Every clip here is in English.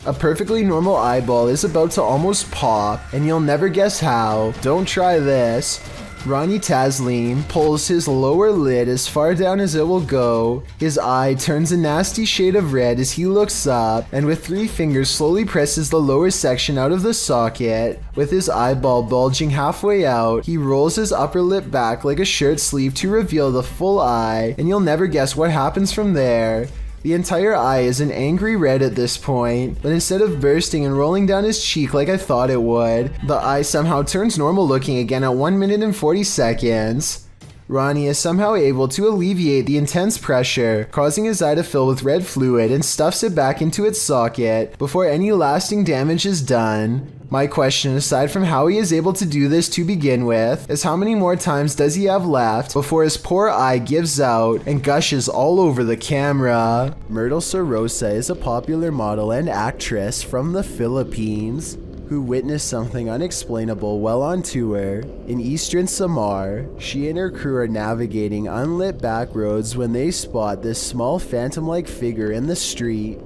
A perfectly normal eyeball is about to almost pop, and you'll never guess how. Don't try this. Ronnie Taslim pulls his lower lid as far down as it will go. His eye turns a nasty shade of red as he looks up, and with 3 fingers slowly presses the lower section out of the socket. With his eyeball bulging halfway out, he rolls his upper lip back like a shirt sleeve to reveal the full eye, and you'll never guess what happens from there. The entire eye is an angry red at this point, but instead of bursting and rolling down his cheek like I thought it would, the eye somehow turns normal looking again at 1 minute and 40 seconds. Ronnie is somehow able to alleviate the intense pressure, causing his eye to fill with red fluid, and stuffs it back into its socket before any lasting damage is done. My question, aside from how he is able to do this to begin with, is how many more times does he have left before his poor eye gives out and gushes all over the camera? Myrtle Sorosa is a popular model and actress from the Philippines who witnessed something unexplainable while on tour. In eastern Samar, she and her crew are navigating unlit back roads when they spot this small phantom-like figure in the street.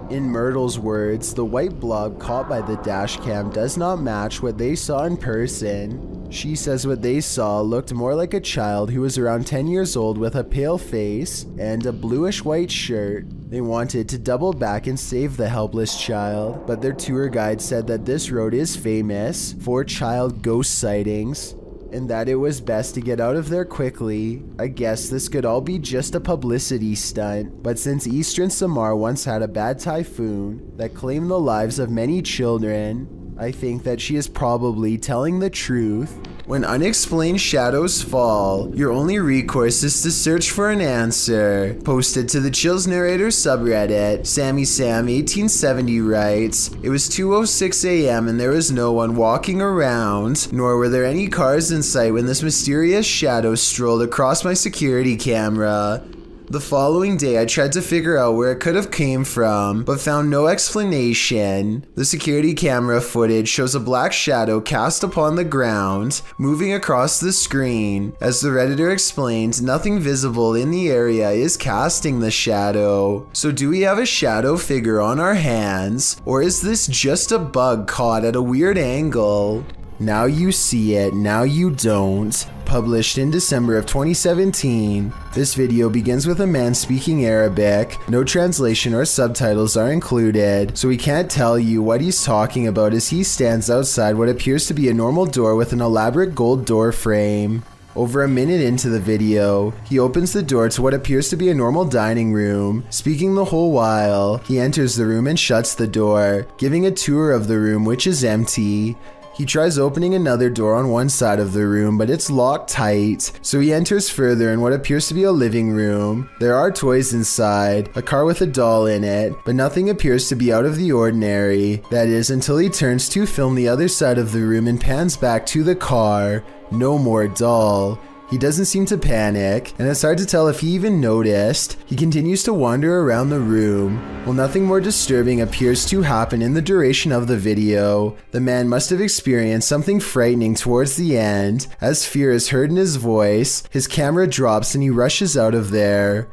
In Myrtle's words, the white blob caught by the dash cam does not match what they saw in person. She says what they saw looked more like a child who was around 10 years old with a pale face and a bluish-white shirt. They wanted to double back and save the helpless child, but their tour guide said that this road is famous for child ghost sightings, and that it was best to get out of there quickly. I guess this could all be just a publicity stunt, but since eastern Samar once had a bad typhoon that claimed the lives of many children, I think that she is probably telling the truth. When unexplained shadows fall, your only recourse is to search for an answer. Posted to the Chills Narrator subreddit, Sammy Sam 1870 writes, "It was 2:06 a.m. and there was no one walking around, nor were there any cars in sight when this mysterious shadow strolled across my security camera. The following day, I tried to figure out where it could have came from, but found no explanation. The security camera footage shows a black shadow cast upon the ground, moving across the screen. As the Redditor explained, nothing visible in the area is casting the shadow. So do we have a shadow figure on our hands, or is this just a bug caught at a weird angle? Now you see it, now you don't." Published in December of 2017. This video begins with a man speaking Arabic. No translation or subtitles are included, so we can't tell you what he's talking about as he stands outside what appears to be a normal door with an elaborate gold door frame. Over a minute into the video, he opens the door to what appears to be a normal dining room. Speaking the whole while, he enters the room and shuts the door, giving a tour of the room, which is empty. He tries opening another door on one side of the room, but it's locked tight, so he enters further in what appears to be a living room. There are toys inside, a car with a doll in it, but nothing appears to be out of the ordinary. That is, until he turns to film the other side of the room and pans back to the car. No more doll. He doesn't seem to panic, and it's hard to tell if he even noticed. He continues to wander around the room. While nothing more disturbing appears to happen in the duration of the video, the man must have experienced something frightening towards the end. As fear is heard in his voice, his camera drops and he rushes out of there.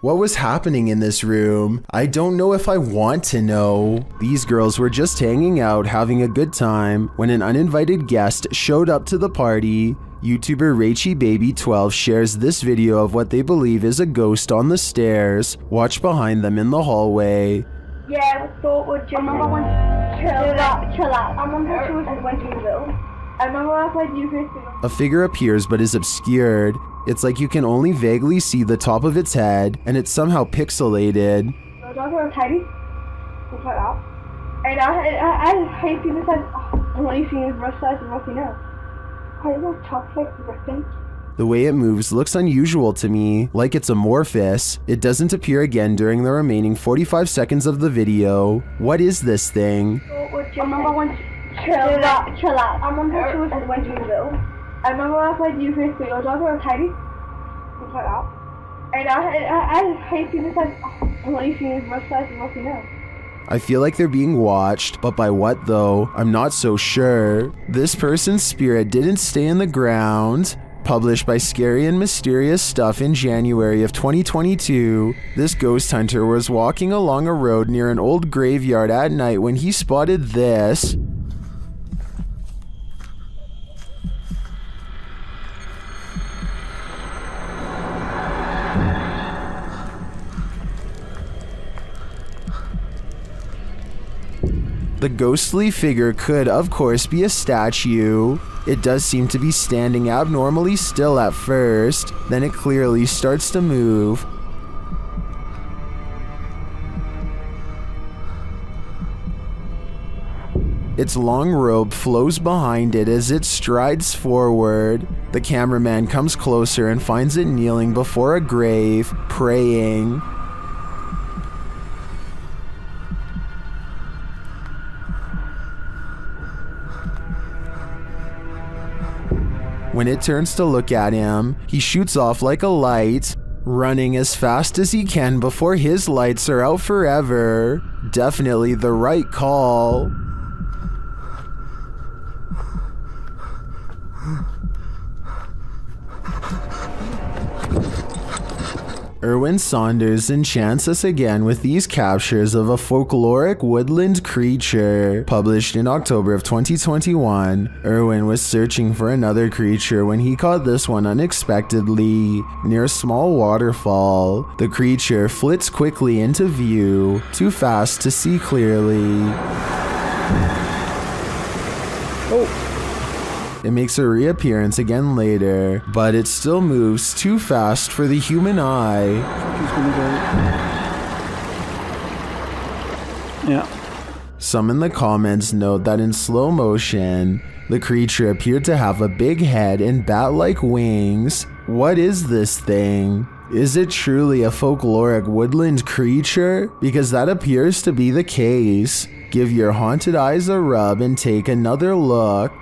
What was happening in this room? I don't know if I want to know. These girls were just hanging out, having a good time, when an uninvited guest showed up to the party. YouTuber RachyBaby12 shares this video of what they believe is a ghost on the stairs. Watch behind them in the hallway. Yeah, we thought we'd just... I remember when... Chill out. I remember she was when she was little. I remember I played you. A figure appears but is obscured. It's like you can only vaguely see the top of its head, and it's somehow pixelated. The dogs are tiny. Just like that. And I hate seeing this like, I'm only seeing his brush size and nothing else. How is that chocolate dripping? The way it moves looks unusual to me, like it's amorphous. It doesn't appear again during the remaining 45 seconds of the video. What is this thing? I remember when... Chill out. I remember she was when she was little. I remember I played you first, but your dogs were tiny. Just like that. And I hate seeing this like, I'm only seeing his brush size and nothing else. I feel like they're being watched, but by what though? I'm not so sure. This person's spirit didn't stay in the ground. Published by Scary and Mysterious Stuff in January of 2022, this ghost hunter was walking along a road near an old graveyard at night when he spotted this. The ghostly figure could, of course, be a statue. It does seem to be standing abnormally still at first, then it clearly starts to move. Its long robe flows behind it as it strides forward. The cameraman comes closer and finds it kneeling before a grave, praying. When it turns to look at him, he shoots off like a light, running as fast as he can before his lights are out forever. Definitely the right call. Erwin Saunders enchants us again with these captures of a folkloric woodland creature. Published in October of 2021, Erwin was searching for another creature when he caught this one unexpectedly near a small waterfall. The creature flits quickly into view, too fast to see clearly. It makes a reappearance again later, but it still moves too fast for the human eye. Yeah. Some in the comments note that in slow motion, the creature appeared to have a big head and bat-like wings. What is this thing? Is it truly a folkloric woodland creature? Because that appears to be the case. Give your haunted eyes a rub and take another look.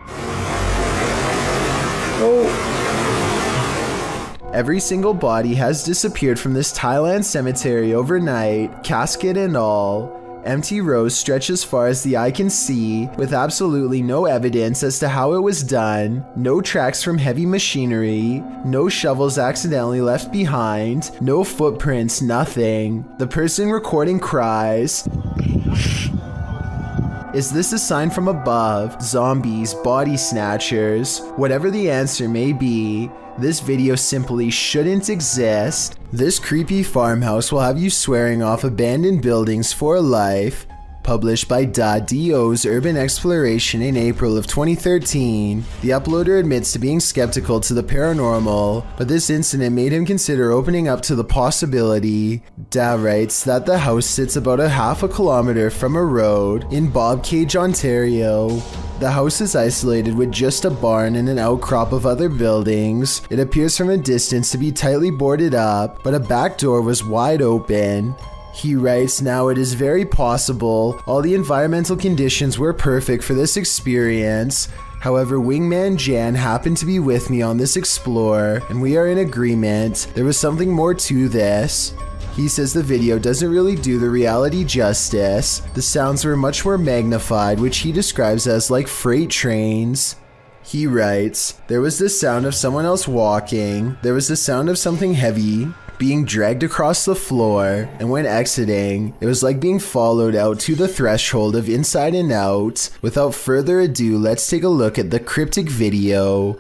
Every single body has disappeared from this Thailand cemetery overnight, casket and all. Empty rows stretch as far as the eye can see, with absolutely no evidence as to how it was done, no tracks from heavy machinery, no shovels accidentally left behind, no footprints, nothing. The person recording cries. Is this a sign from above? Zombies, body snatchers? Whatever the answer may be, this video simply shouldn't exist. This creepy farmhouse will have you swearing off abandoned buildings for life. Published by DO's Urban Exploration in April of 2013, the uploader admits to being skeptical to the paranormal, but this incident made him consider opening up to the possibility. Da writes that the house sits about a half a kilometer from a road in Bobcage, Ontario. The house is isolated with just a barn and an outcrop of other buildings. It appears from a distance to be tightly boarded up, but a back door was wide open. He writes, now it is very possible all the environmental conditions were perfect for this experience. However, Wingman Jan happened to be with me on this explore, and we are in agreement. There was something more to this. He says the video doesn't really do the reality justice. The sounds were much more magnified, which he describes as like freight trains. He writes, there was the sound of someone else walking. There was the sound of something heavy being dragged across the floor, and when exiting, it was like being followed out to the threshold of Inside and Out. Without further ado, let's take a look at the cryptic video.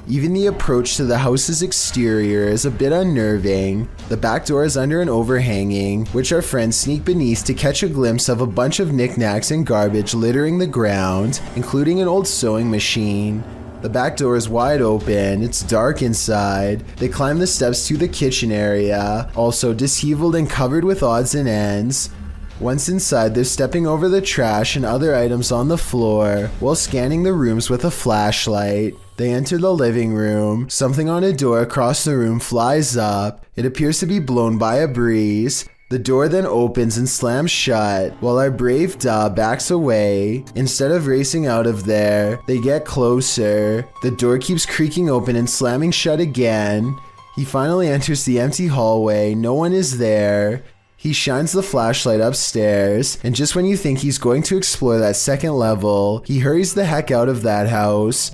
Even the approach to the house's exterior is a bit unnerving. The back door is under an overhanging, which our friends sneak beneath to catch a glimpse of a bunch of knickknacks and garbage littering the ground, including an old sewing machine. The back door is wide open, it's dark inside. They climb the steps to the kitchen area, also disheveled and covered with odds and ends. Once inside, they're stepping over the trash and other items on the floor, while scanning the rooms with a flashlight. They enter the living room. Something on a door across the room flies up. It appears to be blown by a breeze. The The door then opens and slams shut, while our brave Da backs away. Instead of racing out of there, they get closer. The door keeps creaking open and slamming shut again. He finally enters the empty hallway. No one is there. He shines the flashlight upstairs, and just when you think he's going to explore that second level, he hurries the heck out of that house.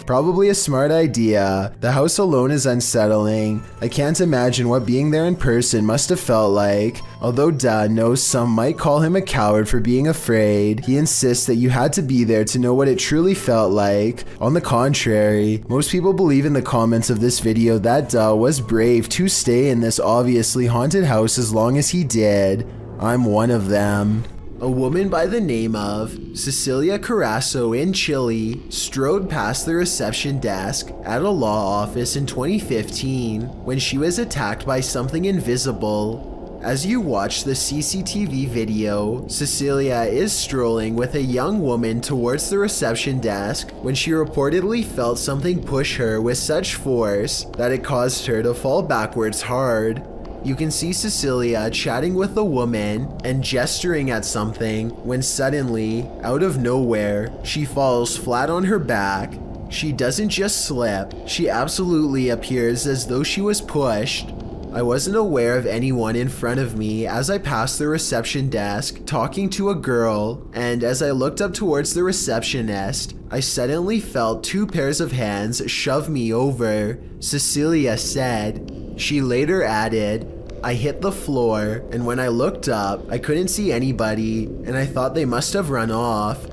Probably a smart idea. The house alone is unsettling. I can't imagine what being there in person must have felt like. Although Da knows some might call him a coward for being afraid, he insists that you had to be there to know what it truly felt like. On the contrary, most people believe in the comments of this video that Da was brave to stay in this obviously haunted house as long as he did. I'm one of them. A woman by the name of Cecilia Carasso in Chile strode past the reception desk at a law office in 2015 when she was attacked by something invisible. As you watch the CCTV video, Cecilia is strolling with a young woman towards the reception desk when she reportedly felt something push her with such force that it caused her to fall backwards hard. You can see Cecilia chatting with the woman and gesturing at something when suddenly, out of nowhere, she falls flat on her back. She doesn't just slip, she absolutely appears as though she was pushed. I wasn't aware of anyone in front of me as I passed the reception desk talking to a girl, and as I looked up towards the receptionist, I suddenly felt 2 pairs of hands shove me over, Cecilia said. She later added, "I hit the floor, and when I looked up, I couldn't see anybody, and I thought they must have run off."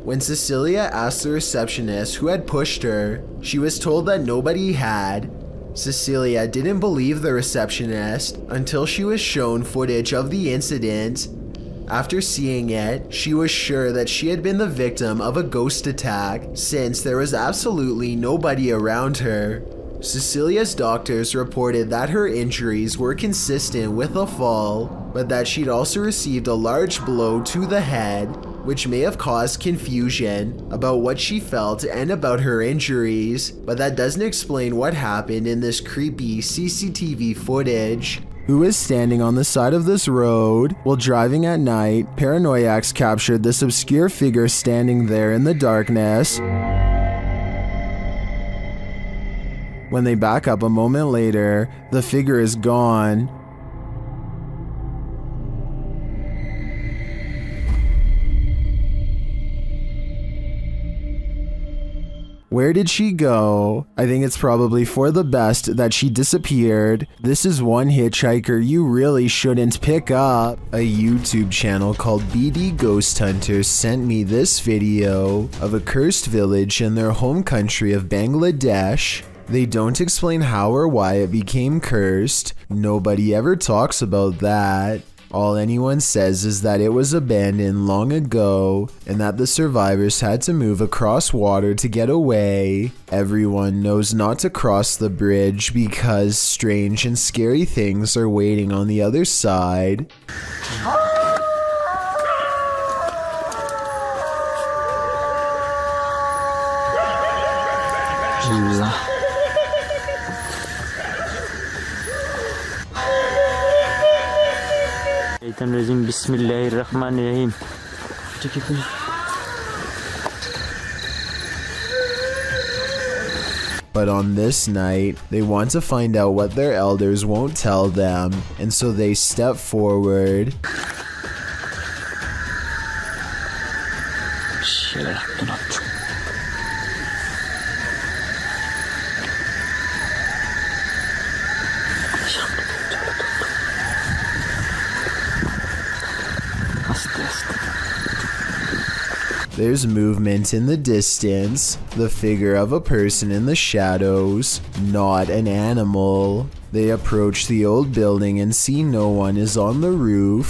When Cecilia asked the receptionist who had pushed her, she was told that nobody had. Cecilia didn't believe the receptionist until she was shown footage of the incident. After seeing it, she was sure that she had been the victim of a ghost attack since there was absolutely nobody around her. Cecilia's doctors reported that her injuries were consistent with a fall, but that she'd also received a large blow to the head, which may have caused confusion about what she felt and about her injuries, but that doesn't explain what happened in this creepy CCTV footage. Who is standing on the side of this road while driving at night? Paranoiacs captured this obscure figure standing there in the darkness. When they back up a moment later, the figure is gone. Where did she go? I think it's probably for the best that she disappeared. This is one hitchhiker you really shouldn't pick up. A YouTube channel called BD Ghost Hunters sent me this video of a cursed village in their home country of Bangladesh. They don't explain how or why it became cursed. Nobody ever talks about that. All anyone says is that it was abandoned long ago and that the survivors had to move across water to get away. Everyone knows not to cross the bridge because strange and scary things are waiting on the other side. Bismillahirrahmanirrahim. But on this night, they want to find out what their elders won't tell them, and so they step forward. There's movement in the distance, the figure of a person in the shadows, not an animal. They approach the old building and see no one is on the roof.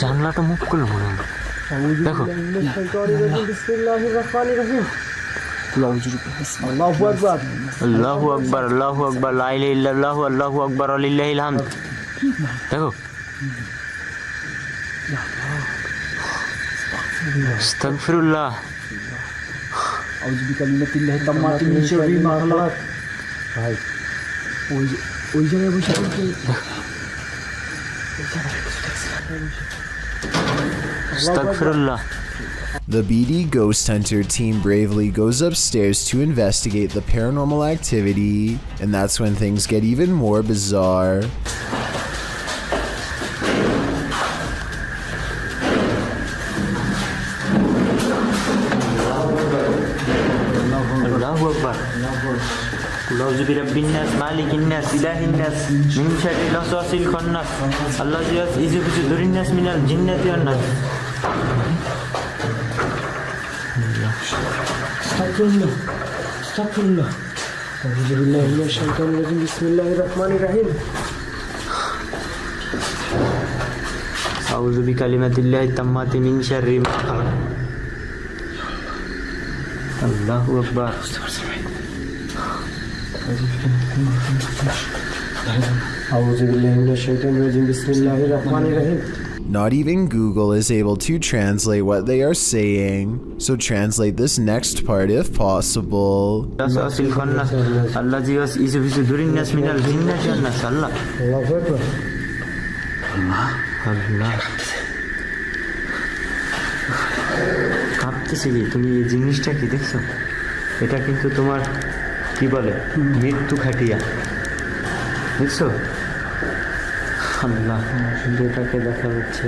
জানলাটা মুখ করলো মনে হয় দেখো Allahu Akbar. Allahu Akbar, Allahu Akbar, la ilaha illallah, Allahu Akbar, walillahil hamd. দেখো আস্তাগফিরুল্লাহ আউযু বিকালিমাতিল্লাহি তাম্মাতি মিন শাররি মা খালাক। ভাই ওই জায়গায় বসে আস্তাগফিরুল্লাহ। The beady ghost hunter team bravely goes upstairs to investigate the paranormal activity, and that's when things get even more bizarre. Allahu Akbar. A'udzu birabbin nas, malikin nas, ilahin nas, min syarril waswasil khannas, allazi yuwaswisu fi sudurin nas minal jinnati wan nas. Astagfirullah. Astagfirullah. A'udzu billahi minash shaitanir rajim. Bismillahir rahmanir rahim. A'udzu bikalimatillahi tammati min syarri ma khalaq. Allahu Akbar. A'udzu billahi minash shaitanir rajim. Bismillahir rahmanir rahim. Not even Google is able to translate what they are saying, so translate this next part if possible. Waswasil khannas, allazi yuwaswisu fi sudurin nas minal jinnati wan nas. Allah. Allahu Akbar. আল্লাহ কাঁপতেছে যে তুমি এই জিনিসটা কি দেখছো? এটা কিন্তু তোমার কি বলে মৃত্যু খাটিয়া দেখছো? আল্লাহ শুধু এটাকে দেখা যাচ্ছে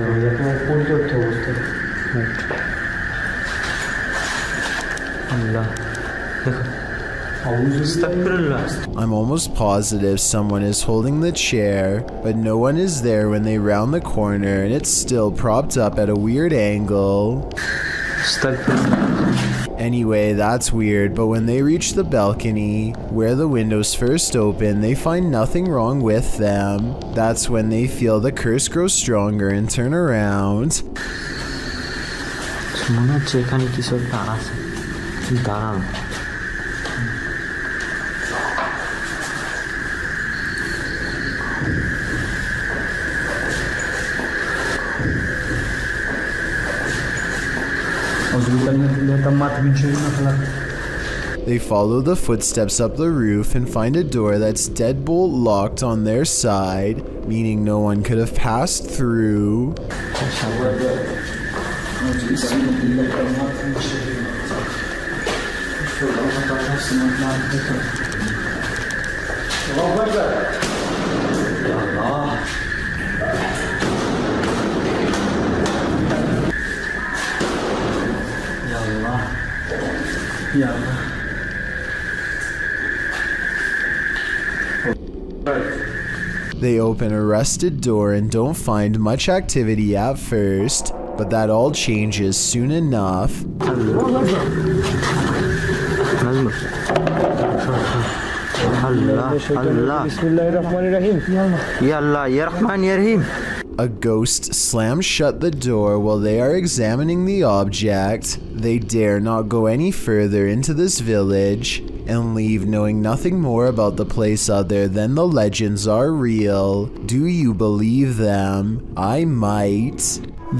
পরিত্যক্ত অবস্থায়। আল্লাহ দেখো আস্তাগফিরুল্লাহ। I'm almost positive someone is holding the chair, but no one is there when they round the corner and it's still propped up at a weird angle. Anyway, that's weird, but when they reach the balcony, where the windows first open, they find nothing wrong with them. That's when they feel the curse grow stronger and turn around. মনে হচ্ছে এখানে কিছু একটা আছে, দাঁড়ান। They follow the footsteps up the roof and find a door that's deadbolt locked on their side, meaning no one could have passed through. They open a rusted door and don't find much activity at first, but that all changes soon enough. A ghost slams shut the door while they are examining the object. They dare not go any further into this village and leave knowing nothing more about the place other than the legends are real. Do you believe them? I might.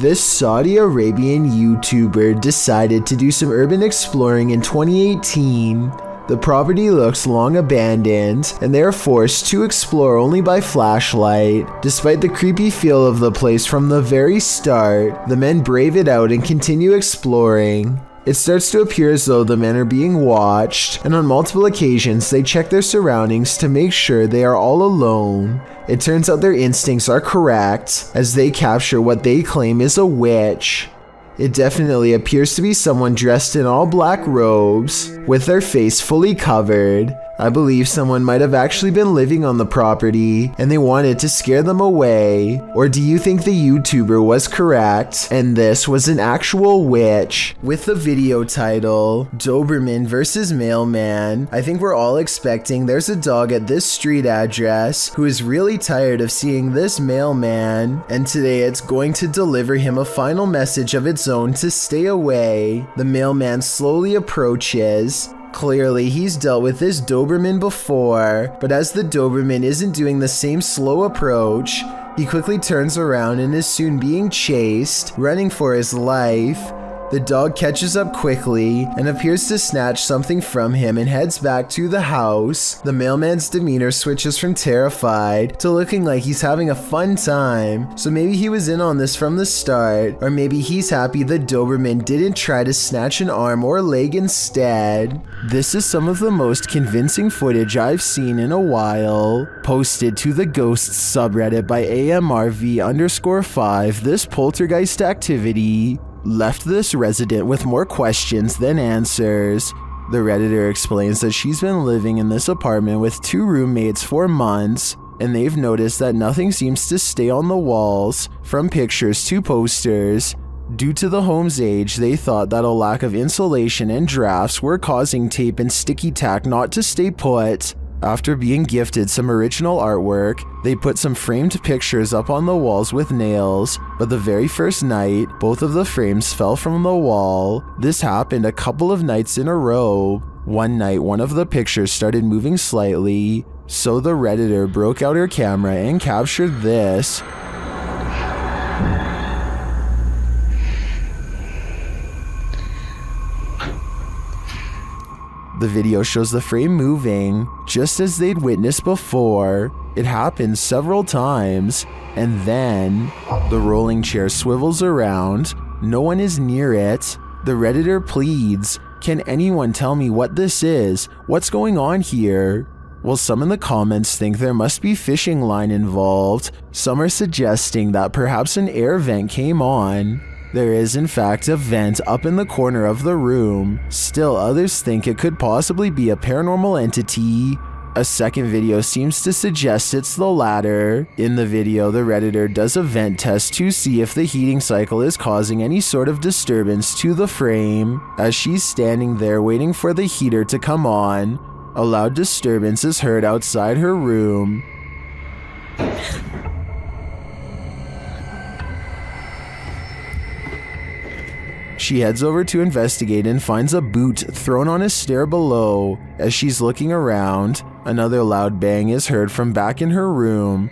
This Saudi Arabian YouTuber decided to do some urban exploring in 2018. The property looks long abandoned, and they are forced to explore only by flashlight. Despite the creepy feel of the place from the very start, the men brave it out and continue exploring. It starts to appear as though the men are being watched, and on multiple occasions they check their surroundings to make sure they are all alone. It turns out their instincts are correct, as they capture what they claim is a witch. It definitely appears to be someone dressed in all black robes, with their face fully covered. I believe someone might have actually been living on the property and they wanted to scare them away. Or do you think the YouTuber was correct and this was an actual witch? With the video title, Doberman vs. Mailman, I think we're all expecting there's a dog at this street address who is really tired of seeing this mailman, and today it's going to deliver him a final message of its own to stay away. The mailman slowly approaches, Clearly, he's dealt with this Doberman before, but as the Doberman isn't doing the same slow approach, he quickly turns around and is soon being chased, running for his life. The dog catches up quickly and appears to snatch something from him and heads back to the house. The mailman's demeanor switches from terrified to looking like he's having a fun time. So maybe he was in on this from the start, or maybe he's happy the Doberman didn't try to snatch an arm or leg instead. This is some of the most convincing footage I've seen in a while. Posted to the Ghosts subreddit by AMRV_5, this poltergeist activity left this resident with more questions than answers. The Redditor explains that she's been living in this apartment with 2 roommates for months, and they've noticed that nothing seems to stay on the walls, from pictures to posters. Due to the home's age, they thought that a lack of insulation and drafts were causing tape and sticky tack not to stay put. After being gifted some original artwork, they put some framed pictures up on the walls with nails, but the very first night, both of the frames fell from the wall. This happened a couple of nights in a row. One night, one of the pictures started moving slightly, so the Redditor broke out her camera and captured this. The video shows the frame moving, just as they'd witnessed before. It happens several times, and then the rolling chair swivels around. No one is near it. The Redditor pleads, "Can anyone tell me what this is? What's going on here?" Well, some in the comments think there must be fishing line involved. Some are suggesting that perhaps an air vent came on. There is in fact a vent up in the corner of the room. Still, others think it could possibly be a paranormal entity. A second video seems to suggest it's the latter. In the video, the Redditor does a vent test to see if the heating cycle is causing any sort of disturbance to the frame. As she's standing there waiting for the heater to come on, a loud disturbance is heard outside her room. She heads over to investigate and finds a boot thrown on a stair below. As she's looking around, another loud bang is heard from back in her room.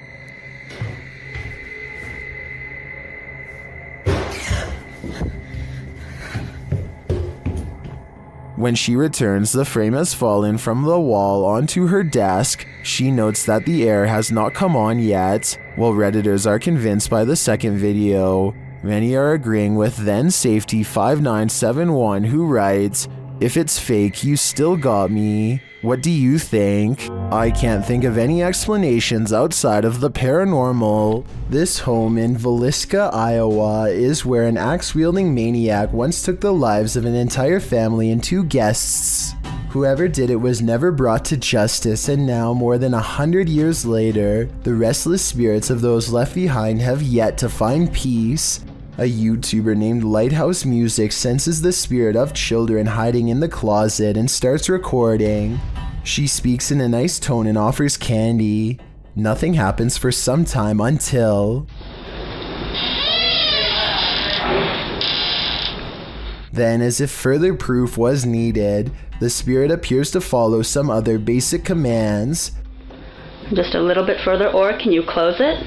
When she returns, the frame has fallen from the wall onto her desk. She notes that the air has not come on yet. While Redditors are convinced by the second video, many are agreeing with then Safety 5971, who writes, "If it's fake, you still got me. What do you think? I can't think of any explanations outside of the paranormal." This home in Villisca, Iowa is where an axe-wielding maniac once took the lives of an entire family and 2 guests. Whoever did it was never brought to justice, and now, more than 100 years later, the restless spirits of those left behind have yet to find peace. A YouTuber named Lighthouse Music senses the spirit of children hiding in the closet and starts recording. She speaks in a nice tone and offers candy. Nothing happens for some time until... Then, as if further proof was needed, the spirit appears to follow some other basic commands. Just a little bit further, or can you close it?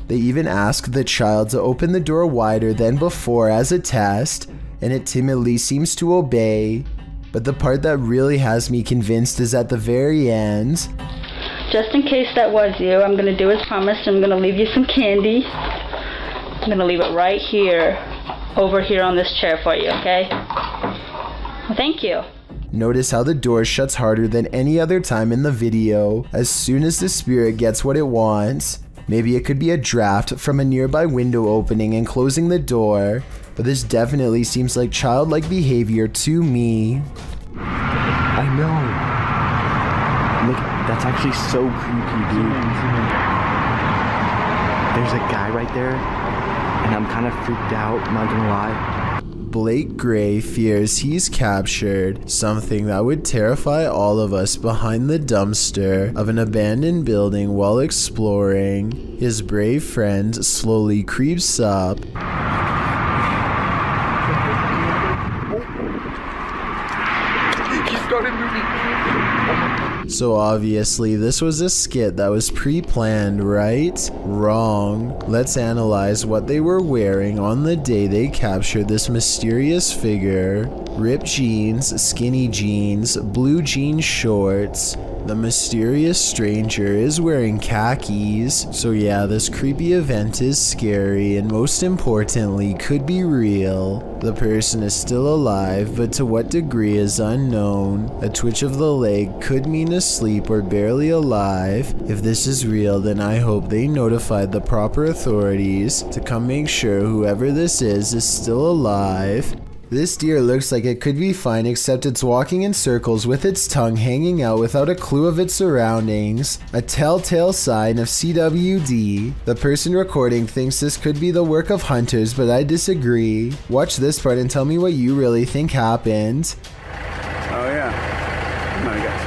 They even ask the child to open the door wider than before as a test, and it timidly seems to obey. But the part that really has me convinced is at the very end. Just in case that was you, I'm going to do as promised. I'm going to leave you some candy. I'm going to leave it right here, over here on this chair for you, okay? Well, thank you. Notice how the door shuts harder than any other time in the video as soon as the spirit gets what it wants. Maybe it could be a draft from a nearby window opening and closing the door, but this definitely seems like childlike behavior to me. I know. Look, that's actually so creepy, dude. There's a guy right there, and I'm kind of freaked out, not gonna lie. Blake Gray fears he's captured something that would terrify all of us behind the dumpster of an abandoned building while exploring. His brave friend slowly creeps up. So obviously this was a skit that was pre-planned, right? Wrong. Let's analyze what they were wearing on the day they captured this mysterious figure. Ripped jeans, skinny jeans, blue jean shorts. The mysterious stranger is wearing khakis. So yeah, this creepy event is scary and most importantly could be real. The person is still alive, but to what degree is unknown. A twitch of the leg could mean asleep or barely alive. If this is real, then I hope they notified the proper authorities to come make sure whoever this is still alive. This deer looks like it could be fine, except it's walking in circles with its tongue hanging out without a clue of its surroundings. A telltale sign of CWD. The person recording thinks this could be the work of hunters, but I disagree. Watch this part and tell me what you really think happened. Oh yeah, I got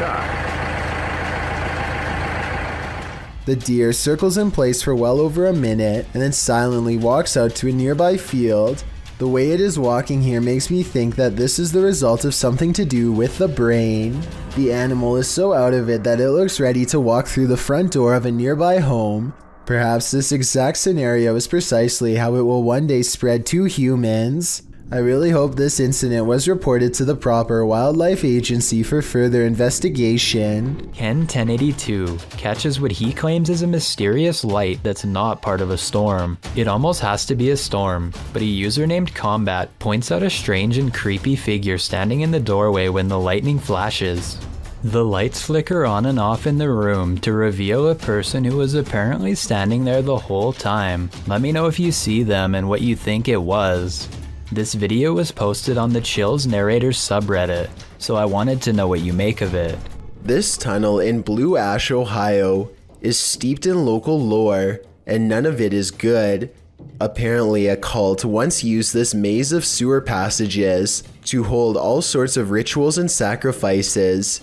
shot. The deer circles in place for well over a minute and then silently walks out to a nearby field. The way it is walking here makes me think that this is the result of something to do with the brain. The animal is so out of it that it looks ready to walk through the front door of a nearby home. Perhaps this exact scenario is precisely how it will one day spread to humans. I really hope this incident was reported to the proper wildlife agency for further investigation. Ken 1082 catches what he claims is a mysterious light that's not part of a storm. It almost has to be a storm, but a user named Combat points out a strange and creepy figure standing in the doorway when the lightning flashes. The lights flicker on and off in the room to reveal a person who was apparently standing there the whole time. Let me know if you see them and what you think it was. This video was posted on the Chills Narrator subreddit, so I wanted to know what you make of it. This tunnel in Blue Ash, Ohio is steeped in local lore, and none of it is good. Apparently a cult once used this maze of sewer passages to hold all sorts of rituals and sacrifices.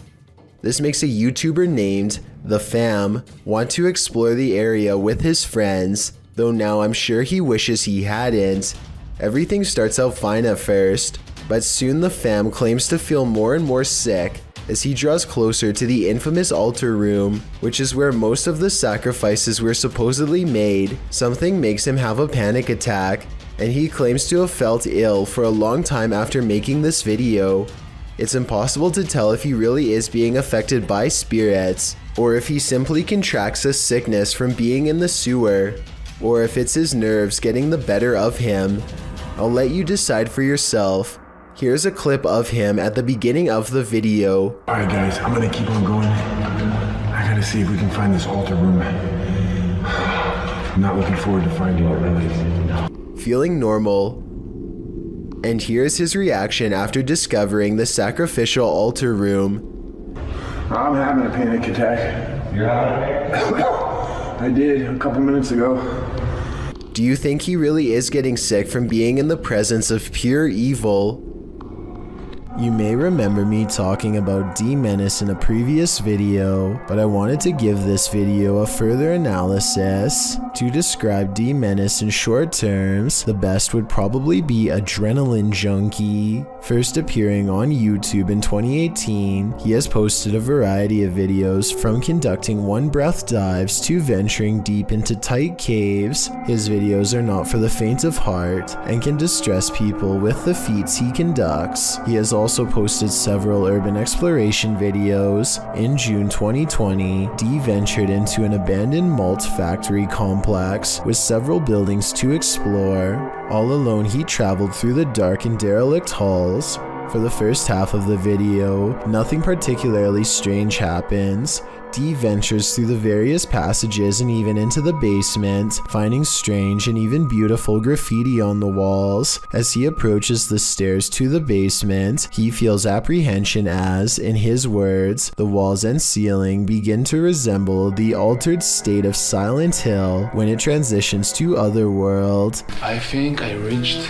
This makes a YouTuber named The Fam want to explore the area with his friends, though now I'm sure he wishes he hadn't. Everything starts out fine at first, but soon the fam claims to feel more and more sick as he draws closer to the infamous altar room, which is where most of the sacrifices were supposedly made. Something makes him have a panic attack, and he claims to have felt ill for a long time after making this video. It's impossible to tell if he really is being affected by spirits, or if he simply contracts a sickness from being in the sewer, or if it's his nerves getting the better of him. I'll let you decide for yourself. Here's a clip of him at the beginning of the video. Alright guys, I'm gonna keep on going. I gotta see if we can find this altar room. I'm not looking forward to finding it, really. Feeling normal. And here's his reaction after discovering the sacrificial altar room. I'm having a panic attack. You're having I did a couple minutes ago. Do you think he really is getting sick from being in the presence of pure evil? You may remember me talking about D-Menace in a previous video, but I wanted to give this video a further analysis. To describe D-Menace in short terms, the best would probably be Adrenaline Junkie. First appearing on YouTube in 2018, he has posted a variety of videos from conducting one-breath dives to venturing deep into tight caves. His videos are not for the faint of heart and can distress people with the feats he conducts. He has also posted several urban exploration videos. In June 2020, D ventured into an abandoned malt factory complex with several buildings to explore. All alone, he traveled through the dark and derelict halls. For the first half of the video, nothing particularly strange happens. D ventures through the various passages and even into the basement, finding strange and even beautiful graffiti on the walls. As he approaches the stairs to the basement, he feels apprehension as, in his words, the walls and ceiling begin to resemble the altered state of Silent Hill when it transitions to Otherworld. I think I reached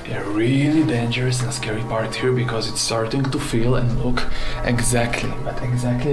a really dangerous and scary part here because it's starting to feel and look exactly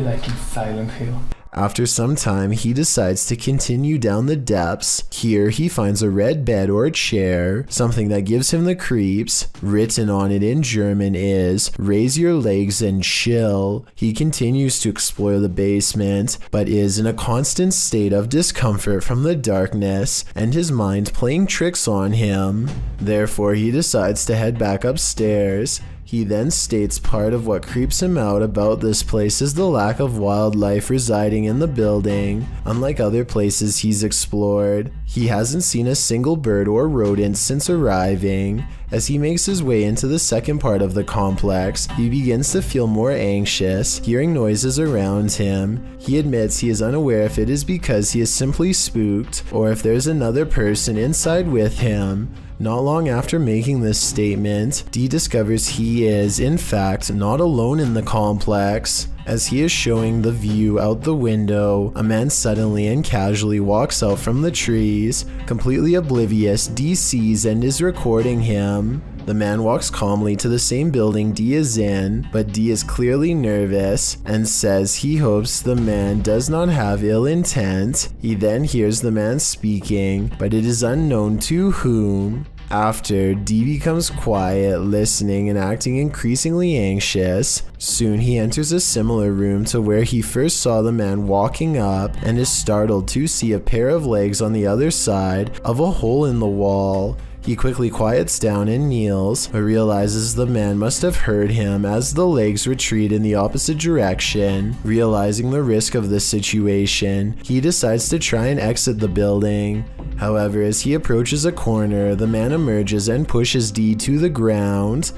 like in Silent Hill. After some time, he decides to continue down the depths. Here, he finds a red bed or chair, something that gives him the creeps. Written on it in German is, "Raise your legs and chill." He continues to explore the basement, but is in a constant state of discomfort from the darkness and his mind playing tricks on him. Therefore, he decides to head back upstairs. He then states part of what creeps him out about this place is the lack of wildlife residing in the building. Unlike other places he's explored, he hasn't seen a single bird or rodent since arriving. As he makes his way into the second part of the complex, he begins to feel more anxious, hearing noises around him. He admits he is unaware if it is because he is simply spooked or if there's another person inside with him. Not long after making this statement, D discovers he is, in fact, not alone in the complex. As he is showing the view out the window, a man suddenly and casually walks out from the trees. Completely oblivious, D sees and is recording him. The man walks calmly to the same building D is in, but D is clearly nervous and says he hopes the man does not have ill intent. He then hears the man speaking, but it is unknown to whom. After, D becomes quiet, listening and acting increasingly anxious. Soon he enters a similar room to where he first saw the man walking up and is startled to see a pair of legs on the other side of a hole in the wall. He quickly quiets down and kneels, but realizes the man must have heard him as the legs retreat in the opposite direction. Realizing the risk of this situation, he decides to try and exit the building. However, as he approaches a corner, the man emerges and pushes D to the ground.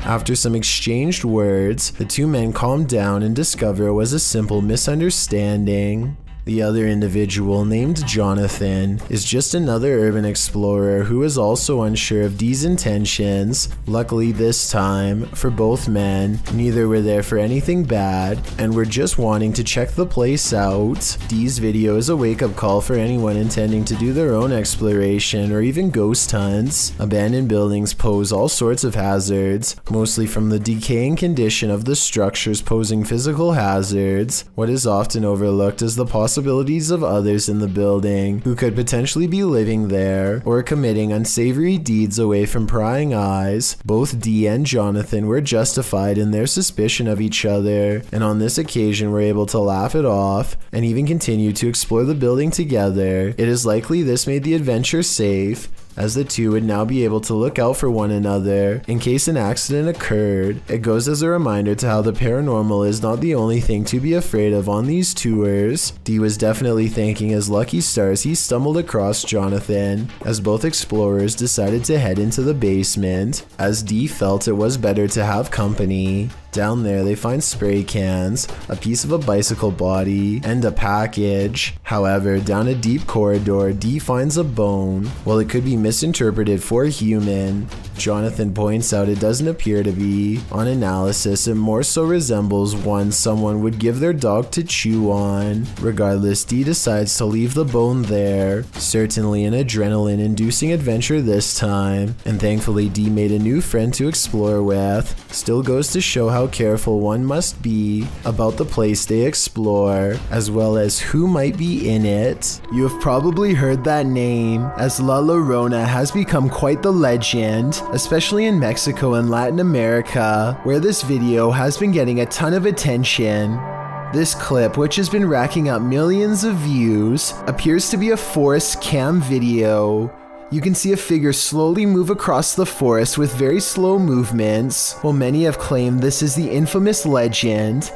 After some exchanged words, the two men calm down and discover it was a simple misunderstanding. The other individual, named Jonathan, is just another urban explorer who is also unsure of D's intentions. Luckily this time, for both men, neither were there for anything bad and were just wanting to check the place out. D's video is a wake-up call for anyone intending to do their own exploration or even ghost hunts. Abandoned buildings pose all sorts of hazards, mostly from the decaying condition of the structures posing physical hazards. What is often overlooked is the possibility of others in the building who could potentially be living there or committing unsavory deeds away from prying eyes. Both D and Jonathan were justified in their suspicion of each other, and on this occasion were able to laugh it off and even continue to explore the building together. It is likely this made the adventure safe, as the two would now be able to look out for one another in case an accident occurred. It goes as a reminder to how the paranormal is not the only thing to be afraid of on these tours. D was definitely thanking his lucky stars he stumbled across Jonathan, as both explorers decided to head into the basement, as D felt it was better to have company. Down there, they find spray cans, a piece of a bicycle body, and a package. However, down a deep corridor, D finds a bone. While it could be misinterpreted for human, Jonathan points out it doesn't appear to be. On analysis, it more so resembles one someone would give their dog to chew on. Regardless, D decides to leave the bone there. Certainly an adrenaline-inducing adventure this time, and thankfully D made a new friend to explore with. Still goes to show how careful one must be about the place they explore, as well as who might be in it. You have probably heard that name, as La Llorona has become quite the legend, especially in Mexico and Latin America, where this video has been getting a ton of attention. This clip, which has been racking up millions of views, appears to be a forest cam video. You can see a figure slowly move across the forest with very slow movements. While many have claimed this is the infamous legend,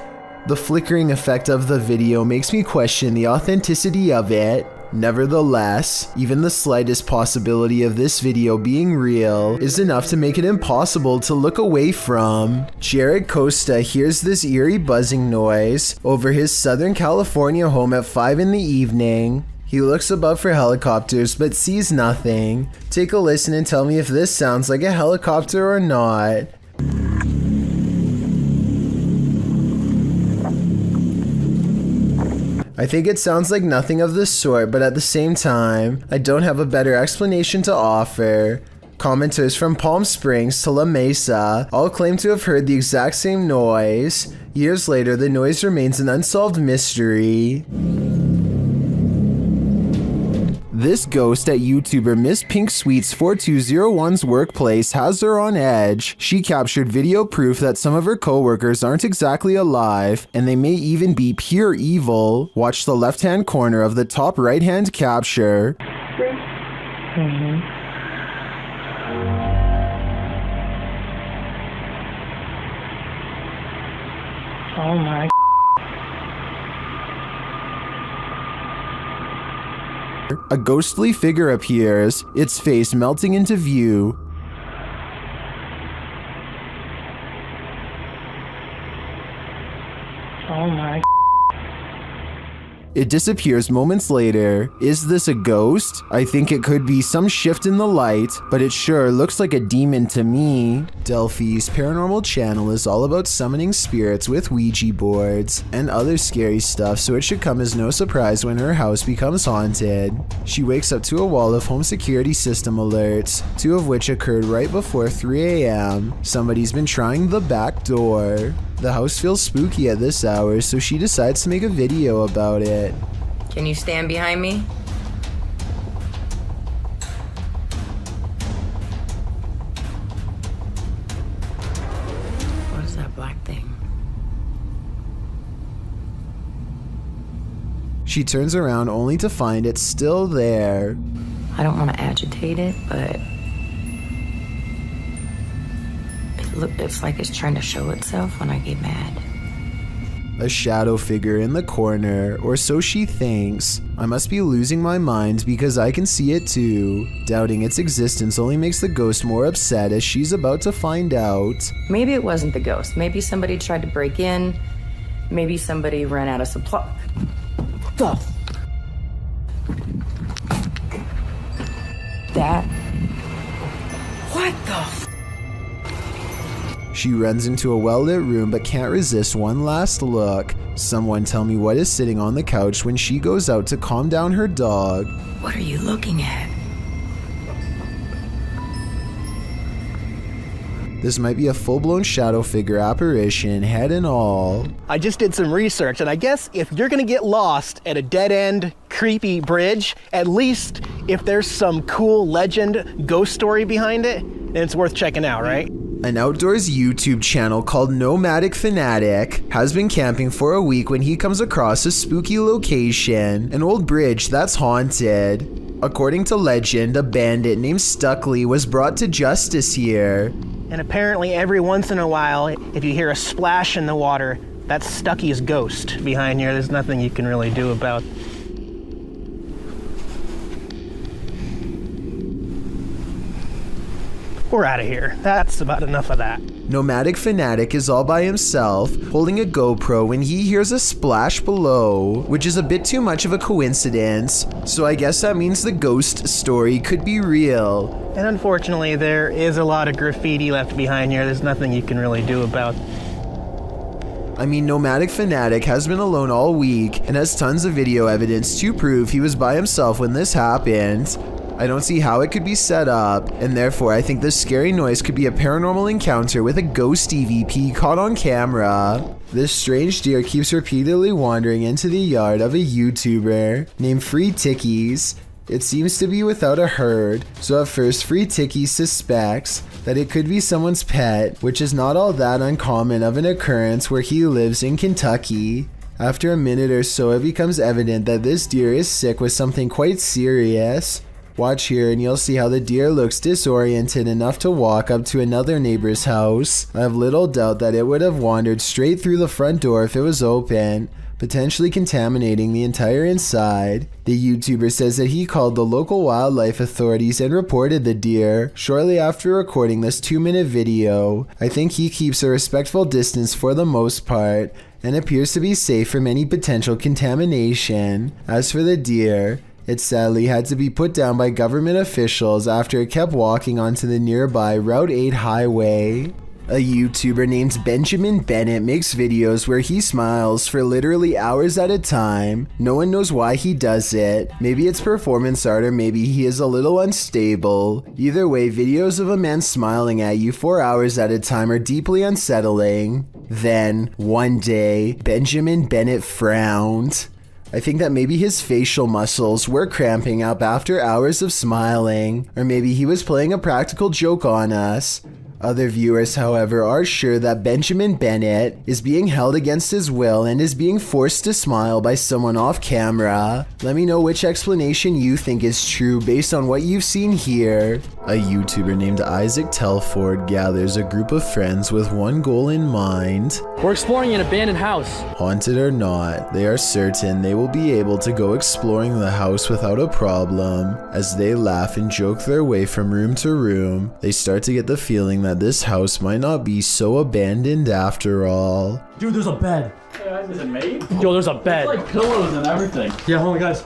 the flickering effect of the video makes me question the authenticity of it. Nevertheless, even the slightest possibility of this video being real is enough to make it impossible to look away from. Jared Costa hears this eerie buzzing noise over his Southern California home at 5 in the evening. He looks above for helicopters but sees nothing. Take a listen and tell me if this sounds like a helicopter or not. I think it sounds like nothing of the sort, but at the same time, I don't have a better explanation to offer. Commenters from Palm Springs to La Mesa all claim to have heard the exact same noise. Years later, the noise remains an unsolved mystery. This ghost at YouTuber Miss Pink Sweets 4201's workplace has her on edge. She captured video proof that some of her coworkers aren't exactly alive, and they may even be pure evil. Watch the left-hand corner of the top right-hand capture. Oh my. A ghostly figure appears, its face melting into view. Oh my. It disappears moments later. Is this a ghost? I think it could be some shift in the light, but it sure looks like a demon to me. Delphi's paranormal channel is all about summoning spirits with Ouija boards and other scary stuff, so it should come as no surprise when her house becomes haunted. She wakes up to a wall of home security system alerts, 2 of which occurred right before 3 a.m. Somebody's been trying the back door. The house feels spooky at this hour, so she decides to make a video about it. Can you stand behind me? What is that black thing? She turns around only to find it still there. I don't want to agitate it, but it's like it's trying to show itself when I get mad. A shadow figure in the corner, or so she thinks. I must be losing my mind because I can see it too. Doubting its existence only makes the ghost more upset as she's about to find out. Maybe it wasn't the ghost. Maybe somebody tried to break in. Maybe somebody ran out of supply. What the? She runs into a well-lit room but can't resist one last look. Someone tell me what is sitting on the couch when she goes out to calm down her dog. What are you looking at? This might be a full-blown shadow figure apparition, head and all. I just did some research, and I guess if you're gonna get lost at a dead-end, creepy bridge, at least if there's some cool legend, ghost story behind it, then it's worth checking out, right? An outdoors YouTube channel called Nomadic Fanatic has been camping for a week when he comes across a spooky location, an old bridge that's haunted. According to legend, a bandit named Stuckley was brought to justice here. And apparently every once in a while, if you hear a splash in the water, that's Stucky's ghost behind here. There's nothing you can really do about. We're out of here. That's about enough of that. Nomadic Fanatic is all by himself, holding a GoPro when he hears a splash below, which is a bit too much of a coincidence, so I guess that means the ghost story could be real. And unfortunately, there is a lot of graffiti left behind here. There's nothing you can really do about. I mean, Nomadic Fanatic has been alone all week and has tons of video evidence to prove he was by himself when this happened. I don't see how it could be set up, and therefore I think this scary noise could be a paranormal encounter with a ghost EVP caught on camera. This strange deer keeps repeatedly wandering into the yard of a YouTuber named Free Tickies. It seems to be without a herd, so at first Free Tickies suspects that it could be someone's pet, which is not all that uncommon of an occurrence where he lives in Kentucky. After a minute or so, it becomes evident that this deer is sick with something quite serious. Watch here and you'll see how the deer looks disoriented enough to walk up to another neighbor's house. I have little doubt that it would have wandered straight through the front door if it was open, potentially contaminating the entire inside. The YouTuber says that he called the local wildlife authorities and reported the deer shortly after recording this 2-minute video. I think he keeps a respectful distance for the most part and appears to be safe from any potential contamination. As for the deer, it sadly had to be put down by government officials after it kept walking onto the nearby Route 8 highway. A YouTuber named Benjamin Bennett makes videos where he smiles for literally hours at a time. No one knows why he does it. Maybe it's performance art or maybe he is a little unstable. Either way, videos of a man smiling at you for hours at a time are deeply unsettling. Then, one day, Benjamin Bennett frowned. I think that maybe his facial muscles were cramping up after hours of smiling, or maybe he was playing a practical joke on us. Other viewers, however, are sure that Benjamin Bennett is being held against his will and is being forced to smile by someone off camera. Let me know which explanation you think is true based on what you've seen here. A YouTuber named Isaac Telford gathers a group of friends with one goal in mind. We're exploring an abandoned house. Haunted or not, they are certain they will be able to go exploring the house without a problem. As they laugh and joke their way from room to room, they start to get the feeling that this house might not be so abandoned after all. Dude, there's a bed. Is it made? Yo, there's a bed. It's like pillows and everything. Yeah, hold on, guys.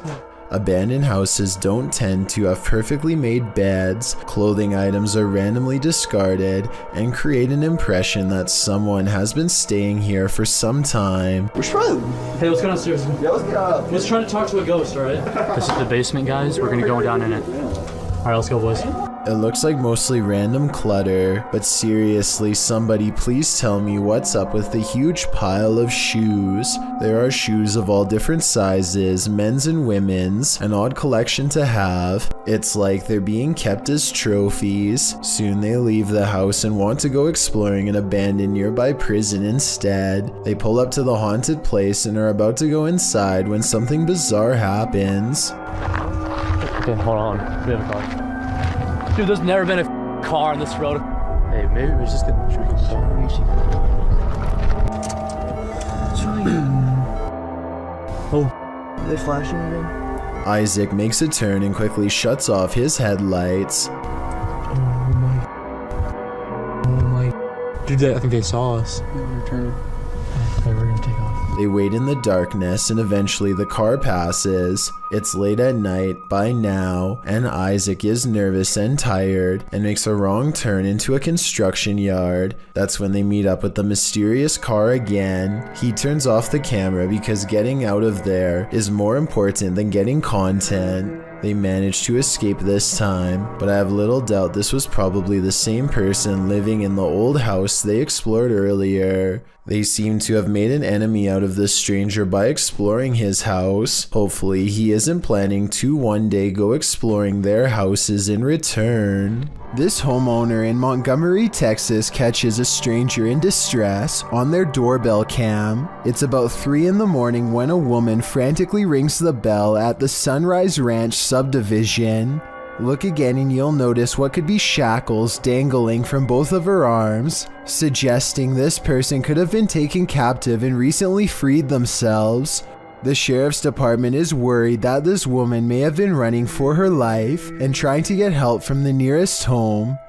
Abandoned houses don't tend to have perfectly made beds, clothing items are randomly discarded, and create an impression that someone has been staying here for some time. Hey, let's go downstairs. Yeah, let's get up. Let's try to talk to a ghost, alright? This is the basement, guys. We're gonna go down in it. Alright, let's go, boys. It looks like mostly random clutter, but seriously, somebody please tell me what's up with the huge pile of shoes. There are shoes of all different sizes, men's and women's, an odd collection to have. It's like they're being kept as trophies. Soon they leave the house and want to go exploring an abandoned nearby prison instead. They pull up to the haunted place and are about to go inside when something bizarre happens. Okay, hold on. We have a car. Dude, there's never been a car on this road. Hey, maybe we just get Oh, are they flashing again? Isaac makes a turn and quickly shuts off his headlights. Oh my. Dude, I think they saw us. We're turning. Okay, we're gonna take off. They wait in the darkness and eventually the car passes. It's late at night by now, and Isaac is nervous and tired and makes a wrong turn into a construction yard. That's when they meet up with the mysterious car again. He turns off the camera because getting out of there is more important than getting content. They managed to escape this time, but I have little doubt this was probably the same person living in the old house they explored earlier. They seem to have made an enemy out of this stranger by exploring his house. Hopefully he isn't planning to one day go exploring their houses in return. This homeowner in Montgomery, Texas catches a stranger in distress on their doorbell cam. It's about 3 in the morning when a woman frantically rings the bell at the Sunrise Ranch subdivision. Look again and you'll notice what could be shackles dangling from both of her arms, suggesting this person could have been taken captive and recently freed themselves. The sheriff's department is worried that this woman may have been running for her life and trying to get help from the nearest home.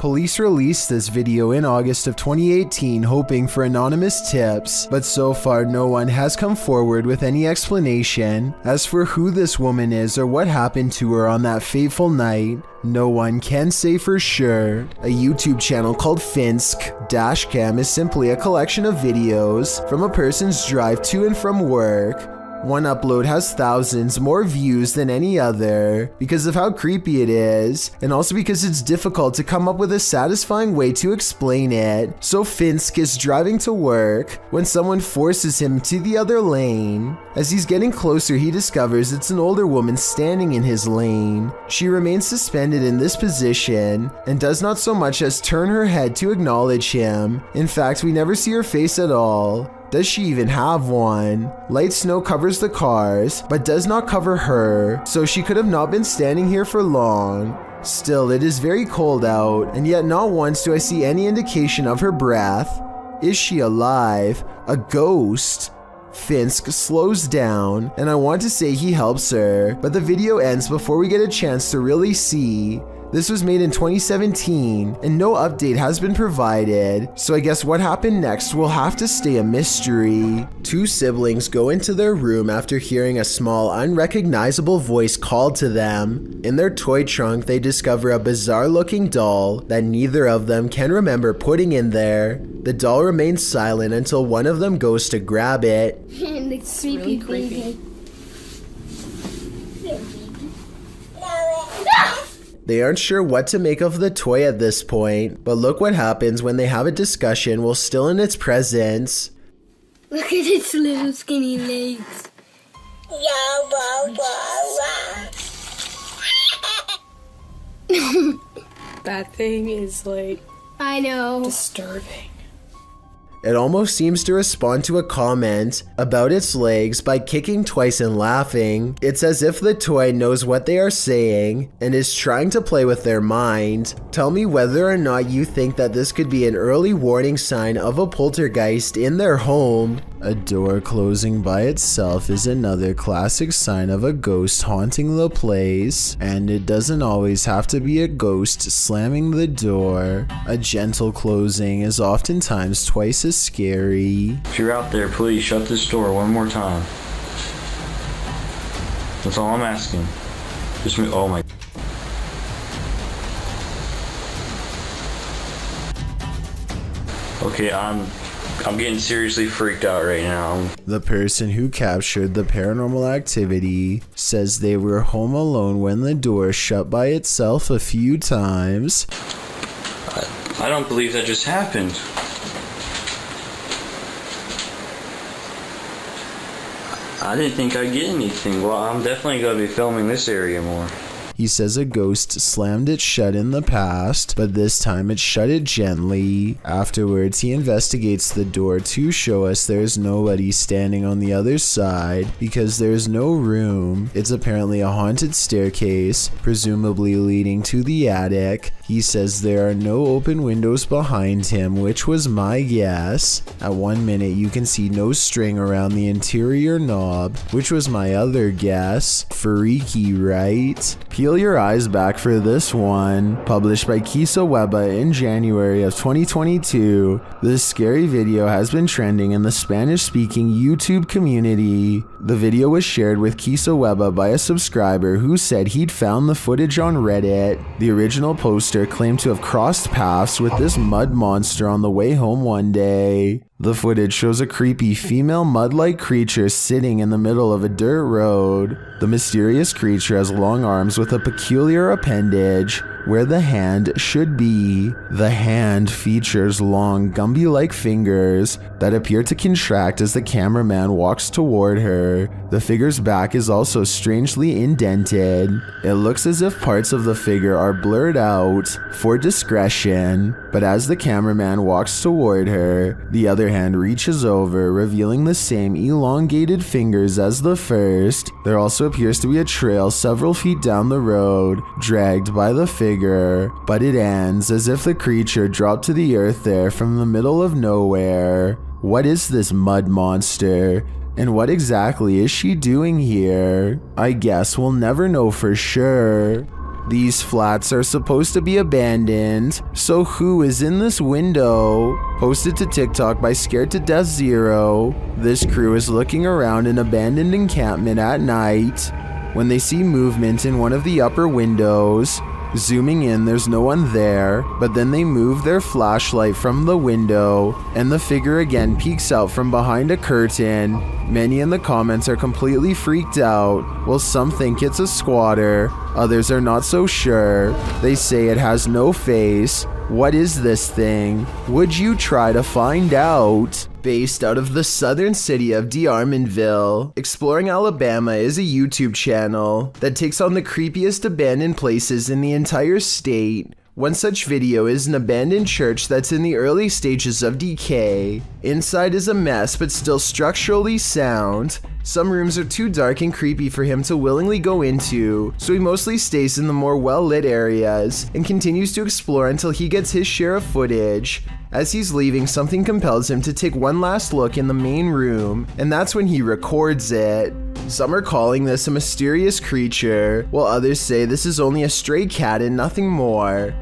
Police released this video in August of 2018 hoping for anonymous tips, but so far no one has come forward with any explanation. As for who this woman is or what happened to her on that fateful night, no one can say for sure. A YouTube channel called Finsk Dashcam is simply a collection of videos from a person's drive to and from work. One upload has thousands more views than any other because of how creepy it is, and also because it's difficult to come up with a satisfying way to explain it. So Finsk is driving to work when someone forces him to the other lane. As he's getting closer, he discovers it's an older woman standing in his lane. She remains suspended in this position and does not so much as turn her head to acknowledge him. In fact, we never see her face at all. Does she even have one? Light snow covers the cars, but does not cover her, so she could have not been standing here for long. Still, it is very cold out, and yet not once do I see any indication of her breath. Is she alive? A ghost? Finsk slows down, and I want to say he helps her, but the video ends before we get a chance to really see. This was made in 2017 and no update has been provided, so I guess what happened next will have to stay a mystery. Two siblings go into their room after hearing a small unrecognizable voice called to them. In their toy trunk, they discover a bizarre looking doll that neither of them can remember putting in there. The doll remains silent until one of them goes to grab it. It's really creepy. They aren't sure what to make of the toy at this point, but look what happens when they have a discussion while still in its presence. Look at its little skinny legs. That thing is like... I know. Disturbing. It almost seems to respond to a comment about its legs by kicking twice and laughing. It's as if the toy knows what they are saying and is trying to play with their mind. Tell me whether or not you think that this could be an early warning sign of a poltergeist in their home. A door closing by itself is another classic sign of a ghost haunting the place, and it doesn't always have to be a ghost slamming the door. A gentle closing is oftentimes twice as scary. If you're out there, please shut this door one more time. That's all I'm asking. Just me. Oh my. Okay, I'm getting seriously freaked out right now. The person who captured the paranormal activity says they were home alone when the door shut by itself a few times. I don't believe that just happened. I didn't think I'd get anything. Well, I'm definitely going to be filming this area more. He says a ghost slammed it shut in the past, but this time it shut it gently. Afterwards, he investigates the door to show us there's nobody standing on the other side because there's no room. It's apparently a haunted staircase, presumably leading to the attic. He says there are no open windows behind him, which was my guess. At 1 minute, you can see no string around the interior knob, which was my other guess. Freaky, right? Peel your eyes back for this one. Published by Kisa Weba in January of 2022, this scary video has been trending in the Spanish-speaking YouTube community. The video was shared with Kisa Weba by a subscriber who said he'd found the footage on Reddit. The original poster claimed to have crossed paths with this mud monster on the way home one day. The footage shows a creepy female mud-like creature sitting in the middle of a dirt road. The mysterious creature has long arms with a peculiar appendage where the hand should be. The hand features long Gumby-like fingers that appear to contract as the cameraman walks toward her. The figure's back is also strangely indented. It looks as if parts of the figure are blurred out for discretion, but as the cameraman walks toward her, the other hand reaches over, revealing the same elongated fingers as the first. There also appears to be a trail several feet down the road, dragged by the figure, but it ends as if the creature dropped to the earth there from the middle of nowhere. What is this mud monster? And what exactly is she doing here? I guess we'll never know for sure. These flats are supposed to be abandoned, so who is in this window? Posted to TikTok by Scared to Death Zero, this crew is looking around an abandoned encampment at night when they see movement in one of the upper windows. Zooming in, there's no one there, but then they move their flashlight from the window, and the figure again peeks out from behind a curtain. Many in the comments are completely freaked out, while some think it's a squatter, others are not so sure. They say it has no face. What is this thing? Would you try to find out? Based out of the southern city of D'Armanville, Exploring Alabama is a YouTube channel that takes on the creepiest abandoned places in the entire state. One such video is an abandoned church that's in the early stages of decay. Inside is a mess but still structurally sound. Some rooms are too dark and creepy for him to willingly go into, so he mostly stays in the more well-lit areas and continues to explore until he gets his share of footage. As he's leaving, something compels him to take one last look in the main room, and that's when he records it. Some are calling this a mysterious creature, while others say this is only a stray cat and nothing more.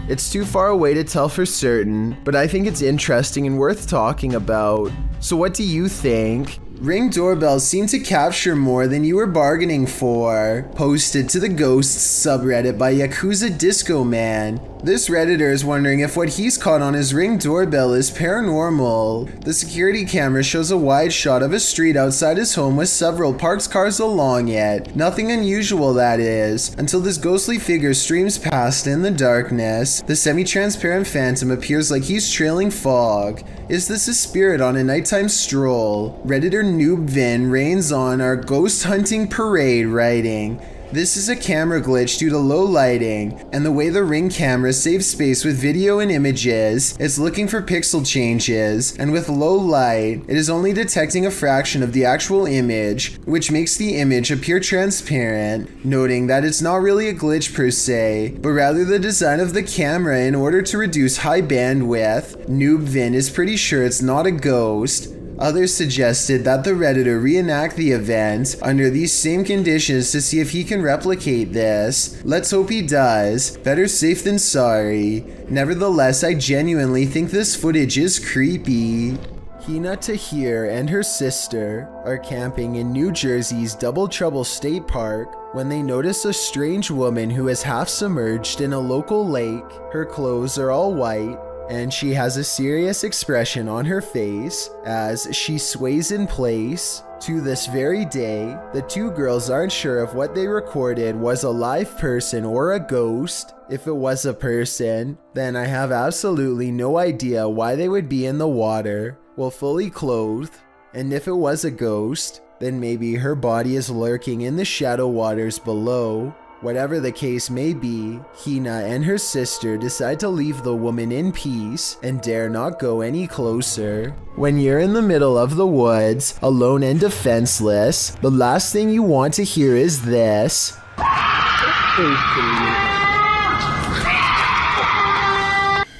It's too far away to tell for certain, but I think it's interesting and worth talking about. So what do you think? Ring doorbells seem to capture more than you were bargaining for. Posted to the Ghosts subreddit by Yakuza Disco Man. This Redditor is wondering if what he's caught on his Ring doorbell is paranormal. The security camera shows a wide shot of a street outside his home with several parked cars along it. Nothing unusual, that is, until this ghostly figure streams past in the darkness. The semi-transparent phantom appears like he's trailing fog. Is this a spirit on a nighttime stroll? Redditor Noob Vin rains on our ghost hunting parade, writing, "This is a camera glitch due to low lighting, and the way the Ring camera saves space with video and images, it's looking for pixel changes, and with low light, it is only detecting a fraction of the actual image, which makes the image appear transparent," noting that it's not really a glitch per se, but rather the design of the camera in order to reduce high bandwidth. Noob Vin is pretty sure it's not a ghost. Others suggested that the Redditor reenact the event under these same conditions to see if he can replicate this. Let's hope he does. Better safe than sorry. Nevertheless, I genuinely think this footage is creepy. Hina Tahir and her sister are camping in New Jersey's Double Trouble State Park when they notice a strange woman who is half submerged in a local lake. Her clothes are all white, and she has a serious expression on her face as she sways in place. To this very day, the two girls aren't sure if what they recorded was a live person or a ghost. If it was a person, then I have absolutely no idea why they would be in the water, while fully clothed. And if it was a ghost, then maybe her body is lurking in the shadow waters below. Whatever the case may be, Hina and her sister decide to leave the woman in peace and dare not go any closer. When you're in the middle of the woods, alone and defenseless, the last thing you want to hear is this.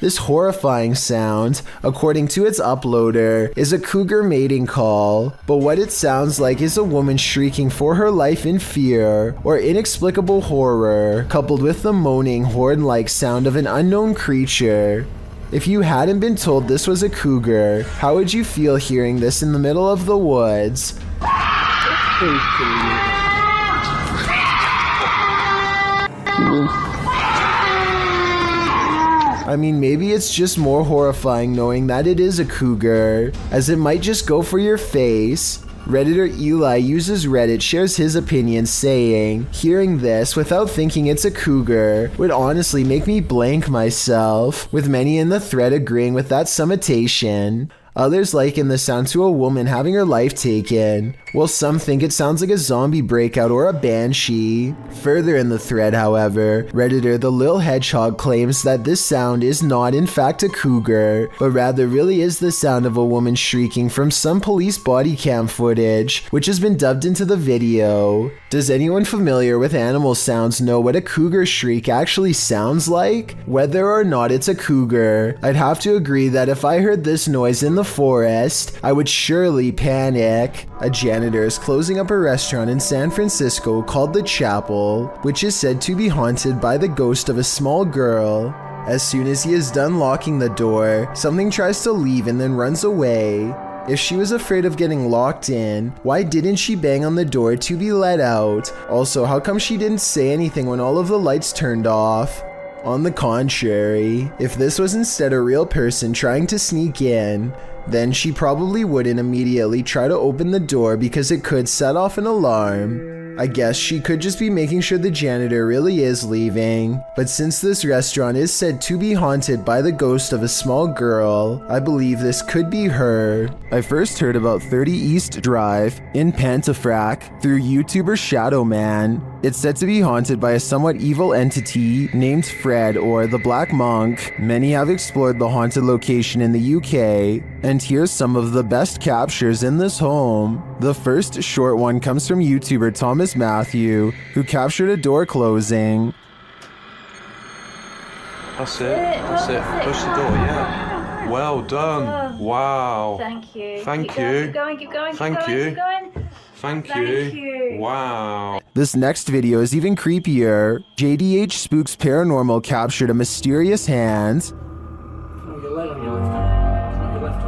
This horrifying sound, according to its uploader, is a cougar mating call, but what it sounds like is a woman shrieking for her life in fear or inexplicable horror, coupled with the moaning horn-like sound of an unknown creature. If you hadn't been told this was a cougar, how would you feel hearing this in the middle of the woods? I mean, maybe it's just more horrifying knowing that it is a cougar, as it might just go for your face. Redditor Eli uses Reddit shares his opinion, saying, "Hearing this without thinking it's a cougar would honestly make me blank myself," with many in the thread agreeing with that summation. Others liken the sound to a woman having her life taken, while some think it sounds like a zombie breakout or a banshee. Further in the thread, however, Redditor The Lil Hedgehog claims that this sound is not in fact a cougar, but rather really is the sound of a woman shrieking from some police body cam footage, which has been dubbed into the video. Does anyone familiar with animal sounds know what a cougar shriek actually sounds like? Whether or not it's a cougar, I'd have to agree that if I heard this noise in the forest, I would surely panic. A janitor is closing up a restaurant in San Francisco called The Chapel, which is said to be haunted by the ghost of a small girl. As soon as he is done locking the door, something tries to leave and then runs away. If she was afraid of getting locked in, why didn't she bang on the door to be let out? Also, how come she didn't say anything when all of the lights turned off? On the contrary, if this was instead a real person trying to sneak in, then she probably wouldn't immediately try to open the door because it could set off an alarm. I guess she could just be making sure the janitor really is leaving, but since this restaurant is said to be haunted by the ghost of a small girl, I believe this could be her. I first heard about 30 East Drive in Pontefract through YouTuber Shadow Man. It's said to be haunted by a somewhat evil entity named Fred or the Black Monk. Many have explored the haunted location in the UK, and here's some of the best captures in this home. The first short one comes from YouTuber Thomas Matthew, who captured a door closing. That's it, that's it. Push the door, yeah. Well done. Wow. Thank you. Thank Keep you. Going, keep going, keep Thank going, you. keep going. Thank you. Wow. This next video is even creepier. JDH Spooks Paranormal captured a mysterious hand. Your leg on your left hand. It's not your left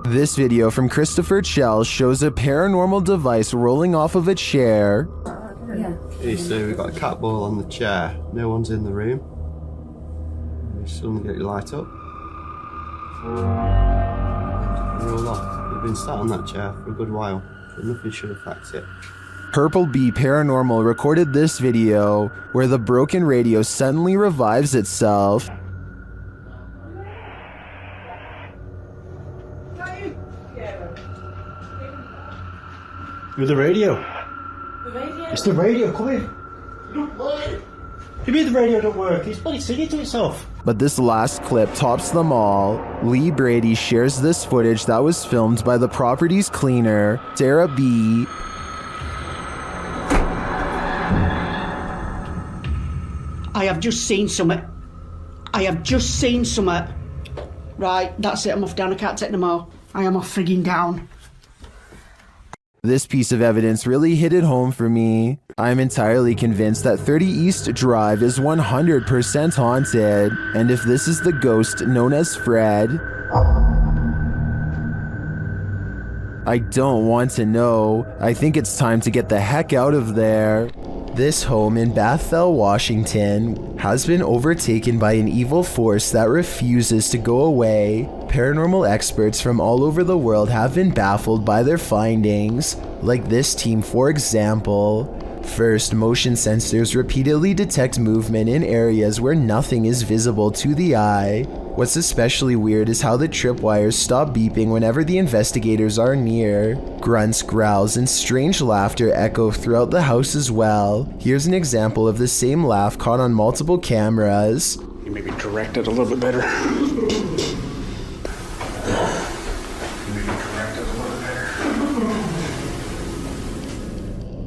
hand. This video from Christopher Chell shows a paranormal device rolling off of a chair. Hey, so we've got a cat ball on the chair. No one's in the room. You suddenly get your light up. And roll off. We've been sat on that chair for a good while, so nothing should affect it. Purple Bee Paranormal recorded this video where the broken radio suddenly revives itself. With the radio. It's the radio, come in. You mean the radio don't work? It's bloody singing to itself. But this last clip tops them all. Lee Brady shares this footage that was filmed by the property's cleaner, Sarah B. I have just seen something. Right, that's it, I'm off down, I can't take no more. I am off frigging down. This piece of evidence really hit it home for me. I'm entirely convinced that 30 East Drive is 100% haunted, and if this is the ghost known as Fred, I don't want to know. I think it's time to get the heck out of there. This home in Bethel, Washington has been overtaken by an evil force that refuses to go away. Paranormal experts from all over the world have been baffled by their findings, like this team for example. First, motion sensors repeatedly detect movement in areas where nothing is visible to the eye. What's especially weird is how the tripwires stop beeping whenever the investigators are near. Grunts, growls, and strange laughter echo throughout the house as well. Here's an example of the same laugh caught on multiple cameras. You maybe direct it a little bit better.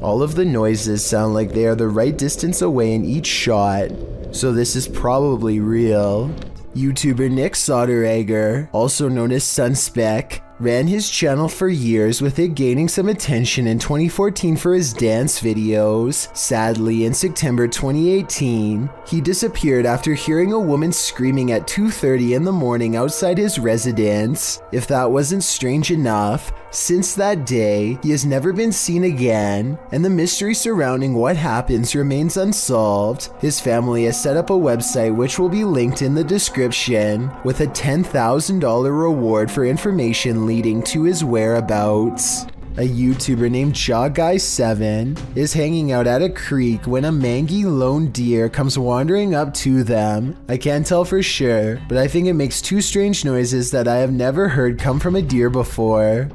All of the noises sound like they are the right distance away in each shot, so this is probably real. YouTuber Nick Soderegger, also known as Sunspec, ran his channel for years, with it gaining some attention in 2014 for his dance videos. Sadly, in September 2018, he disappeared after hearing a woman screaming at 2:30 in the morning outside his residence. If that wasn't strange enough, since that day, he has never been seen again, and the mystery surrounding what happens remains unsolved. His family has set up a website which will be linked in the description, with a $10,000 reward for information leading to his whereabouts. A YouTuber named JawGuy7 is hanging out at a creek when a mangy lone deer comes wandering up to them. I can't tell for sure, but I think it makes two strange noises that I have never heard come from a deer before.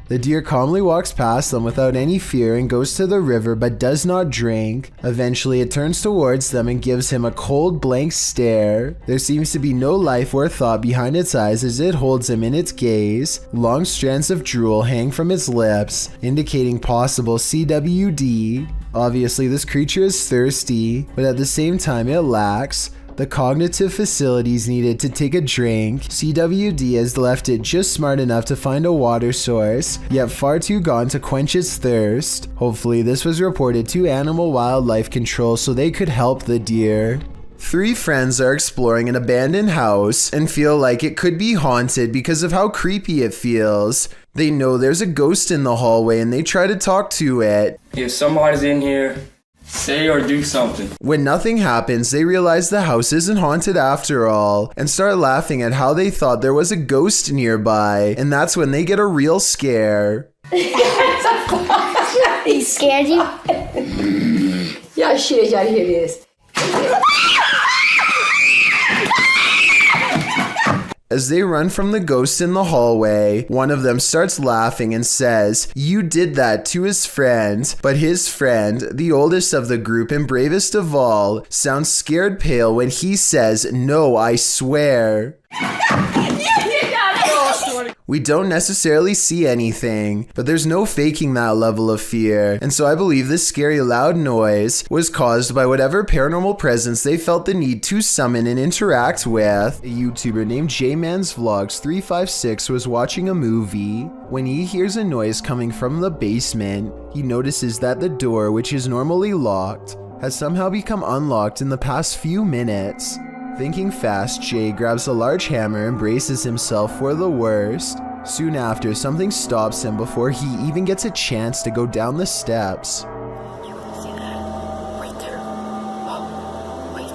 The deer calmly walks past them without any fear and goes to the river but does not drink. Eventually it turns towards them and gives him a cold blank stare. There seems to be no life or thought behind its eyes as it holds him in its gaze. Long strands of drool hang from its lips, indicating possible CWD. Obviously this creature is thirsty, but at the same time it lacks the cognitive facilities needed to take a drink. CWD has left it just smart enough to find a water source, yet far too gone to quench its thirst. Hopefully this was reported to Animal Wildlife Control so they could help the deer. Three friends are exploring an abandoned house and feel like it could be haunted because of how creepy it feels. They know there's a ghost in the hallway and they try to talk to it. If somebody's in here, say or do something. When nothing happens, they realize the house isn't haunted after all and start laughing at how they thought there was a ghost nearby, and that's when they get a real scare. He scared you? Yeah, shit, yeah, here it is. As they run from the ghost in the hallway, one of them starts laughing and says, "You did that," to his friend. But his friend, the oldest of the group and bravest of all, sounds scared pale when he says, "No, I swear." We don't necessarily see anything, but there's no faking that level of fear, and so I believe this scary loud noise was caused by whatever paranormal presence they felt the need to summon and interact with. A YouTuber named JMansVlogs356 was watching a movie. When he hears a noise coming from the basement, he notices that the door, which is normally locked, has somehow become unlocked in the past few minutes. Thinking fast, Jay grabs a large hammer and braces himself for the worst. Soon after, something stops him before he even gets a chance to go down the steps. Right there. Oh, wait.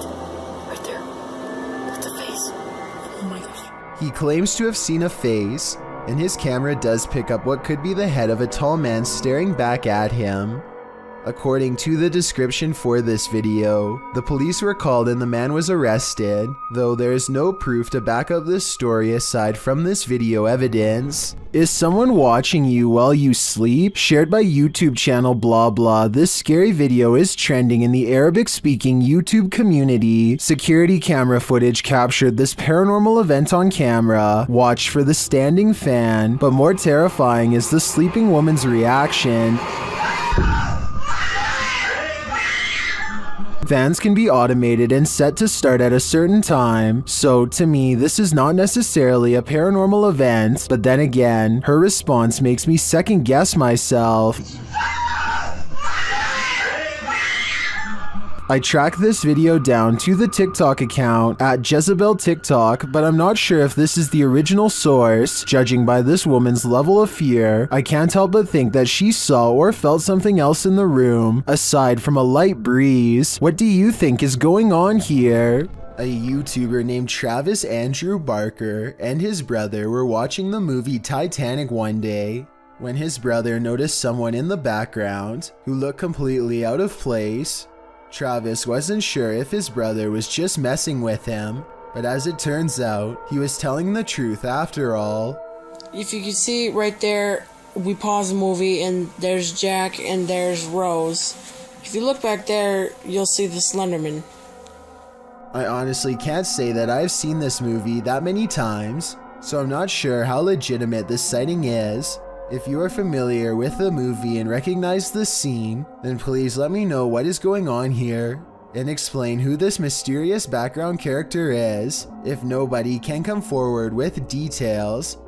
Right there. That's a face. Oh my gosh. He claims to have seen a face, and his camera does pick up what could be the head of a tall man staring back at him. According to the description for this video, the police were called and the man was arrested, though there is no proof to back up this story aside from this video evidence. Is someone watching you while you sleep? Shared by YouTube channel blah blah, this scary video is trending in the Arabic-speaking YouTube community. Security camera footage captured this paranormal event on camera. Watch for the standing fan, but more terrifying is the sleeping woman's reaction. Fans can be automated and set to start at a certain time, so to me this is not necessarily a paranormal event, but then again, her response makes me second guess myself. I tracked this video down to the TikTok account at Jezebel TikTok, but I'm not sure if this is the original source. Judging by this woman's level of fear, I can't help but think that she saw or felt something else in the room, aside from a light breeze. What do you think is going on here? A YouTuber named Travis Andrew Barker and his brother were watching the movie Titanic one day, when his brother noticed someone in the background who looked completely out of place. Travis wasn't sure if his brother was just messing with him, but as it turns out, he was telling the truth after all. If you can see right there, we pause the movie and there's Jack and there's Rose. If you look back there, you'll see the Slenderman. I honestly can't say that I've seen this movie that many times, so I'm not sure how legitimate this sighting is. If you are familiar with the movie and recognize the scene, then please let me know what is going on here and explain who this mysterious background character is. If nobody can come forward with details,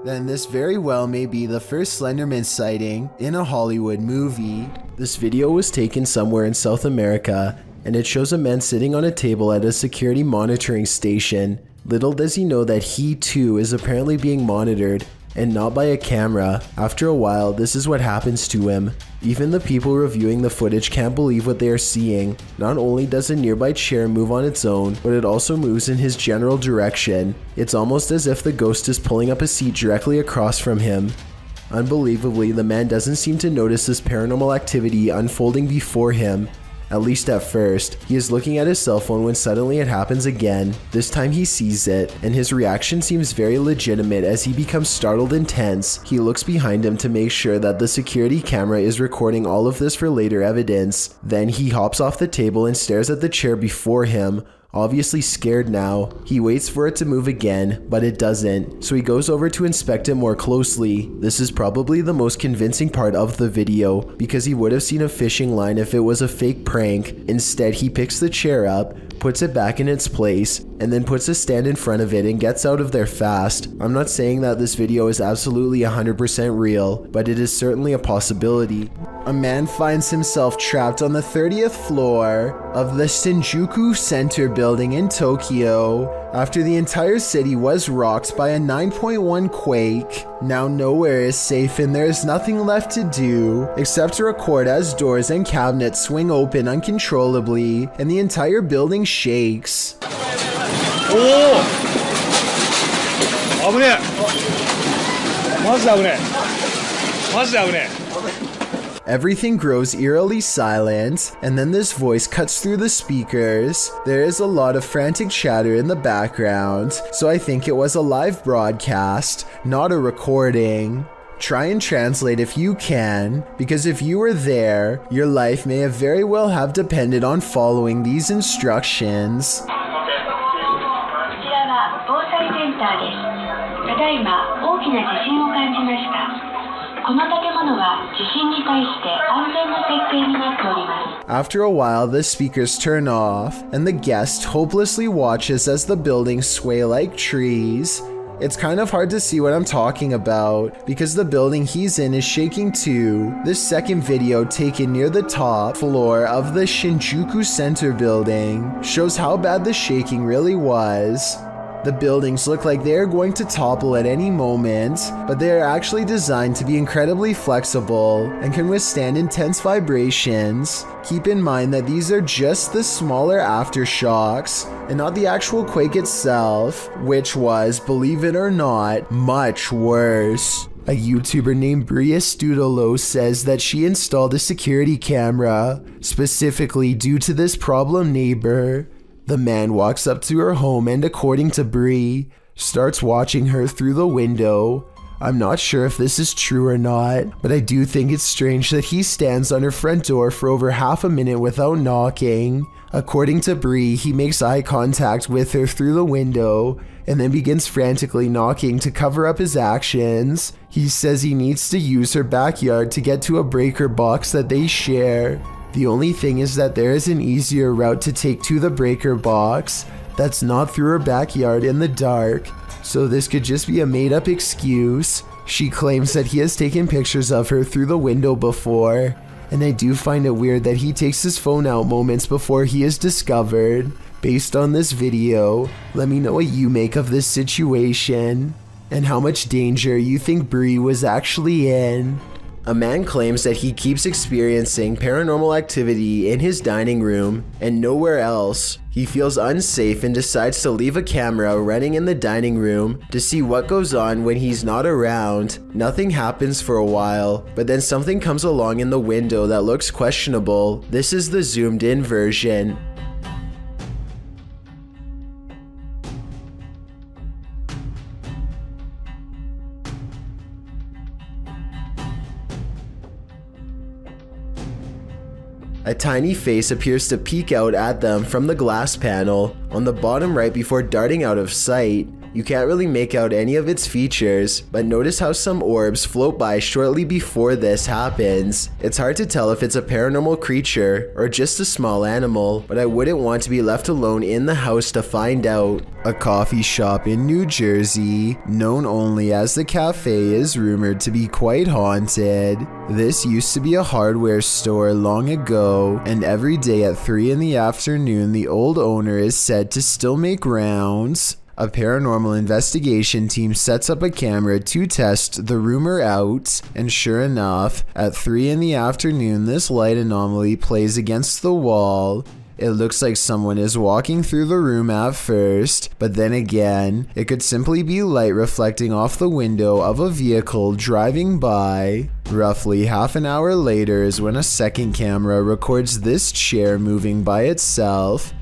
then this very well may be the first Slenderman sighting in a Hollywood movie. This video was taken somewhere in South America, and it shows a man sitting on a table at a security monitoring station. Little does he know that he too is apparently being monitored, and not by a camera. After a while, this is what happens to him. Even the people reviewing the footage can't believe what they are seeing. Not only does a nearby chair move on its own, but it also moves in his general direction. It's almost as if the ghost is pulling up a seat directly across from him. Unbelievably, the man doesn't seem to notice this paranormal activity unfolding before him. At least at first. He is looking at his cell phone when suddenly it happens again. This time he sees it, and his reaction seems very legitimate as he becomes startled and tense. He looks behind him to make sure that the security camera is recording all of this for later evidence. Then he hops off the table and stares at the chair before him. Obviously scared now, he waits for it to move again, but it doesn't, so he goes over to inspect it more closely. This is probably the most convincing part of the video, because he would have seen a fishing line if it was a fake prank. Instead, he picks the chair up, puts it back in its place, and then puts a stand in front of it and gets out of there fast. I'm not saying that this video is absolutely 100% real, but it is certainly a possibility. A man finds himself trapped on the 30th floor of the Shinjuku Center building in Tokyo after the entire city was rocked by a 9.1 quake. Now nowhere is safe and there is nothing left to do except to record as doors and cabinets swing open uncontrollably and the entire building shakes. Everything grows eerily silent, and then this voice cuts through the speakers. There is a lot of frantic chatter in the background, so I think it was a live broadcast, not a recording. Try and translate if you can, because if you were there, your life may have very well have depended on following these instructions. は防災センターです。ただいま大きな地震を感じました。この建物は地震に対して安全な設計になっております。After a while, the speakers turn off, and the guest hopelessly watches as the buildings sway like trees. It's kind of hard to see what I'm talking about, because the building he's in is shaking too. This second video, taken near the top floor of the Shinjuku Center building, shows how bad the shaking really was. The buildings look like they are going to topple at any moment, but they are actually designed to be incredibly flexible and can withstand intense vibrations. Keep in mind that these are just the smaller aftershocks and not the actual quake itself, which was, believe it or not, much worse. A YouTuber named Bria Studolo says that she installed a security camera, specifically due to this problem neighbor. The man walks up to her home and, according to Bree, starts watching her through the window. I'm not sure if this is true or not, but I do think it's strange that he stands on her front door for over half a minute without knocking. According to Bree, he makes eye contact with her through the window and then begins frantically knocking to cover up his actions. He says he needs to use her backyard to get to a breaker box that they share. The only thing is that there is an easier route to take to the breaker box that's not through her backyard in the dark, so this could just be a made-up excuse. She claims that he has taken pictures of her through the window before, and I do find it weird that he takes his phone out moments before he is discovered. Based on this video, let me know what you make of this situation, and how much danger you think Bree was actually in. A man claims that he keeps experiencing paranormal activity in his dining room and nowhere else. He feels unsafe and decides to leave a camera running in the dining room to see what goes on when he's not around. Nothing happens for a while, but then something comes along in the window that looks questionable. This is the zoomed in version. A tiny face appears to peek out at them from the glass panel on the bottom right before darting out of sight. You can't really make out any of its features, but notice how some orbs float by shortly before this happens. It's hard to tell if it's a paranormal creature or just a small animal, but I wouldn't want to be left alone in the house to find out. A coffee shop in New Jersey, known only as the Cafe, is rumored to be quite haunted. This used to be a hardware store long ago, and every day at 3 in the afternoon, the old owner is said to still make rounds. A paranormal investigation team sets up a camera to test the rumor out, and sure enough, at 3 in the afternoon, this light anomaly plays against the wall. It looks like someone is walking through the room at first, but then again, it could simply be light reflecting off the window of a vehicle driving by. Roughly half an hour later is when a second camera records this chair moving by itself.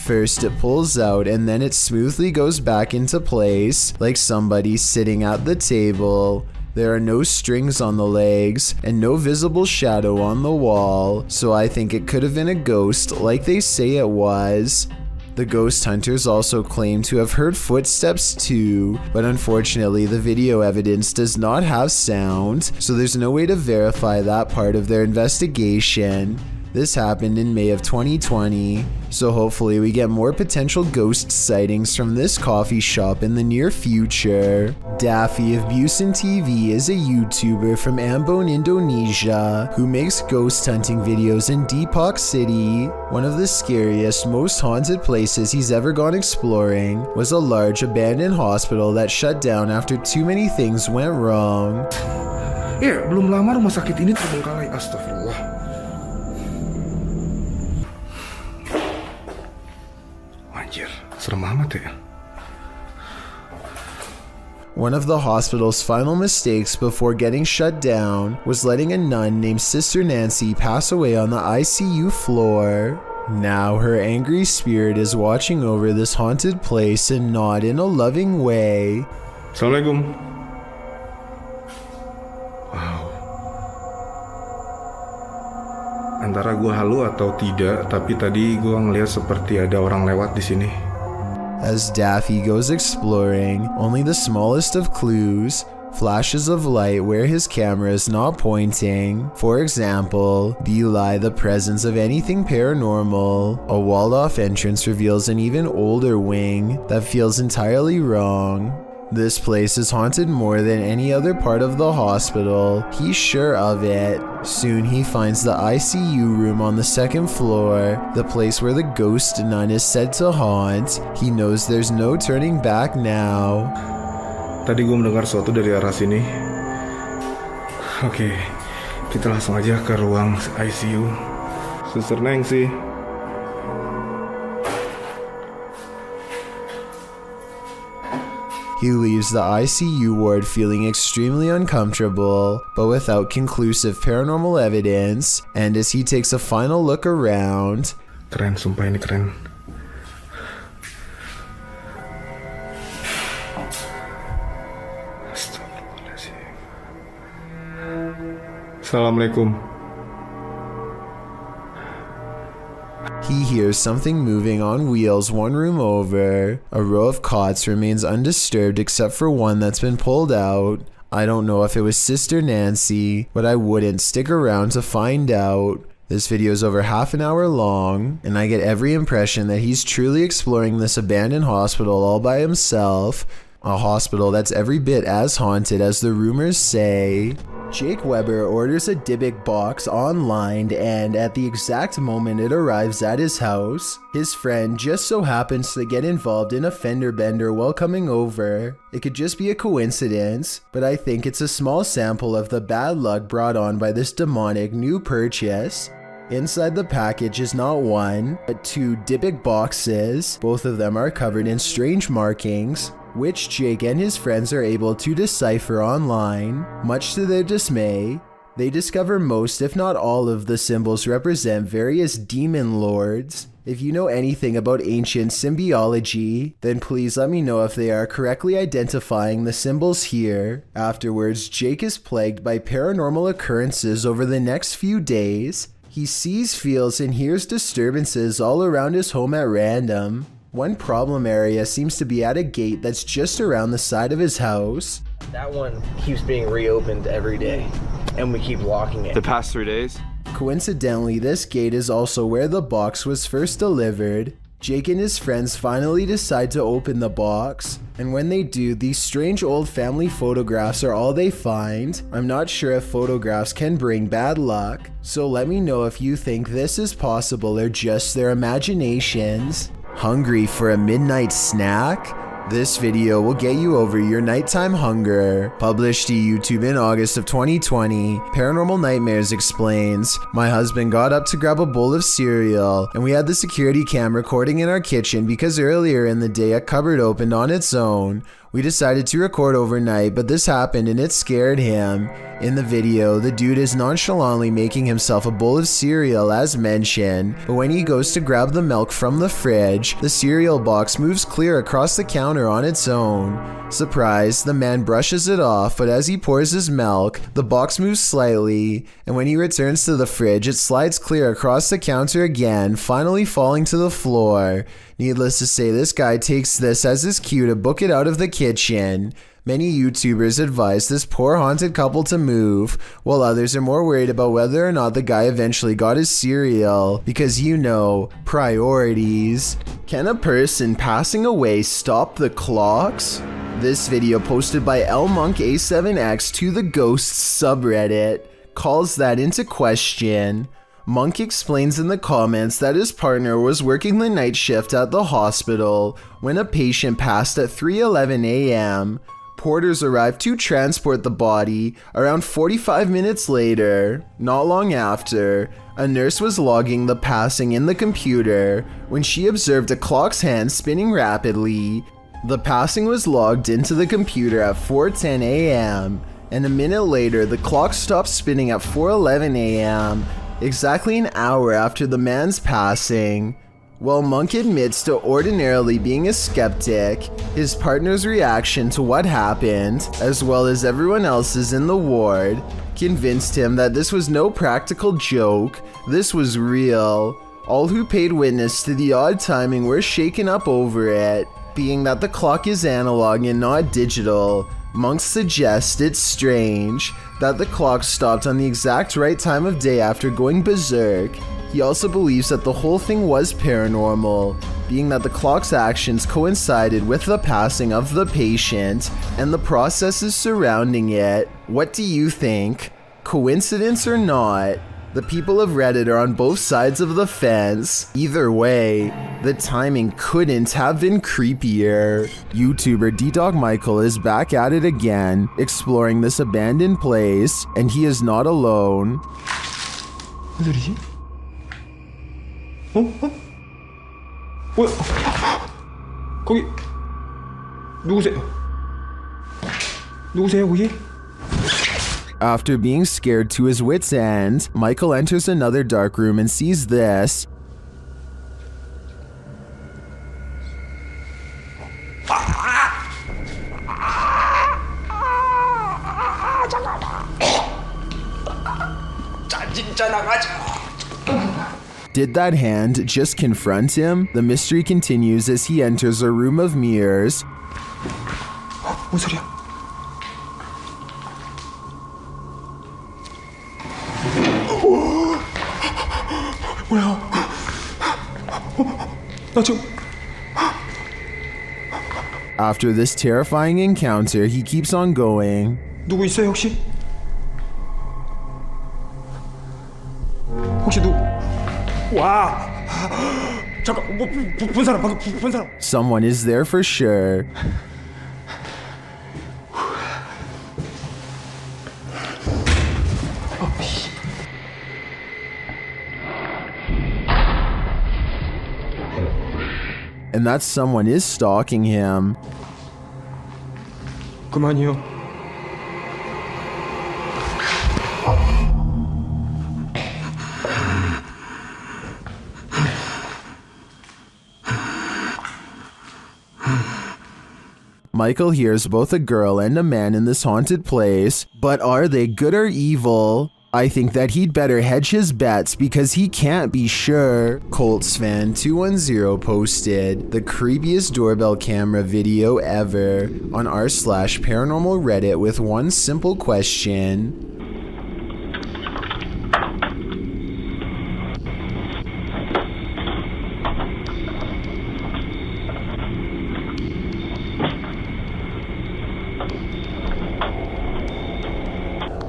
First it pulls out and then it smoothly goes back into place, like somebody sitting at the table. There are no strings on the legs and no visible shadow on the wall, so I think it could have been a ghost like they say it was. The ghost hunters also claim to have heard footsteps too, but unfortunately the video evidence does not have sound, so there's no way to verify that part of their investigation. This happened in May of 2020, so hopefully we get more potential ghost sightings from this coffee shop in the near future. Daffy of Busan TV is a YouTuber from Ambon, Indonesia, who makes ghost hunting videos in Depok City. One of the scariest, most haunted places he's ever gone exploring was a large abandoned hospital that shut down after too many things went wrong. Belum lama rumah sakit ini terbengkalai, astagfirullah. Serem amat ya. One of the hospital's final mistakes before getting shut down was letting a nun named Sister Nancy pass away on the ICU floor. Now her angry spirit is watching over this haunted place and not in a loving way. Assalamualaikum. Wow. Antara gua halu atau tidak, tapi tadi gua ngeliat seperti ada orang lewat di sini. As Daffy goes exploring, only the smallest of clues, flashes of light where his camera is not pointing, for example, belie the presence of anything paranormal. A walled-off entrance reveals an even older wing that feels entirely wrong. This place is haunted more than any other part of the hospital. He's sure of it. Soon he finds the ICU room on the second floor, the place where the ghost nun is said to haunt. He knows there's no turning back now. Tadi gue mendengar sesuatu dari arah sini. Oke, kita langsung aja ke ruang ICU. Suster Neng sih. He leaves the ICU ward feeling extremely uncomfortable, but without conclusive paranormal evidence, and as he takes a final look around... Keren, sumpah ini keren. Assalamualaikum. He hears something moving on wheels one room over. A row of cots remains undisturbed except for one that's been pulled out. I don't know if it was Sister Nancy, but I wouldn't stick around to find out. This video is over half an hour long, and I get every impression that he's truly exploring this abandoned hospital all by himself. A hospital that's every bit as haunted as the rumors say. Jake Weber orders a Dybbuk box online, and at the exact moment it arrives at his house, his friend just so happens to get involved in a fender bender while coming over. It could just be a coincidence, but I think it's a small sample of the bad luck brought on by this demonic new purchase. Inside the package is not one, but two Dybbuk boxes. Both of them are covered in strange markings, which Jake and his friends are able to decipher online. Much to their dismay, they discover most, if not all, of the symbols represent various demon lords. If you know anything about ancient symbiology, then please let me know if they are correctly identifying the symbols here. Afterwards, Jake is plagued by paranormal occurrences over the next few days. He sees, feels, and hears disturbances all around his home at random. One problem area seems to be at a gate that's just around the side of his house. That one keeps being reopened every day, and we keep locking it. The past 3 days? Coincidentally, this gate is also where the box was first delivered. Jake and his friends finally decide to open the box, and when they do, these strange old family photographs are all they find. I'm not sure if photographs can bring bad luck, so let me know if you think this is possible or just their imaginations. Hungry for a midnight snack? This video will get you over your nighttime hunger. Published to YouTube in August of 2020, Paranormal Nightmares explains, my husband got up to grab a bowl of cereal, and we had the security cam recording in our kitchen because earlier in the day a cupboard opened on its own. We decided to record overnight, but this happened and it scared him. In the video, the dude is nonchalantly making himself a bowl of cereal as mentioned, but when he goes to grab the milk from the fridge, the cereal box moves clear across the counter on its own. Surprised, the man brushes it off, but as he pours his milk, the box moves slightly, and when he returns to the fridge, it slides clear across the counter again, finally falling to the floor. Needless to say, this guy takes this as his cue to book it out of the kitchen. Many YouTubers advise this poor haunted couple to move, while others are more worried about whether or not the guy eventually got his cereal, because you know, priorities. Can a person passing away stop the clocks? This video posted by LMonkA7X to the Ghosts subreddit calls that into question. Monk explains in the comments that his partner was working the night shift at the hospital when a patient passed at 3:11 a.m. Porters arrived to transport the body around 45 minutes later. Not long after, a nurse was logging the passing in the computer when she observed a clock's hand spinning rapidly. The passing was logged into the computer at 4:10 a.m. and a minute later the clock stopped spinning at 4:11 a.m. exactly an hour after the man's passing. While Monk admits to ordinarily being a skeptic, his partner's reaction to what happened, as well as everyone else's in the ward, convinced him that this was no practical joke, this was real. All who paid witness to the odd timing were shaken up over it. Being that the clock is analog and not digital, monks suggest it's strange that the clock stopped on the exact right time of day after going berserk. He also believes that the whole thing was paranormal, being that the clock's actions coincided with the passing of the patient and the processes surrounding it. What do you think? Coincidence or not? The people of Reddit are on both sides of the fence. Either way, the timing couldn't have been creepier. YouTuber D-Dog Michael is back at it again, exploring this abandoned place, and he is not alone. 무슨 소리지? 뭐야? 거기 누구세요? 누구세요 거기? After being scared to his wit's end, Michael enters another dark room and sees this. Did that hand just confront him? The mystery continues as he enters a room of mirrors. 뭔 소리야? 뭐야? 나 지금 After this terrifying encounter, he keeps on going. 누구 있어요 혹시? 혹시 누구? 와! 잠깐 본 사람 방금 본 사람. Someone is there for sure. And that someone is stalking him. 그만이요. Michael hears both a girl and a man in this haunted place, but are they good or evil? I think that he'd better hedge his bets because he can't be sure. Colts fan 210 posted the creepiest doorbell camera video ever on r/paranormal Reddit with one simple question.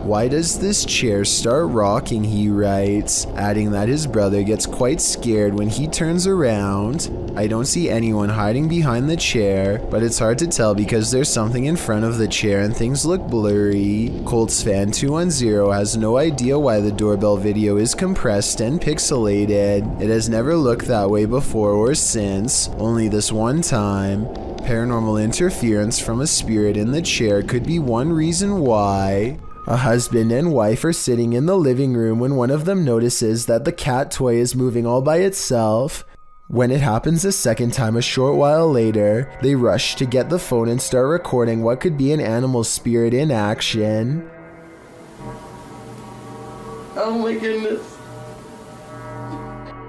Why does this chair start rocking, he writes, adding that his brother gets quite scared when he turns around. I don't see anyone hiding behind the chair, but it's hard to tell because there's something in front of the chair and things look blurry. Colts fan 210 has no idea why the doorbell video is compressed and pixelated. It has never looked that way before or since, only this one time. Paranormal interference from a spirit in the chair could be one reason why. A husband and wife are sitting in the living room when one of them notices that the cat toy is moving all by itself. When it happens a second time a short while later, they rush to get the phone and start recording what could be an animal spirit in action. Oh my goodness.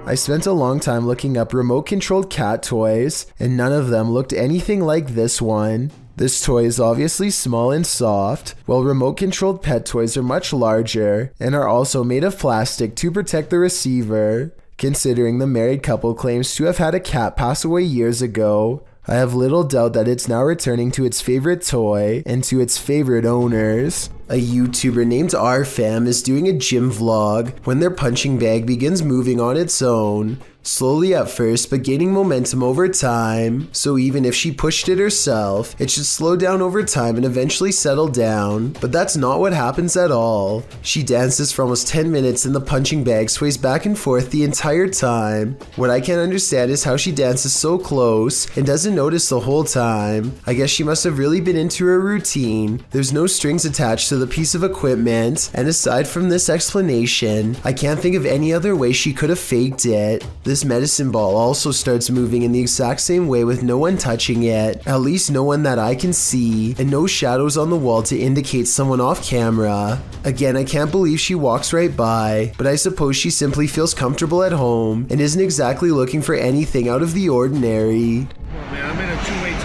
I spent a long time looking up remote-controlled cat toys, and none of them looked anything like this one. This toy is obviously small and soft, while remote-controlled pet toys are much larger and are also made of plastic to protect the receiver. Considering the married couple claims to have had a cat pass away years ago, I have little doubt that it's now returning to its favorite toy and to its favorite owners. A YouTuber named RFam is doing a gym vlog when their punching bag begins moving on its own. Slowly at first, but gaining momentum over time. So even if she pushed it herself, it should slow down over time and eventually settle down. But that's not what happens at all. She dances for almost 10 minutes and the punching bag sways back and forth the entire time. What I can't understand is how she dances so close and doesn't notice the whole time. I guess she must have really been into her routine. There's no strings attached to the piece of equipment, and aside from this explanation, I can't think of any other way she could have faked it. This medicine ball also starts moving in the exact same way with no one touching it, at least no one that I can see, and no shadows on the wall to indicate someone off camera. Again, I can't believe she walks right by, but I suppose she simply feels comfortable at home and isn't exactly looking for anything out of the ordinary. Man, I'm in a two-way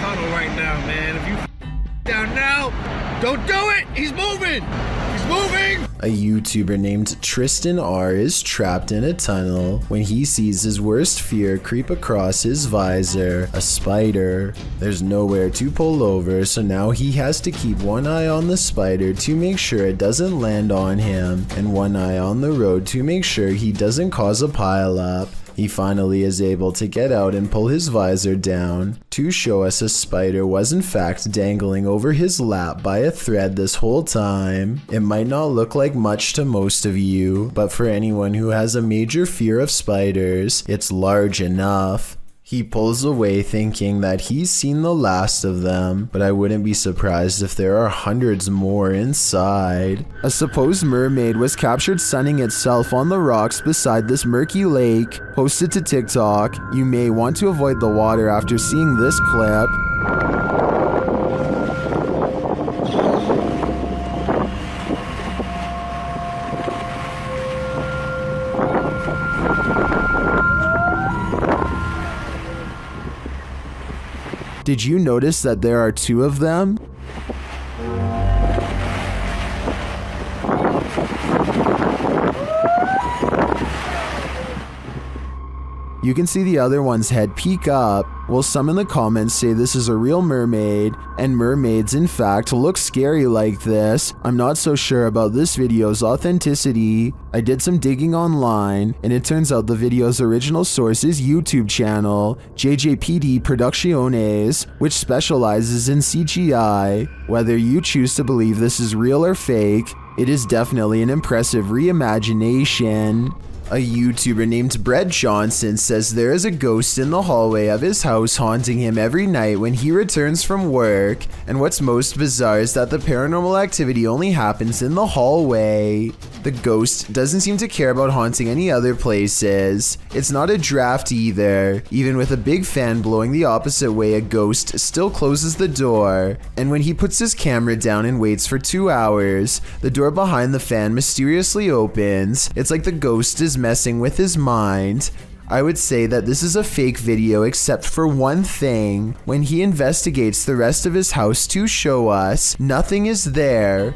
down now. Don't do it. He's moving. He's moving. A YouTuber named Tristan R is trapped in a tunnel when he sees his worst fear creep across his visor, a spider. There's nowhere to pull over, so now he has to keep one eye on the spider to make sure it doesn't land on him, and one eye on the road to make sure he doesn't cause a pileup. He finally is able to get out and pull his visor down to show us a spider was in fact dangling over his lap by a thread this whole time. It might not look like much to most of you, but for anyone who has a major fear of spiders, it's large enough. He pulls away thinking that he's seen the last of them, but I wouldn't be surprised if there are hundreds more inside. A supposed mermaid was captured sunning itself on the rocks beside this murky lake. Posted to TikTok. You may want to avoid the water after seeing this clip. Did you notice that there are two of them? You can see the other one's head peek up. Well, some in the comments say this is a real mermaid, and mermaids in fact look scary like this. I'm not so sure about this video's authenticity. I did some digging online, and it turns out the video's original source is YouTube channel, JJPD Producciones, which specializes in CGI. Whether you choose to believe this is real or fake, it is definitely an impressive reimagination. A YouTuber named Brett Johnson says there is a ghost in the hallway of his house haunting him every night when he returns from work, and what's most bizarre is that the paranormal activity only happens in the hallway. The ghost doesn't seem to care about haunting any other places. It's not a draft either. Even with a big fan blowing the opposite way, a ghost still closes the door, and when he puts his camera down and waits for 2 hours, the door behind the fan mysteriously opens. It's like the ghost is messing with his mind. I would say that this is a fake video except for one thing. When he investigates the rest of his house to show us, nothing is there.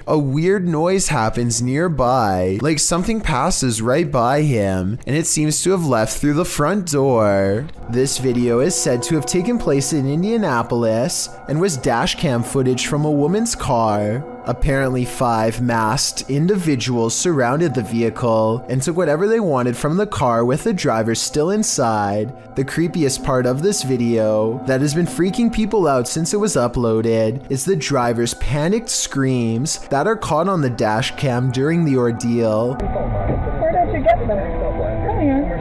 A weird noise happens nearby, like something passes right by him, and it seems to have left through the front door. This video is said to have taken place in Indianapolis and was dashcam footage from a woman's car. Apparently 5 masked individuals surrounded the vehicle and took whatever they wanted from the car with the driver still inside. The creepiest part of this video, that has been freaking people out since it was uploaded, is the driver's panicked screams that are caught on the dash cam during the ordeal. Where did you get them? Come here.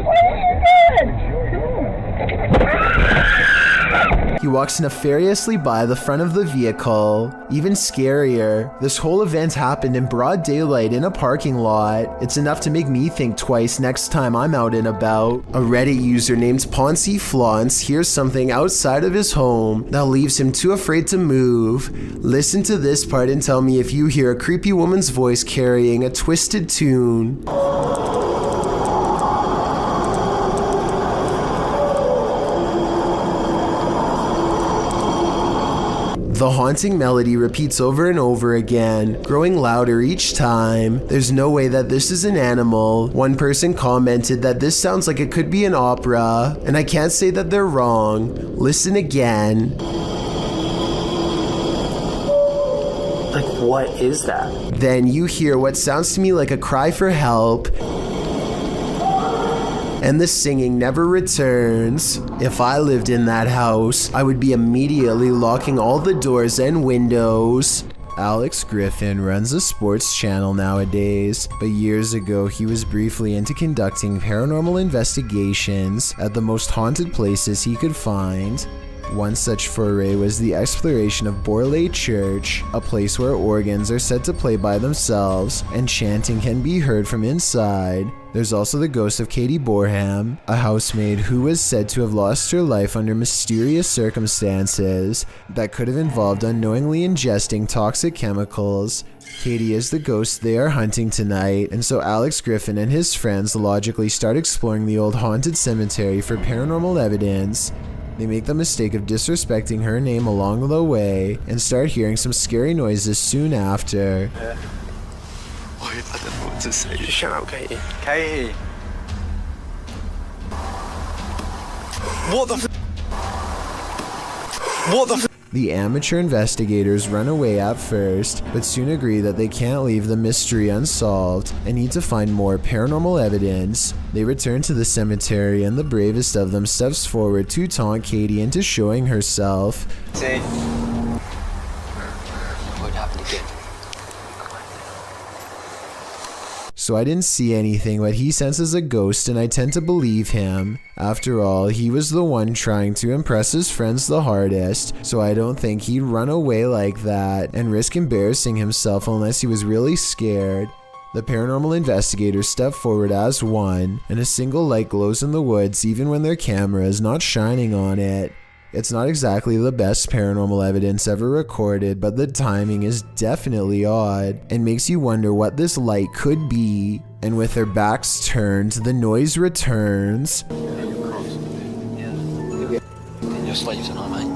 What are you doing? He walks nefariously by the front of the vehicle. Even scarier, this whole event happened in broad daylight in a parking lot. It's enough to make me think twice next time I'm out and about. A Reddit user named Poncy Flauns hears something outside of his home that leaves him too afraid to move. Listen to this part and tell me if you hear a creepy woman's voice carrying a twisted tune. The haunting melody repeats over and over again, growing louder each time. There's no way that this is an animal. One person commented that this sounds like it could be an opera, and I can't say that they're wrong. Listen again. Like, what is that? Then you hear what sounds to me like a cry for help, and the singing never returns. If I lived in that house, I would be immediately locking all the doors and windows. Alex Griffin runs a sports channel nowadays, but years ago he was briefly into conducting paranormal investigations at the most haunted places he could find. One such foray was the exploration of Borley Church, a place where organs are said to play by themselves and chanting can be heard from inside. There's also the ghost of Katie Borham, a housemaid who was said to have lost her life under mysterious circumstances that could have involved unknowingly ingesting toxic chemicals. Katie is the ghost they are hunting tonight, and so Alex Griffin and his friends logically start exploring the old haunted cemetery for paranormal evidence. They make the mistake of disrespecting her name along the way and start hearing some scary noises soon after. I don't know what to say. Just shut up, Katie. Katie! What the What the The amateur investigators run away at first, but soon agree that they can't leave the mystery unsolved and need to find more paranormal evidence. They return to the cemetery and the bravest of them steps forward to taunt Katie into showing herself. See? What happened again? So I didn't see anything, but he senses a ghost and I tend to believe him. After all, he was the one trying to impress his friends the hardest, so I don't think he'd run away like that and risk embarrassing himself unless he was really scared. The paranormal investigators step forward as one, and a single light glows in the woods even when their camera is not shining on it. It's not exactly the best paranormal evidence ever recorded, but the timing is definitely odd and makes you wonder what this light could be. And with their backs turned, the noise returns. You're slaves tonight, mate.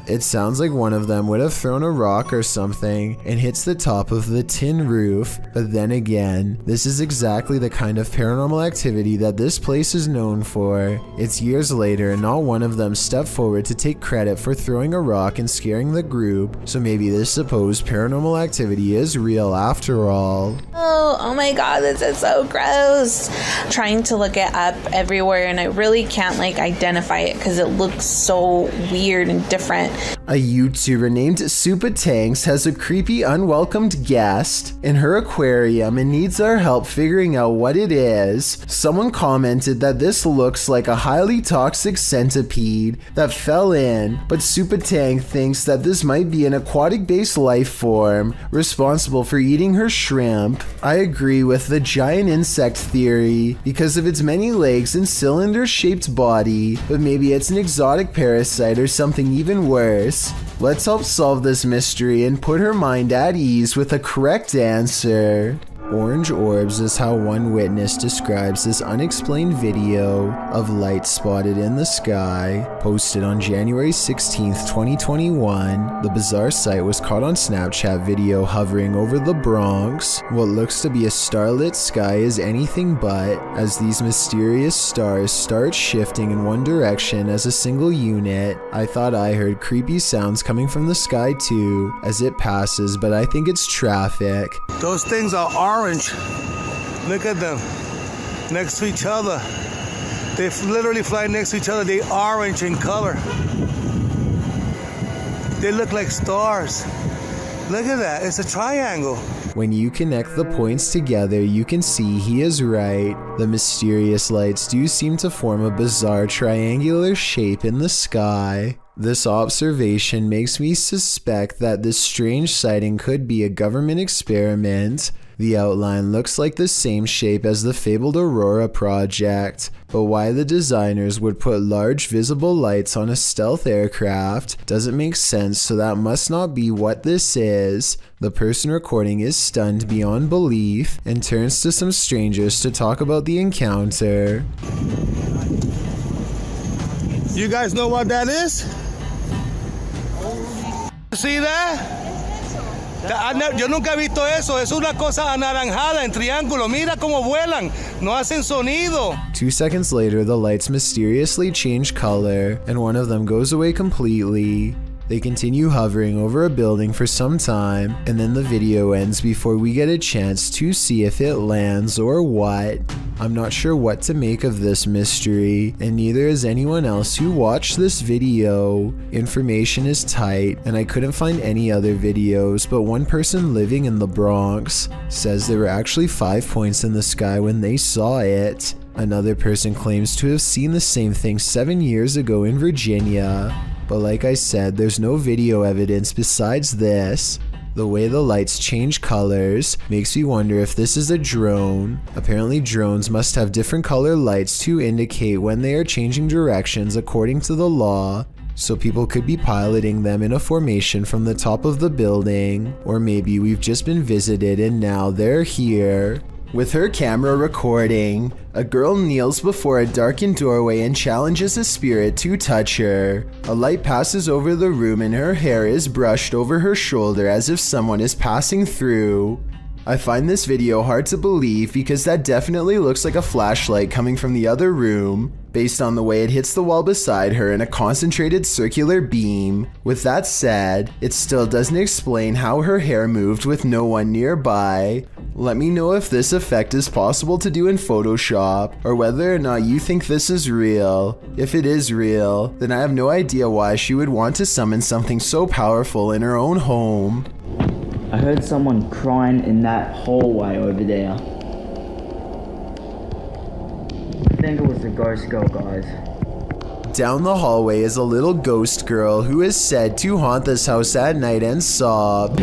It sounds like one of them would have thrown a rock or something and hits the top of the tin roof, but then again, this is exactly the kind of paranormal activity that this place is known for. It's years later and not one of them stepped forward to take credit for throwing a rock and scaring the group, so maybe this supposed paranormal activity is real after all. Oh my god, this is so gross. I'm trying to look it up everywhere and I really can't identify it because it looks so weird and different. A YouTuber named Supa Tanks has a creepy unwelcomed guest in her aquarium and needs our help figuring out what it is. Someone commented that this looks like a highly toxic centipede that fell in, but Supa Tank thinks that this might be an aquatic-based life form responsible for eating her shrimp. I agree with the giant insect theory because of its many legs and cylinder-shaped body, but maybe it's an exotic parasite or something even worse. Let's help solve this mystery and put her mind at ease with a correct answer. Orange orbs is how one witness describes this unexplained video of light spotted in the sky. Posted on January 16th, 2021, the bizarre sight was caught on Snapchat video hovering over the Bronx. What looks to be a starlit sky is anything but, as these mysterious stars start shifting in one direction as a single unit. I thought I heard creepy sounds coming from the sky too, as it passes, but I think it's traffic. Those things are orange. Look at them. Next to each other. They literally fly next to each other. They're orange in color. They look like stars. Look at that. It's a triangle. When you connect the points together, you can see he is right. The mysterious lights do seem to form a bizarre triangular shape in the sky. This observation makes me suspect that this strange sighting could be a government experiment. The outline looks like the same shape as the fabled Aurora project, but why the designers would put large visible lights on a stealth aircraft doesn't make sense, so that must not be what this is. The person recording is stunned beyond belief and turns to some strangers to talk about the encounter. You guys know what that is? See that? Yo nunca he visto eso. Es una cosa anaranjada en triángulo. Mira cómo vuelan. No hacen sonido. 2 seconds later, the lights mysteriously change color, and one of them goes away completely. They continue hovering over a building for some time, and then the video ends before we get a chance to see if it lands or what. I'm not sure what to make of this mystery, and neither is anyone else who watched this video. Information is tight, and I couldn't find any other videos, but one person living in the Bronx says there were actually 5 points in the sky when they saw it. Another person claims to have seen the same thing 7 years ago in Virginia. But like I said, there's no video evidence besides this. The way the lights change colors makes me wonder if this is a drone. Apparently drones must have different color lights to indicate when they are changing directions according to the law. So people could be piloting them in a formation from the top of the building. Or maybe we've just been visited and now they're here. With her camera recording, a girl kneels before a darkened doorway and challenges a spirit to touch her. A light passes over the room and her hair is brushed over her shoulder as if someone is passing through. I find this video hard to believe because that definitely looks like a flashlight coming from the other room, based on the way it hits the wall beside her in a concentrated circular beam. With that said, it still doesn't explain how her hair moved with no one nearby. Let me know if this effect is possible to do in Photoshop, or whether or not you think this is real. If it is real, then I have no idea why she would want to summon something so powerful in her own home. I heard someone crying in that hallway over there. I think it was the ghost girl, guys. Down the hallway is a little ghost girl who is said to haunt this house at night and sob.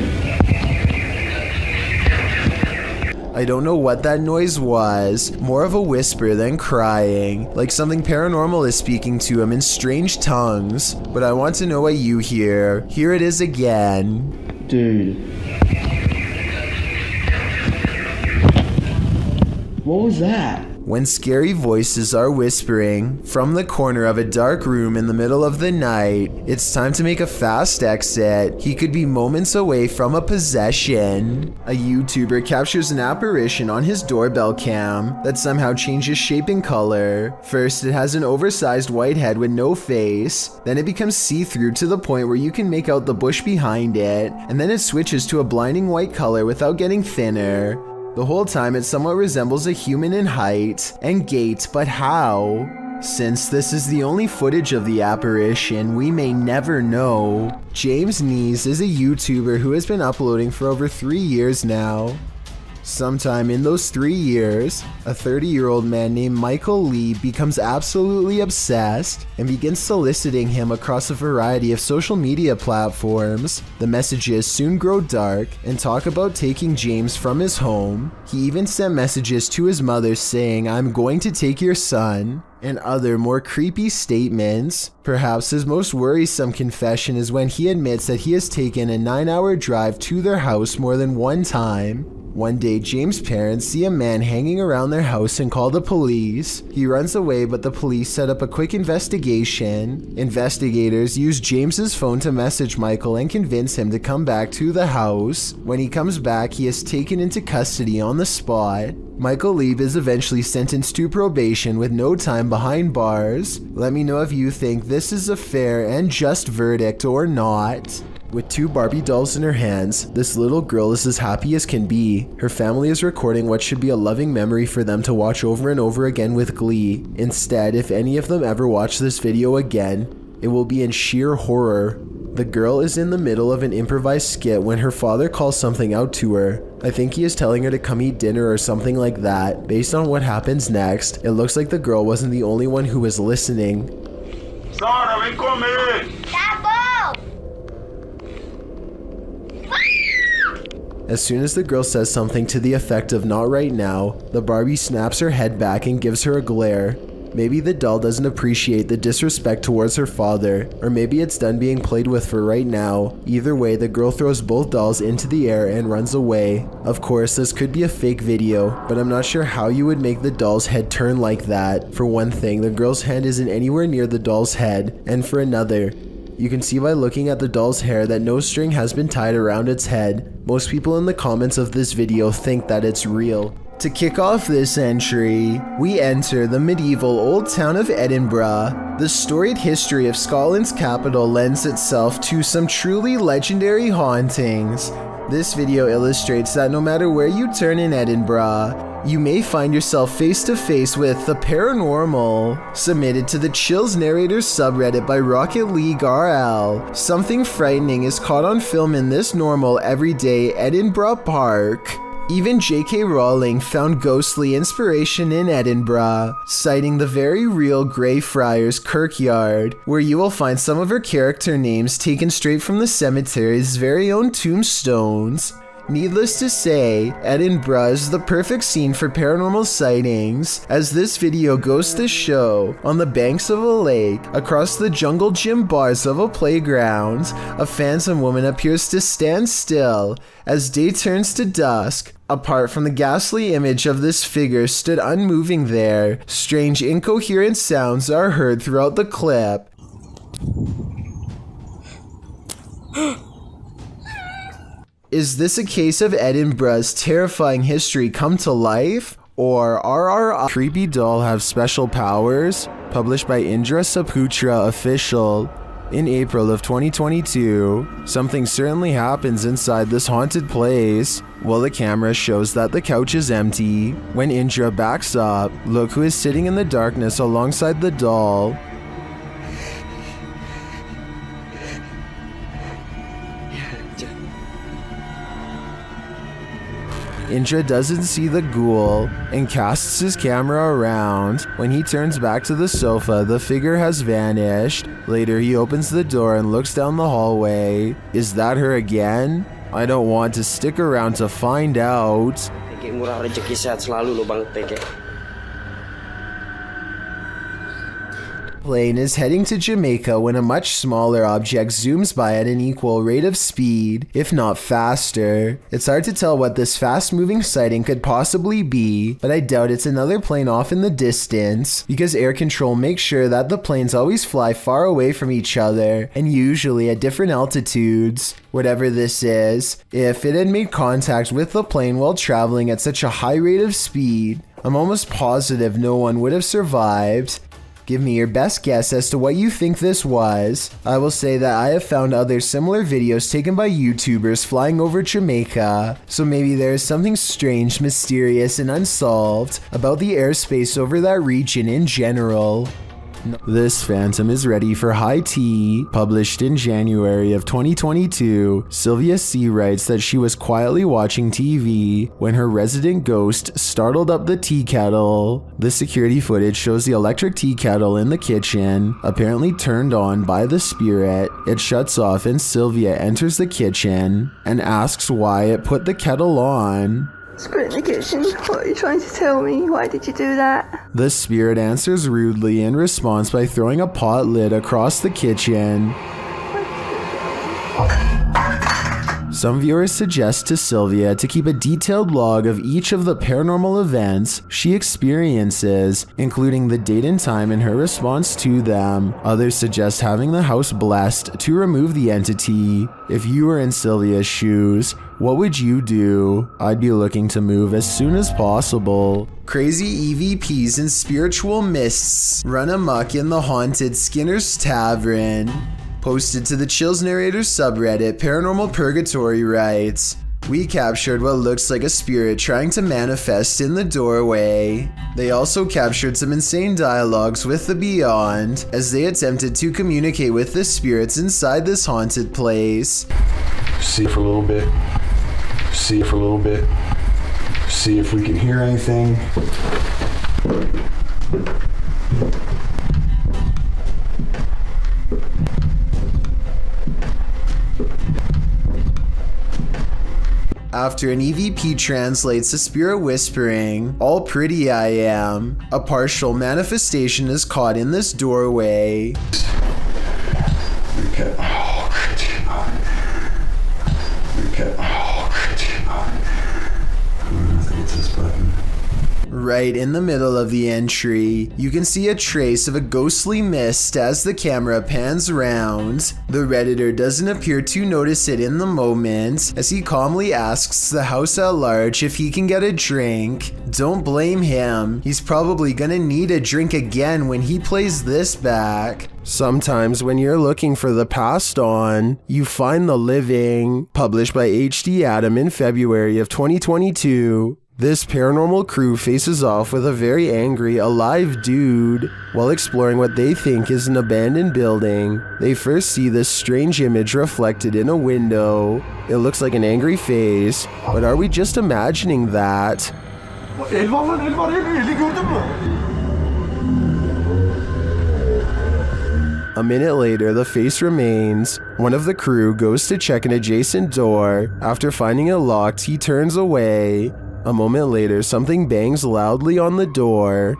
I don't know what that noise was, more of a whisper than crying, like something paranormal is speaking to him in strange tongues, but I want to know what you hear. Here it is again. Dude. What was that? When scary voices are whispering from the corner of a dark room in the middle of the night, it's time to make a fast exit. He could be moments away from a possession. A YouTuber captures an apparition on his doorbell cam that somehow changes shape and color. First, it has an oversized white head with no face. Then it becomes see-through to the point where you can make out the bush behind it. And then it switches to a blinding white color without getting thinner. The whole time it somewhat resembles a human in height and gait, but how? Since this is the only footage of the apparition, we may never know. James Nees is a YouTuber who has been uploading for over 3 years now. Sometime in those 3 years, a 30-year-old man named Michael Lee becomes absolutely obsessed and begins soliciting him across a variety of social media platforms. The messages soon grow dark and talk about taking James from his home. He even sent messages to his mother saying, "I'm going to take your son," and other more creepy statements. Perhaps his most worrisome confession is when he admits that he has taken a 9-hour drive to their house more than one time. One day, James' parents see a man hanging around their house and call the police. He runs away, but the police set up a quick investigation. Investigators use James's phone to message Michael and convince him to come back to the house. When he comes back, he is taken into custody on the spot. Michael Lee is eventually sentenced to probation with no time behind bars. Let me know if you think this is a fair and just verdict or not. With 2 Barbie dolls in her hands, this little girl is as happy as can be. Her family is recording what should be a loving memory for them to watch over and over again with glee. Instead, if any of them ever watch this video again, it will be in sheer horror. The girl is in the middle of an improvised skit when her father calls something out to her. I think he is telling her to come eat dinner or something like that. Based on what happens next, it looks like the girl wasn't the only one who was listening. Sara, ven comer! As soon as the girl says something to the effect of "not right now," the Barbie snaps her head back and gives her a glare. Maybe the doll doesn't appreciate the disrespect towards her father, or maybe it's done being played with for right now. Either way, the girl throws both dolls into the air and runs away. Of course, this could be a fake video, but I'm not sure how you would make the doll's head turn like that. For one thing, the girl's hand isn't anywhere near the doll's head, and for another, you can see by looking at the doll's hair that no string has been tied around its head. Most people in the comments of this video think that it's real. To kick off this entry, we enter the medieval old town of Edinburgh. The storied history of Scotland's capital lends itself to some truly legendary hauntings. This video illustrates that no matter where you turn in Edinburgh, you may find yourself face to face with the paranormal. Submitted to the Chills Narrator subreddit by Rocket League RL. Something frightening is caught on film in this normal, everyday Edinburgh park. Even J.K. Rowling found ghostly inspiration in Edinburgh, citing the very real Greyfriars Kirkyard, where you will find some of her character names taken straight from the cemetery's very own tombstones. Needless to say, Edinburgh is the perfect scene for paranormal sightings, as this video goes to show, on the banks of a lake, across the jungle gym bars of a playground, a phantom woman appears to stand still as day turns to dusk. Apart from the ghastly image of this figure stood unmoving there, strange incoherent sounds are heard throughout the clip. Is this a case of Edinburgh's terrifying history come to life? Or are our creepy doll have special powers? Published by Indra Saputra Official. In April of 2022, something certainly happens inside this haunted place. While the camera shows that the couch is empty, when Indra backs up, look who is sitting in the darkness alongside the doll. Indra doesn't see the ghoul and casts his camera around. When he turns back to the sofa, the figure has vanished. Later, he opens the door and looks down the hallway. Is that her again? I don't want to stick around to find out. Murah rezeki sehat selalu lo Bang Teke. Plane is heading to Jamaica when a much smaller object zooms by at an equal rate of speed, if not faster. It's hard to tell what this fast-moving sighting could possibly be, but I doubt it's another plane off in the distance, because air control makes sure that the planes always fly far away from each other, and usually at different altitudes. Whatever this is, if it had made contact with the plane while traveling at such a high rate of speed, I'm almost positive no one would have survived. Give me your best guess as to what you think this was. I will say that I have found other similar videos taken by YouTubers flying over Jamaica, so maybe there is something strange, mysterious, and unsolved about the airspace over that region in general. This phantom is ready for high tea. Published in January of 2022, Sylvia C. writes that she was quietly watching TV when her resident ghost startled up the tea kettle. The security footage shows the electric tea kettle in the kitchen, apparently turned on by the spirit. It shuts off and Sylvia enters the kitchen and asks why it put the kettle on. Spirit in the kitchen, what are you trying to tell me? Why did you do that? The spirit answers rudely in response by throwing a pot lid across the kitchen. Some viewers suggest to Sylvia to keep a detailed log of each of the paranormal events she experiences, including the date and time and her response to them. Others suggest having the house blessed to remove the entity. If you were in Sylvia's shoes, what would you do? I'd be looking to move as soon as possible. Crazy EVPs and spiritual mists run amok in the haunted Skinner's Tavern. Posted to the Chills Narrator subreddit, Paranormal Purgatory writes, "We captured what looks like a spirit trying to manifest in the doorway. They also captured some insane dialogues with the beyond as they attempted to communicate with the spirits inside this haunted place." See it for a little bit. See it for a little bit. See if we can hear anything. After an EVP translates a spirit whispering, "All pretty I am," a partial manifestation is caught in this doorway. Okay. Oh, okay. Oh, I think it's this button. Right in the middle of the entry, you can see a trace of a ghostly mist as the camera pans around. The Redditor doesn't appear to notice it in the moment, as he calmly asks the house at large if he can get a drink. Don't blame him, he's probably gonna need a drink again when he plays this back. Sometimes when you're looking for the passed on, you find the living. Published by HD Adam in February of 2022. This paranormal crew faces off with a very angry, alive dude while exploring what they think is an abandoned building. They first see this strange image reflected in a window. It looks like an angry face, but are we just imagining that? A minute later, the face remains. One of the crew goes to check an adjacent door. After finding it locked, he turns away. A moment later, something bangs loudly on the door.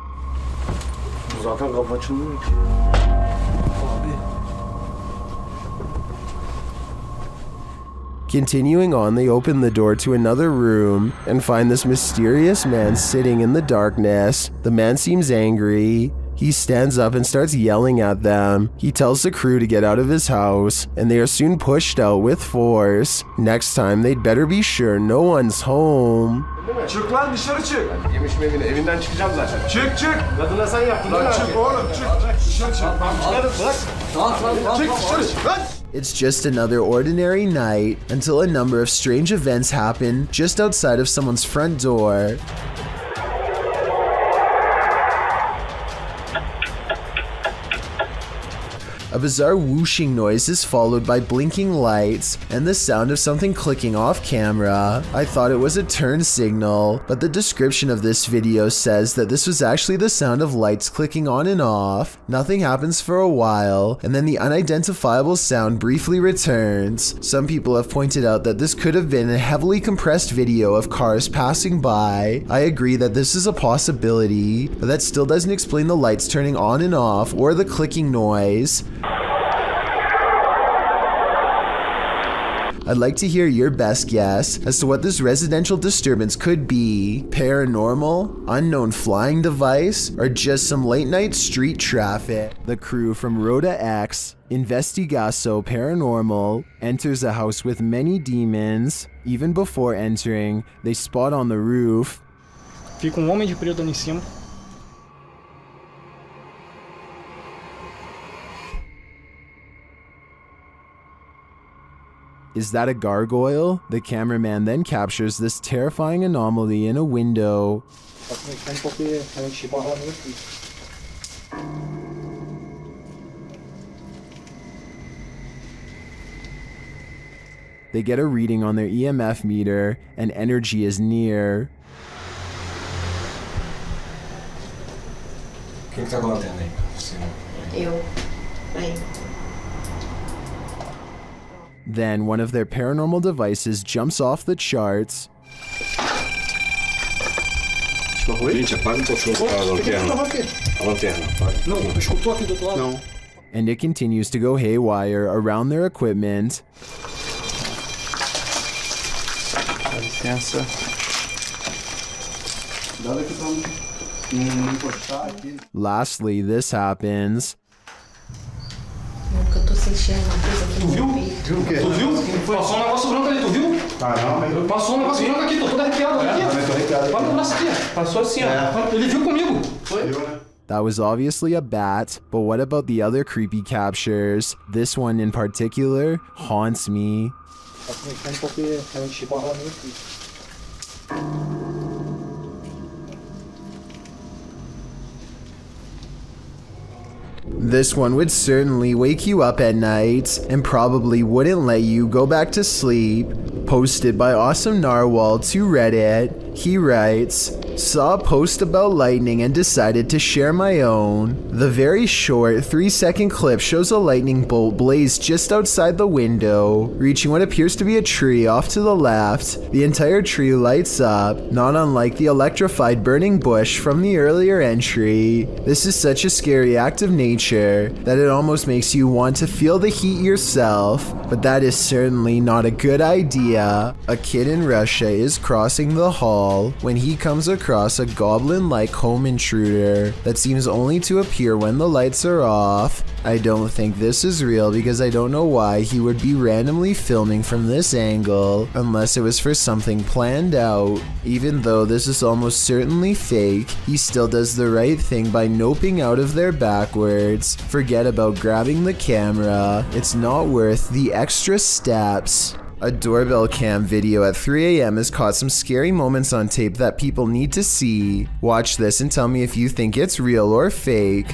Continuing on, they open the door to another room and find this mysterious man sitting in the darkness. The man seems angry. He stands up and starts yelling at them. He tells the crew to get out of his house, and they are soon pushed out with force. Next time, they'd better be sure no one's home. Çık lan dışarı çık. Yemiş mevini evinden çıkacağım zaten. Çık çık. Kadına sen yaptın. Lan çık oğlum çık. Dışarı çık. Bırak. Çık dışarı çık. Lan. It's just another ordinary night until a number of strange events happen just outside of someone's front door. A bizarre whooshing noise is followed by blinking lights and the sound of something clicking off camera. I thought it was a turn signal, but the description of this video says that this was actually the sound of lights clicking on and off. Nothing happens for a while, and then the unidentifiable sound briefly returns. Some people have pointed out that this could have been a heavily compressed video of cars passing by. I agree that this is a possibility, but that still doesn't explain the lights turning on and off or the clicking noise. I'd like to hear your best guess as to what this residential disturbance could be. Paranormal, unknown flying device, or just some late night street traffic. The crew from Rhoda X, Investigaso Paranormal, enters a house with many demons. Even before entering, they spot on the roof. Fica homem de preto ali em cima. Is that a gargoyle? The cameraman then captures this terrifying anomaly in a window. They get a reading on their EMF meter, and energy is near. Then one of their paranormal devices jumps off the charts. And it continues to go haywire around their equipment. Lastly, this happens. Tu viu? Viu o quê? Tu viu? Passou um negócio branco ali, tu viu? Caramba. Passou um negócio branco aqui, tô todo arrepiado aqui. Também tô arrepiado. Olha o braço aqui, passou assim, ó. Ele viu comigo. Foi? That was obviously a bat, but what about the other creepy captures? This one in particular haunts me. This one would certainly wake you up at night and probably wouldn't let you go back to sleep. Posted by Awesome Narwhal to Reddit, he writes, "Saw a post about lightning and decided to share my own. The very short 3-second clip shows a lightning bolt blaze just outside the window, reaching what appears to be a tree off to the left. The entire tree lights up, not unlike the electrified burning bush from the earlier entry. This is such a scary act of nature that it almost makes you want to feel the heat yourself, but that is certainly not a good idea. A kid in Russia is crossing the hall when he comes across a goblin-like home intruder that seems only to appear when the lights are off. I don't think this is real because I don't know why he would be randomly filming from this angle unless it was for something planned out. Even though this is almost certainly fake, he still does the right thing by noping out of there backwards. Forget about grabbing the camera. It's not worth the extra steps." A doorbell cam video at 3 a.m. has caught some scary moments on tape that people need to see. Watch this and tell me if you think it's real or fake.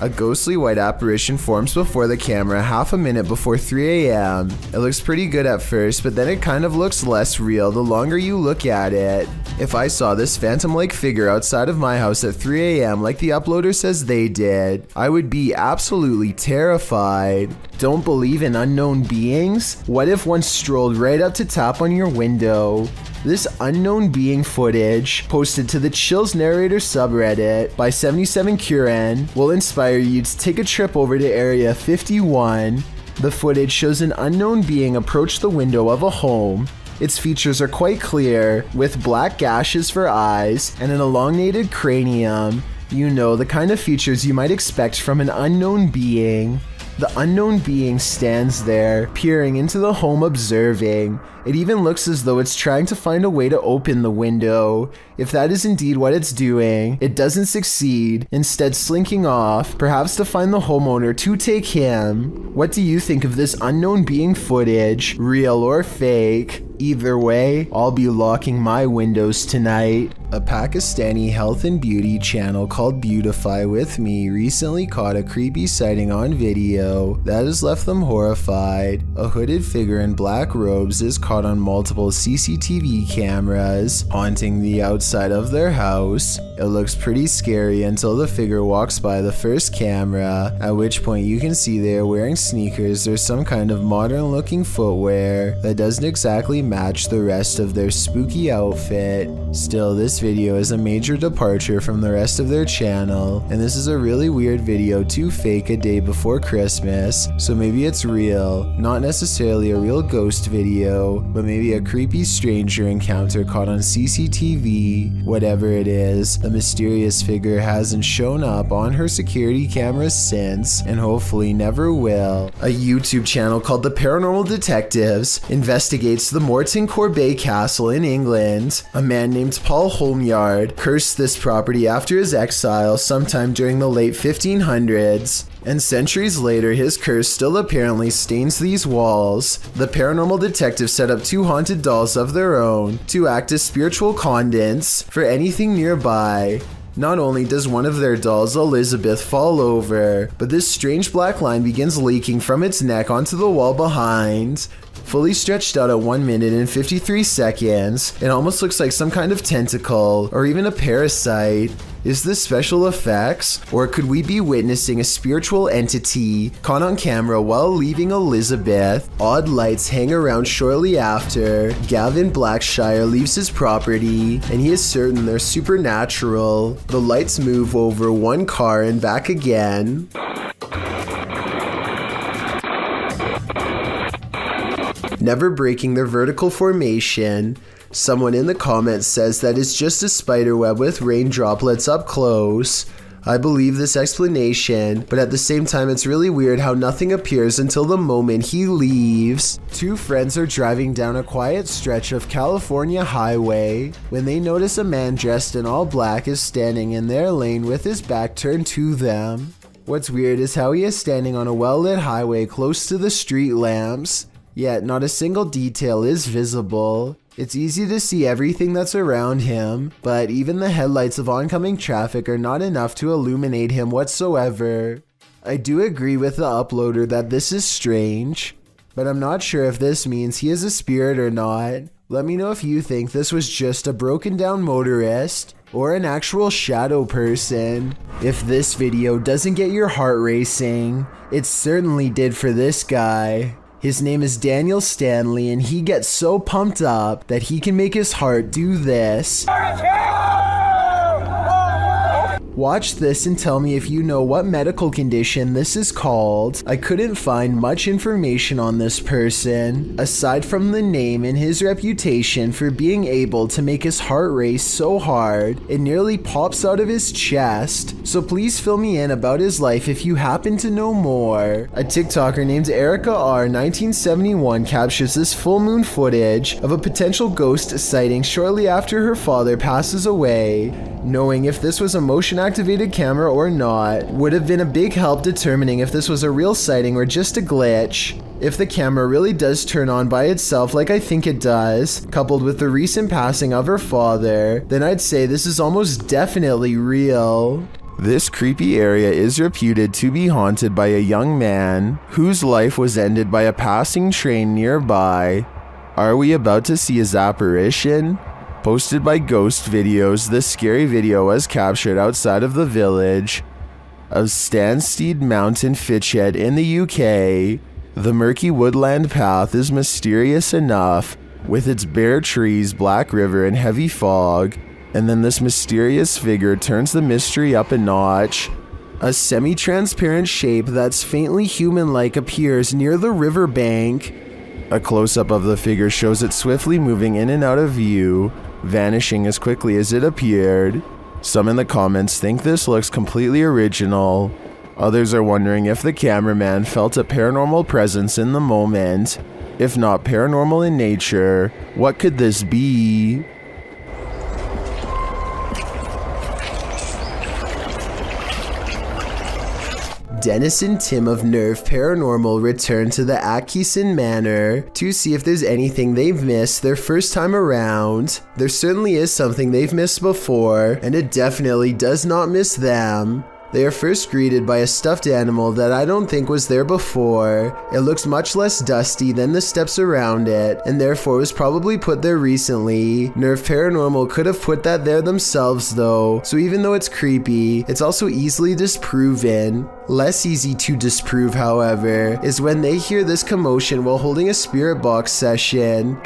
A ghostly white apparition forms before the camera half a minute before 3 a.m. It looks pretty good at first, but then it kind of looks less real the longer you look at it. If I saw this phantom-like figure outside of my house at 3 a.m. like the uploader says they did, I would be absolutely terrified. Don't believe in unknown beings? What if one strolled right up to tap on your window? This unknown being footage, posted to the Chills Narrator subreddit by 77Curen, will inspire you to take a trip over to Area 51. The footage shows an unknown being approach the window of a home. Its features are quite clear, with black gashes for eyes and an elongated cranium. You know, the kind of features you might expect from an unknown being. The unknown being stands there, peering into the home, observing. It even looks as though it's trying to find a way to open the window. If that is indeed what it's doing, it doesn't succeed, instead slinking off, perhaps to find the homeowner to take him. What do you think of this unknown being footage, real or fake? Either way, I'll be locking my windows tonight. A Pakistani health and beauty channel called Beautify With Me recently caught a creepy sighting on video that has left them horrified. A hooded figure in black robes is caught on multiple CCTV cameras, haunting the outside of their house. It looks pretty scary until the figure walks by the first camera, at which point you can see they are wearing sneakers or some kind of modern looking footwear that doesn't exactly match the rest of their spooky outfit. Still, this video is a major departure from the rest of their channel, and this is a really weird video to fake a day before Christmas, so maybe it's real. Not necessarily a real ghost video, but maybe a creepy stranger encounter caught on CCTV. Whatever it is, the mysterious figure hasn't shown up on her security cameras since, and hopefully never will. A YouTube channel called The Paranormal Detectives investigates the Morton Corbet Castle in England. A man named Paul Holmyard cursed this property after his exile sometime during the late 1500s. And centuries later, his curse still apparently stains these walls. The paranormal detectives set up 2 haunted dolls of their own to act as spiritual conduits for anything nearby. Not only does one of their dolls, Elizabeth, fall over, but this strange black line begins leaking from its neck onto the wall behind. Fully stretched out at 1 minute and 53 seconds, it almost looks like some kind of tentacle, or even a parasite. Is this special effects? Or could we be witnessing a spiritual entity caught on camera while leaving Elizabeth? Odd lights hang around shortly after. Gavin Blackshire leaves his property, and he is certain they're supernatural. The lights move over one car and back again. Never breaking their vertical formation. Someone in the comments says that it's just a spider web with rain droplets up close. I believe this explanation, but at the same time it's really weird how nothing appears until the moment he leaves. 2 friends are driving down a quiet stretch of California highway when they notice a man dressed in all black is standing in their lane with his back turned to them. What's weird is how he is standing on a well-lit highway close to the street lamps, yet not a single detail is visible. It's easy to see everything that's around him, but even the headlights of oncoming traffic are not enough to illuminate him whatsoever. I do agree with the uploader that this is strange, but I'm not sure if this means he is a spirit or not. Let me know if you think this was just a broken down motorist or an actual shadow person. If this video doesn't get your heart racing, it certainly did for this guy. His name is Daniel Stanley, and he gets so pumped up that he can make his heart do this. Watch this and tell me if you know what medical condition this is called. I couldn't find much information on this person, aside from the name and his reputation for being able to make his heart race so hard it nearly pops out of his chest. So please fill me in about his life if you happen to know more. A TikToker named Erica R 1971 captures this full moon footage of a potential ghost sighting shortly after her father passes away. Knowing if this was a motion-activated camera or not would have been a big help determining if this was a real sighting or just a glitch. If the camera really does turn on by itself like I think it does, coupled with the recent passing of her father, then I'd say this is almost definitely real. This creepy area is reputed to be haunted by a young man whose life was ended by a passing train nearby. Are we about to see his apparition? Posted by Ghost Videos, this scary video was captured outside of the village of Stanstead Mountain, Fitchhead in the UK. The murky woodland path is mysterious enough, with its bare trees, black river, and heavy fog. And then this mysterious figure turns the mystery up a notch. A semi-transparent shape that's faintly human-like appears near the riverbank. A close-up of the figure shows it swiftly moving in and out of view, vanishing as quickly as it appeared. Some in the comments think this looks completely original. Others are wondering if the cameraman felt a paranormal presence in the moment. If not paranormal in nature, what could this be? Dennis and Tim of Nerve Paranormal return to the Atkinson Manor to see if there's anything they've missed their first time around. There certainly is something they've missed before, and it definitely does not miss them. They are first greeted by a stuffed animal that I don't think was there before. It looks much less dusty than the steps around it, and therefore was probably put there recently. Nerve Paranormal could have put that there themselves though, so even though it's creepy, it's also easily disproven. Less easy to disprove, however, is when they hear this commotion while holding a spirit box session.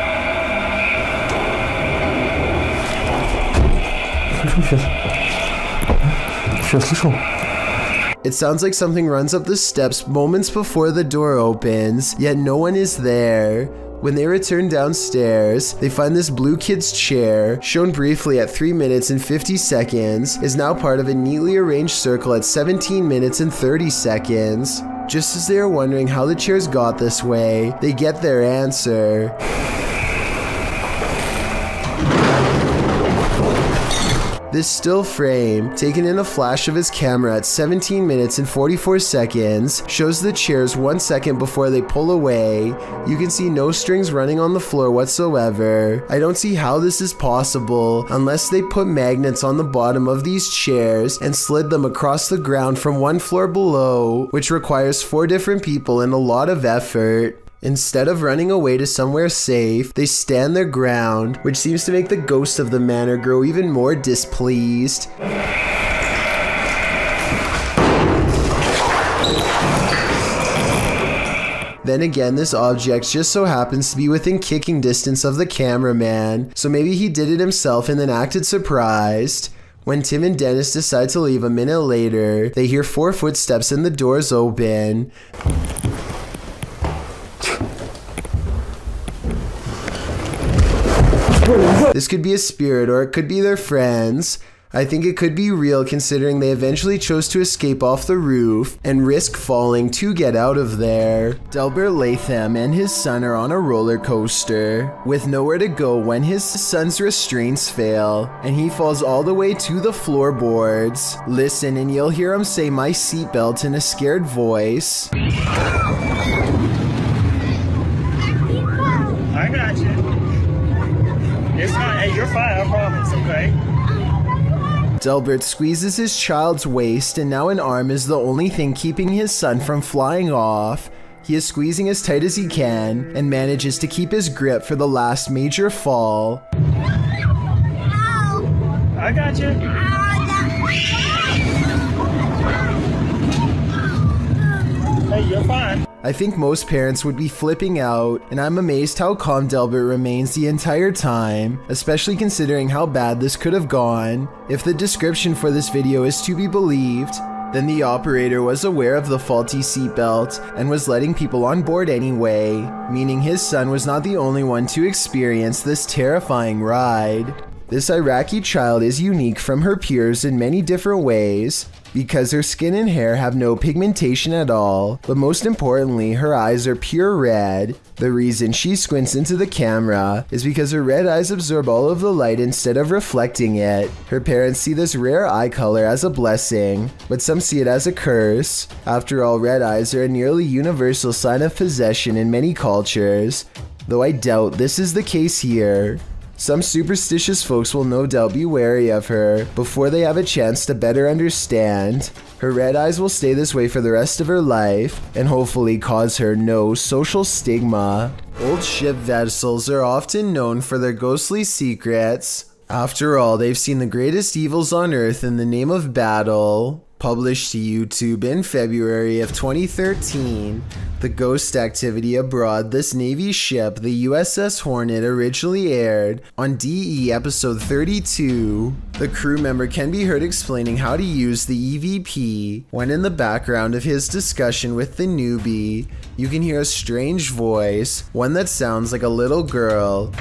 It sounds like something runs up the steps moments before the door opens, yet no one is there. When they return downstairs, they find this blue kid's chair, shown briefly at 3 minutes and 50 seconds, is now part of a neatly arranged circle at 17 minutes and 30 seconds. Just as they are wondering how the chairs got this way, they get their answer. This still frame, taken in a flash of his camera at 17 minutes and 44 seconds, shows the chairs 1 second before they pull away. You can see no strings running on the floor whatsoever. I don't see how this is possible unless they put magnets on the bottom of these chairs and slid them across the ground from one floor below, which requires 4 different people and a lot of effort. Instead of running away to somewhere safe, they stand their ground, which seems to make the ghost of the manor grow even more displeased. Then again, this object just so happens to be within kicking distance of the cameraman, so maybe he did it himself and then acted surprised. When Tim and Dennis decide to leave a minute later, they hear 4 footsteps and the doors open. This could be a spirit or it could be their friends. I think it could be real considering they eventually chose to escape off the roof and risk falling to get out of there. Delbert Latham and his son are on a roller coaster with nowhere to go when his son's restraints fail and he falls all the way to the floorboards. Listen and you'll hear him say "my seatbelt" in a scared voice. I got you. It's not, hey, you're fine, I promise, okay? Delbert squeezes his child's waist and now an arm is the only thing keeping his son from flying off. He is squeezing as tight as he can and manages to keep his grip for the last major fall. I got you. Hey, you're fine. I think most parents would be flipping out, and I'm amazed how calm Delbert remains the entire time, especially considering how bad this could have gone. If the description for this video is to be believed, then the operator was aware of the faulty seatbelt and was letting people on board anyway, meaning his son was not the only one to experience this terrifying ride. This Iraqi child is unique from her peers in many different ways. because her skin and hair have no pigmentation at all, but most importantly, her eyes are pure red. The reason she squints into the camera is because her red eyes absorb all of the light instead of reflecting it. Her parents see this rare eye color as a blessing, but some see it as a curse. After all, red eyes are a nearly universal sign of possession in many cultures, though I doubt this is the case here. Some superstitious folks will no doubt be wary of her before they have a chance to better understand. Her red eyes will stay this way for the rest of her life and hopefully cause her no social stigma. Old ship vessels are often known for their ghostly secrets. After all, they've seen the greatest evils on Earth in the name of battle. Published to YouTube in February of 2013, The Ghost Activity Abroad, this Navy ship, the USS Hornet, originally aired on DE episode 32. The crew member can be heard explaining how to use the EVP. When in the background of his discussion with the newbie, you can hear a strange voice, one that sounds like a little girl.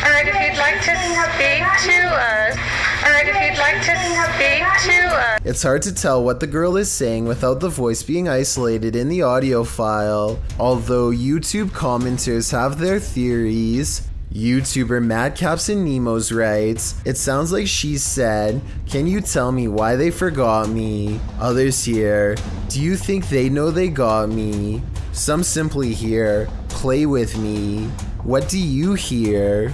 Alright, if you'd like to speak to us. Alright, if you'd like to speak to us. It's hard to tell what the girl is saying without the voice being isolated in the audio file, although YouTube commenters have their theories. YouTuber Madcaps and Nemos writes, "It sounds like she said, 'Can you tell me why they forgot me?' Others here, 'Do you think they know they got me?' Some simply hear, 'Play with me.' What do you hear?"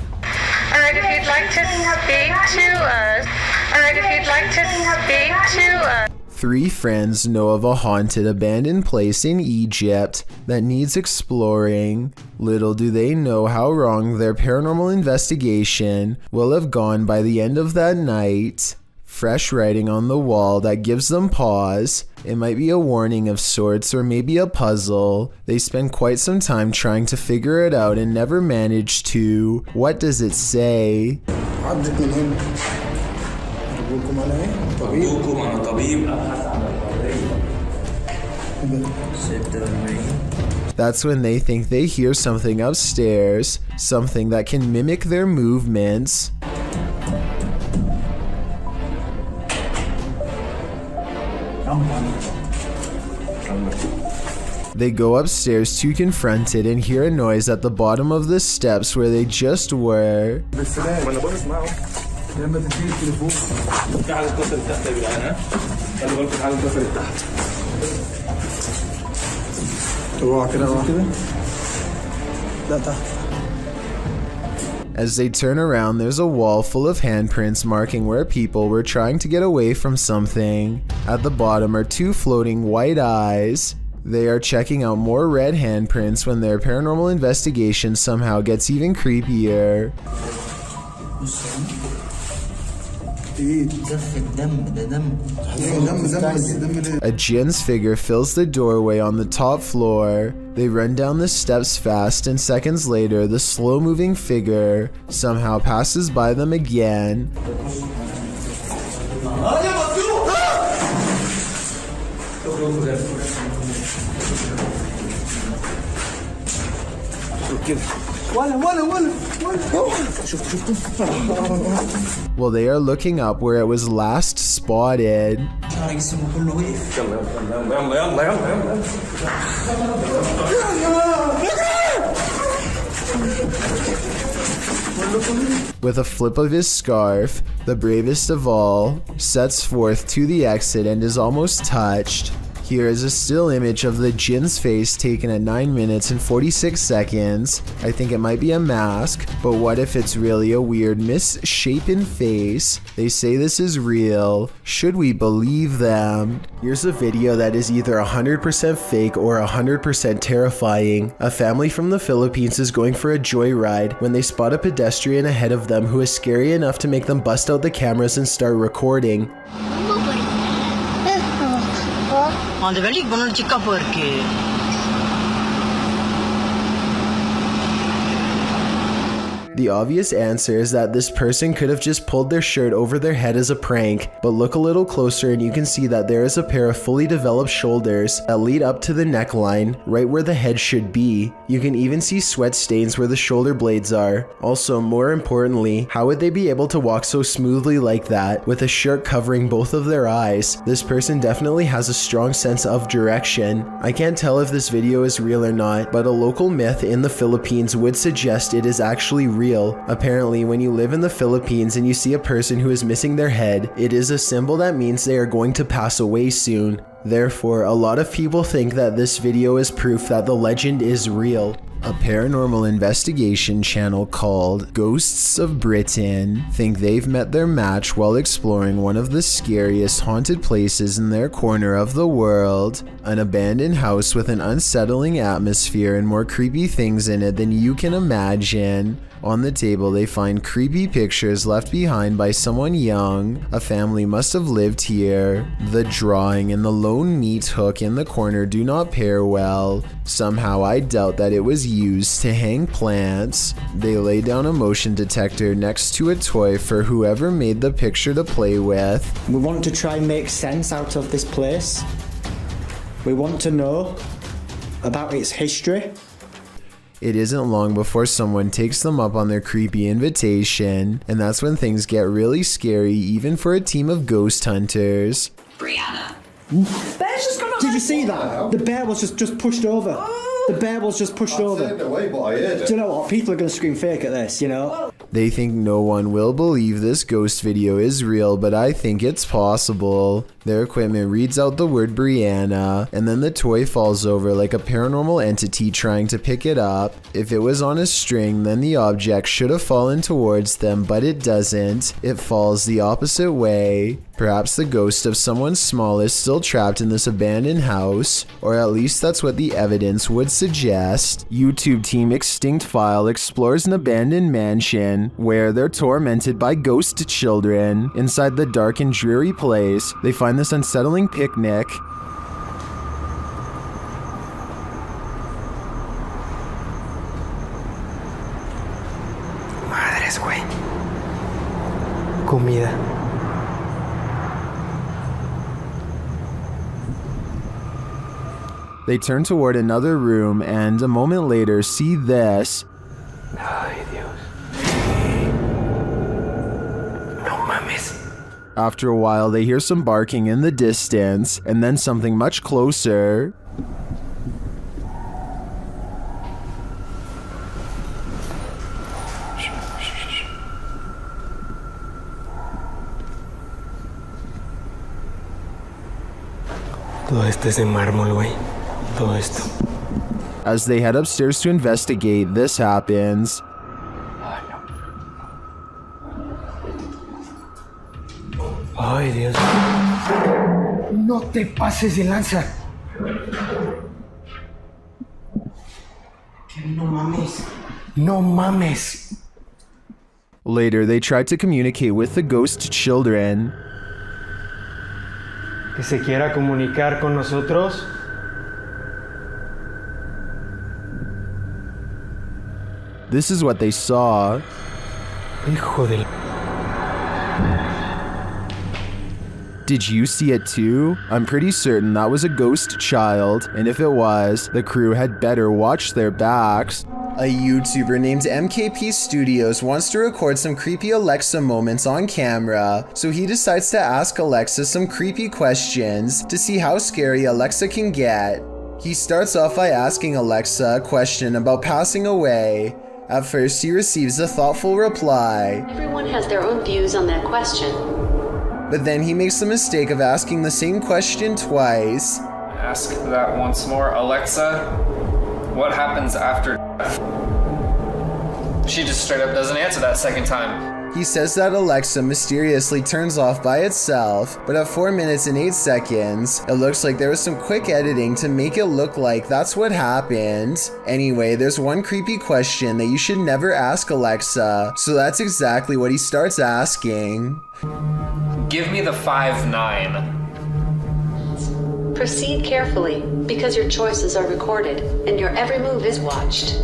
Alright, if you'd like to speak to us. Alright, if you'd like to speak to us. Three friends know of a haunted abandoned place in Egypt that needs exploring. Little do they know how wrong their paranormal investigation will have gone by the end of that night. Fresh writing on the wall that gives them pause. It might be a warning of sorts or maybe a puzzle. They spend quite some time trying to figure it out and never manage to. What does it say? That's when they think they hear something upstairs, something that can mimic their movements. They go upstairs to confront it and hear a noise at the bottom of the steps where they just were. As they turn around, there's a wall full of handprints marking where people were trying to get away from something. At the bottom are two floating white eyes. They are checking out more red handprints when their paranormal investigation somehow gets even creepier. A jinn's figure fills the doorway on the top floor. They run down the steps fast, and seconds later, the slow-moving figure somehow passes by them again. Well, they are looking up where it was last spotted. With a flip of his scarf, the bravest of all sets forth to the exit and is almost touched. Here is a still image of the jinn's face taken at 9 minutes and 46 seconds. I think it might be a mask, but what if it's really a weird misshapen face? They say this is real. Should we believe them? Here's a video that is either 100% fake or 100% terrifying. A family from the Philippines is going for a joyride when they spot a pedestrian ahead of them who is scary enough to make them bust out the cameras and start recording. The obvious answer is that this person could have just pulled their shirt over their head as a prank, but look a little closer and you can see that there is a pair of fully developed shoulders that lead up to the neckline, right where the head should be. You can even see sweat stains where the shoulder blades are. Also, more importantly, how would they be able to walk so smoothly like that with a shirt covering both of their eyes? This person definitely has a strong sense of direction. I can't tell if this video is real or not, but a local myth in the Philippines would suggest it is actually real. Apparently, when you live in the Philippines and you see a person who is missing their head, it is a symbol that means they are going to pass away soon. Therefore, a lot of people think that this video is proof that the legend is real. A paranormal investigation channel called Ghosts of Britain think they've met their match while exploring one of the scariest haunted places in their corner of the world. An abandoned house with an unsettling atmosphere and more creepy things in it than you can imagine. On the table, they find creepy pictures left behind by someone young. A family must have lived here. The drawing and the lone meat hook in the corner do not pair well. Somehow I doubt that it was used to hang plants. They lay down a motion detector next to a toy for whoever made the picture to play with. We want to try and make sense out of this place. We want to know about its history. It isn't long before someone takes them up on their creepy invitation, and that's when things get really scary even for a team of ghost hunters. Brianna. Did you see that? The bear was just pushed over. The bear was just pushed over. Away, but I heard it. Do you know what? People are going to scream fake at this, you know? They think no one will believe this ghost video is real, but I think it's possible. Their equipment reads out the word Brianna, and then the toy falls over like a paranormal entity trying to pick it up. If it was on a string, then the object should have fallen towards them, but it doesn't. It falls the opposite way. Perhaps the ghost of someone small is still trapped in this abandoned house, or at least that's what the evidence would suggest. YouTube team Extinct File explores an abandoned mansion where they're tormented by ghost children. Inside the dark and dreary place, they find this unsettling picnic. Madres, güey. Comida. They turn toward another room and a moment later see this. Ay, Dios. No mames. After a while, they hear some barking in the distance and then something much closer. Todo esto es de mármol, güey. Todo esto. As they head upstairs to investigate, this happens. Ay, Dios. No te pases de lanza. No mames. No mames. Later, they tried to communicate with the ghost children. Que se quiera comunicar con nosotros. This is what they saw. Hijo de la... Did you see it too? I'm pretty certain that was a ghost child, and if it was, the crew had better watch their backs. A YouTuber named MKP Studios wants to record some creepy Alexa moments on camera, so he decides to ask Alexa some creepy questions to see how scary Alexa can get. He starts off by asking Alexa a question about passing away. At first, he receives a thoughtful reply. Everyone has their own views on that question. But then he makes the mistake of asking the same question twice. Ask that once more. Alexa, what happens after death? She just straight up doesn't answer that second time. He says that Alexa mysteriously turns off by itself, but at 4 minutes and 8 seconds, it looks like there was some quick editing to make it look like that's what happened. Anyway, there's one creepy question that you should never ask Alexa, so that's exactly what he starts asking. Give me the 5-9. Proceed carefully, because your choices are recorded, and your every move is watched.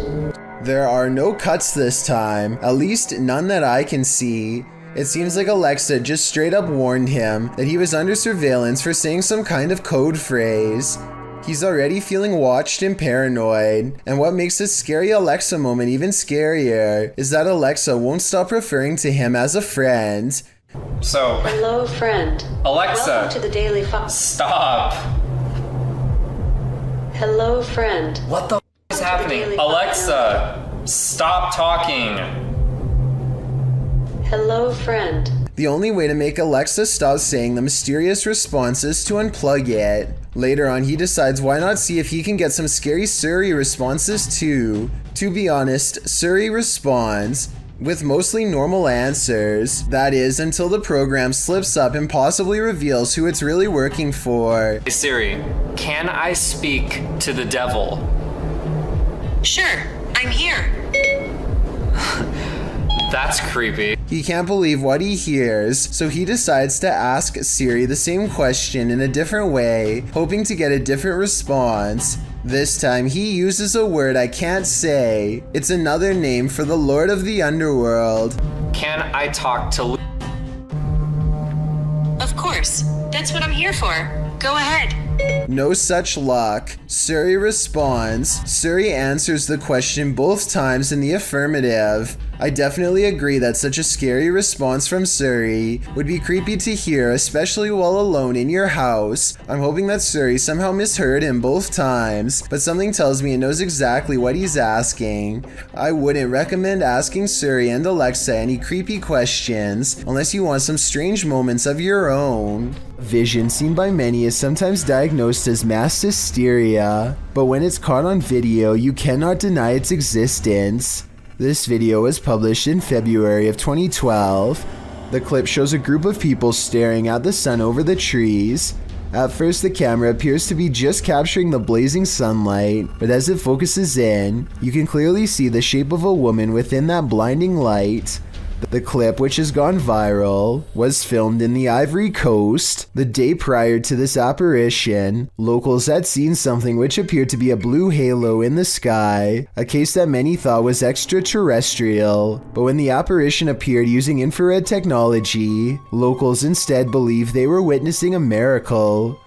There are no cuts this time, at least none that I can see. It seems like Alexa just straight up warned him that he was under surveillance for saying some kind of code phrase. He's already feeling watched and paranoid, and what makes this scary Alexa moment even scarier is that Alexa won't stop referring to him as a friend. So, hello, friend. Alexa, welcome to the Daily Fox. Stop. Hello, friend. What the f is happening? Alexa, stop talking. Hello, friend. The only way to make Alexa stop saying the mysterious response is to unplug it. Later on, he decides why not see if he can get some scary Suri responses too. To be honest, Suri responds with mostly normal answers. That is, until the program slips up and possibly reveals who it's really working for. Hey Siri, can I speak to the devil? Sure, I'm here. That's creepy. He can't believe what he hears, so he decides to ask Siri the same question in a different way, hoping to get a different response. This time he uses a word I can't say. It's another name for the Lord of the Underworld. Can I talk to Of course. That's what I'm here for. Go ahead. No such luck. Suri responds. Suri answers the question both times in the affirmative. I definitely agree that such a scary response from Suri would be creepy to hear, especially while alone in your house. I'm hoping that Suri somehow misheard him both times, but something tells me it knows exactly what he's asking. I wouldn't recommend asking Suri and Alexa any creepy questions unless you want some strange moments of your own. Vision seen by many is sometimes diagnosed as mass hysteria, but when it's caught on video, you cannot deny its existence. This video was published in February of 2012. The clip shows a group of people staring at the sun over the trees. At first, the camera appears to be just capturing the blazing sunlight, but as it focuses in, you can clearly see the shape of a woman within that blinding light. The clip, which has gone viral, was filmed in the Ivory Coast. The day prior to this apparition, locals had seen something which appeared to be a blue halo in the sky, a case that many thought was extraterrestrial. But when the apparition appeared using infrared technology, locals instead believed they were witnessing a miracle.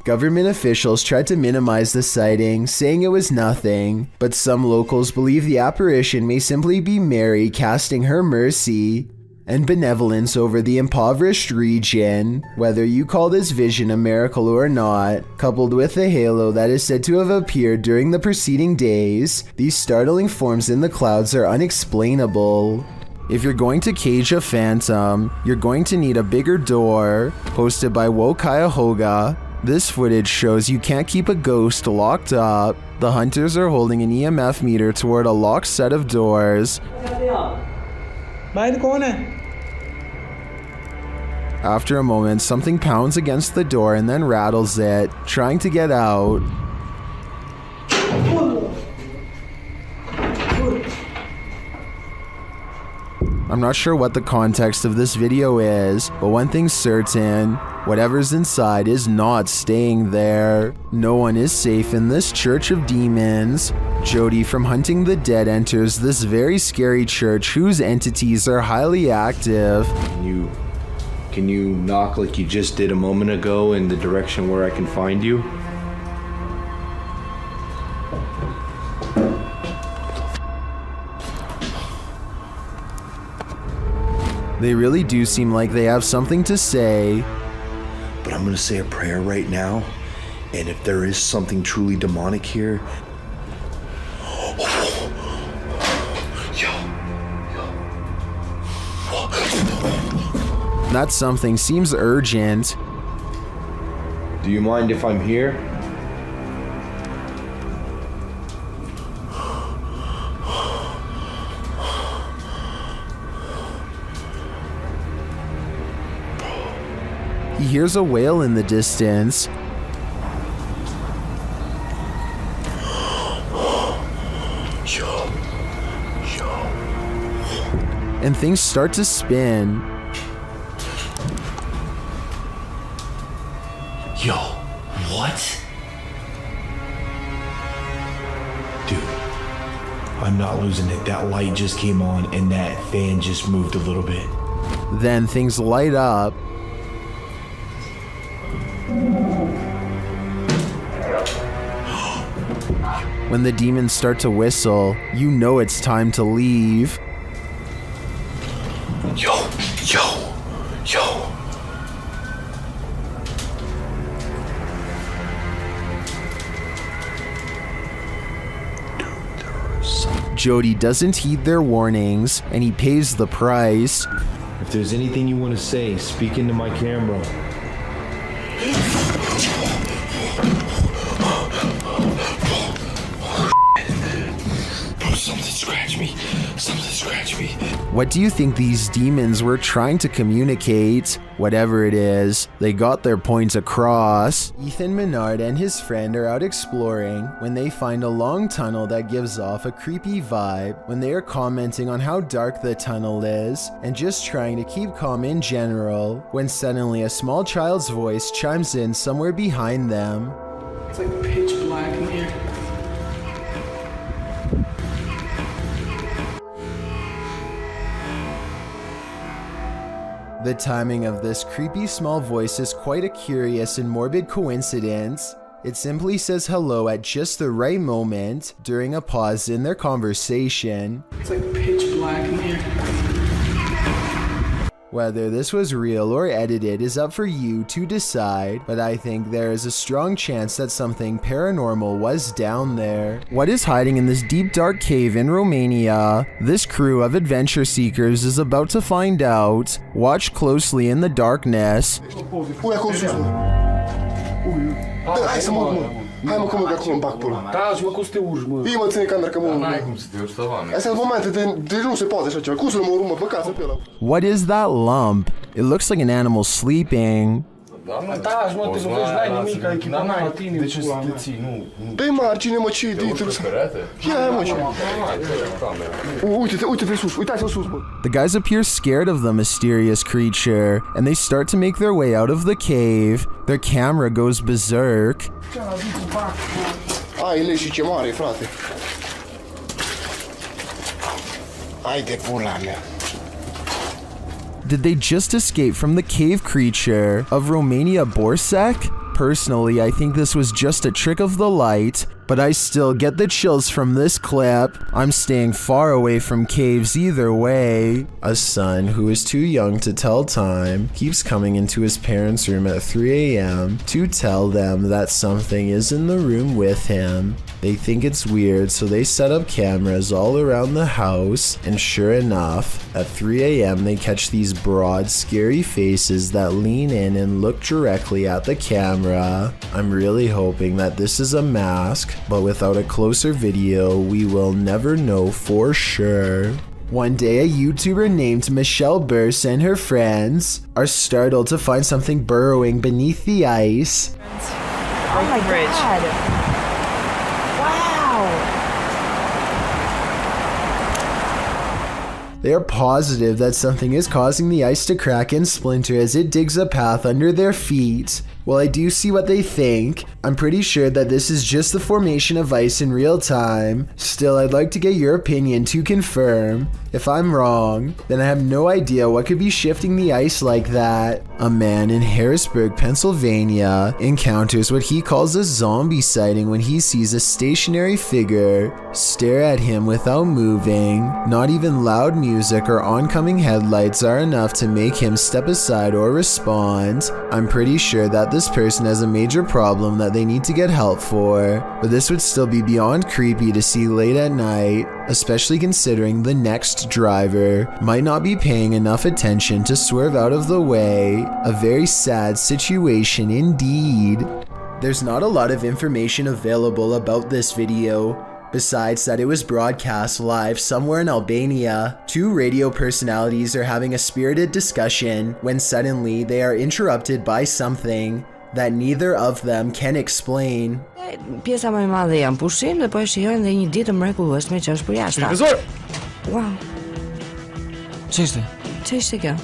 Government officials tried to minimize the sighting, saying it was nothing, but some locals believe the apparition may simply be Mary casting her mercy and benevolence over the impoverished region. Whether you call this vision a miracle or not, coupled with the halo that is said to have appeared during the preceding days, these startling forms in the clouds are unexplainable. If you're going to cage a phantom, you're going to need a bigger door. Posted by Wo Cuyahoga. This footage shows you can't keep a ghost locked up. The hunters are holding an EMF meter toward a locked set of doors. After a moment, something pounds against the door and then rattles it, trying to get out. I'm not sure what the context of this video is, but one thing's certain, whatever's inside is not staying there. No one is safe in this church of demons. Jody from Hunting the Dead enters this very scary church whose entities are highly active. Can you knock like you just did a moment ago in the direction where I can find you? They really do seem like they have something to say. But I'm gonna say a prayer right now, and if there is something truly demonic here, that something seems urgent. Do you mind if I'm here? He hears a wail in the distance. And things start to spin. Yo, what? Dude, I'm not losing it. That light just came on and that fan just moved a little bit. Then things light up. When the demons start to whistle, you know it's time to leave. Yo. Jody doesn't heed their warnings, and he pays the price. If there's anything you want to say, speak into my camera. Something scratched me. What do you think these demons were trying to communicate? Whatever it is, they got their point across. Ethan Menard and his friend are out exploring when they find a long tunnel that gives off a creepy vibe. When they are commenting on how dark the tunnel is and just trying to keep calm in general, when suddenly a small child's voice chimes in somewhere behind them. It's like pitch black in here. The timing of this creepy small voice is quite a curious and morbid coincidence. It simply says hello at just the right moment during a pause in their conversation. It's like pitch black in here. Whether this was real or edited is up for you to decide, but I think there is a strong chance that something paranormal was down there. What is hiding in this deep dark cave in Romania? This crew of adventure seekers is about to find out. Watch closely in the darkness. Hai să mă urc, mă. Hai mă că mă acolo în bac pe ăla. Da, și mă, cum să te urci, mă? Ii mă ține camera că mă urc. N-ai cum să te urci, Stăvane. Astea sunt momente de nu se poate așa ceva. Cum să mă urc, mă, pe casă pe ăla? What is that lump? It looks like an animal sleeping. Da, mă, te gândești, n-ai nimic, ai echipament la tine. De ce să te ții? Nu. Pe margine, mă, ce-i de trebuie să... Ia, mă, și... Uite-te sus, uitați-vă sus, mă. The guys appear scared of the mysterious creature, and they start to make their way out of the cave. Their camera goes berserk. Ai leși ce mare, frate. Hai de pula mea. Did they just escape from the cave creature of Romania Borsec? Personally, I think this was just a trick of the light, but I still get the chills from this clip. I'm staying far away from caves either way. A son who is too young to tell time keeps coming into his parents' room at 3 a.m. to tell them that something is in the room with him. They think it's weird, so they set up cameras all around the house, and sure enough, at 3 a.m. they catch these broad, scary faces that lean in and look directly at the camera. I'm really hoping that this is a mask, but without a closer video, we will never know for sure. One day, a YouTuber named Michelle Burse and her friends are startled to find something burrowing beneath the ice. Oh my god! Wow! They are positive that something is causing the ice to crack and splinter as it digs a path under their feet. While I do see what they think, I'm pretty sure that this is just the formation of ice in real time. Still, I'd like to get your opinion to confirm. If I'm wrong, then I have no idea what could be shifting the ice like that. A man in Harrisburg, Pennsylvania encounters what he calls a zombie sighting when he sees a stationary figure stare at him without moving. Not even loud music or oncoming headlights are enough to make him step aside or respond. I'm pretty sure that this person has a major problem that they need to get help for, but this would still be beyond creepy to see late at night, especially considering the next driver might not be paying enough attention to swerve out of the way. A very sad situation indeed. There's not a lot of information available about this video, besides that it was broadcast live somewhere in Albania. Two radio personalities are having a spirited discussion when suddenly they are interrupted by something that neither of them can explain. Pjesa më e madhe janë pushim dhe po e shijojnë dhe një ditë mrekullueshme që është për jashtë. Wow. Ç'ishte? Tüchtiger.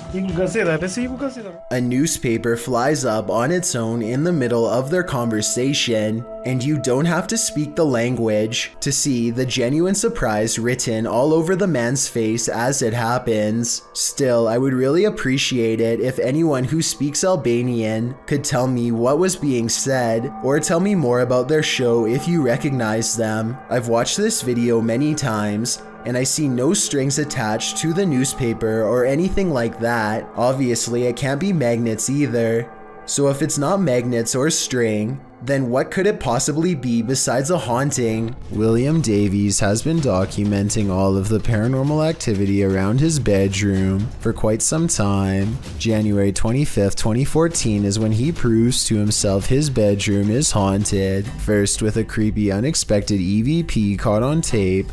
A newspaper flies up on its own in the middle of their conversation, and you don't have to speak the language to see the genuine surprise written all over the man's face as it happens. Still, I would really appreciate it if anyone who speaks Albanian could tell me what was being said, or tell me more about their show if you recognize them. I've watched this video many times, and I see no strings attached to the newspaper or anything like that. Obviously, it can't be magnets either. So if it's not magnets or string, then what could it possibly be besides a haunting? William Davies has been documenting all of the paranormal activity around his bedroom for quite some time. January 25th, 2014 is when he proves to himself his bedroom is haunted. First with a creepy unexpected EVP caught on tape,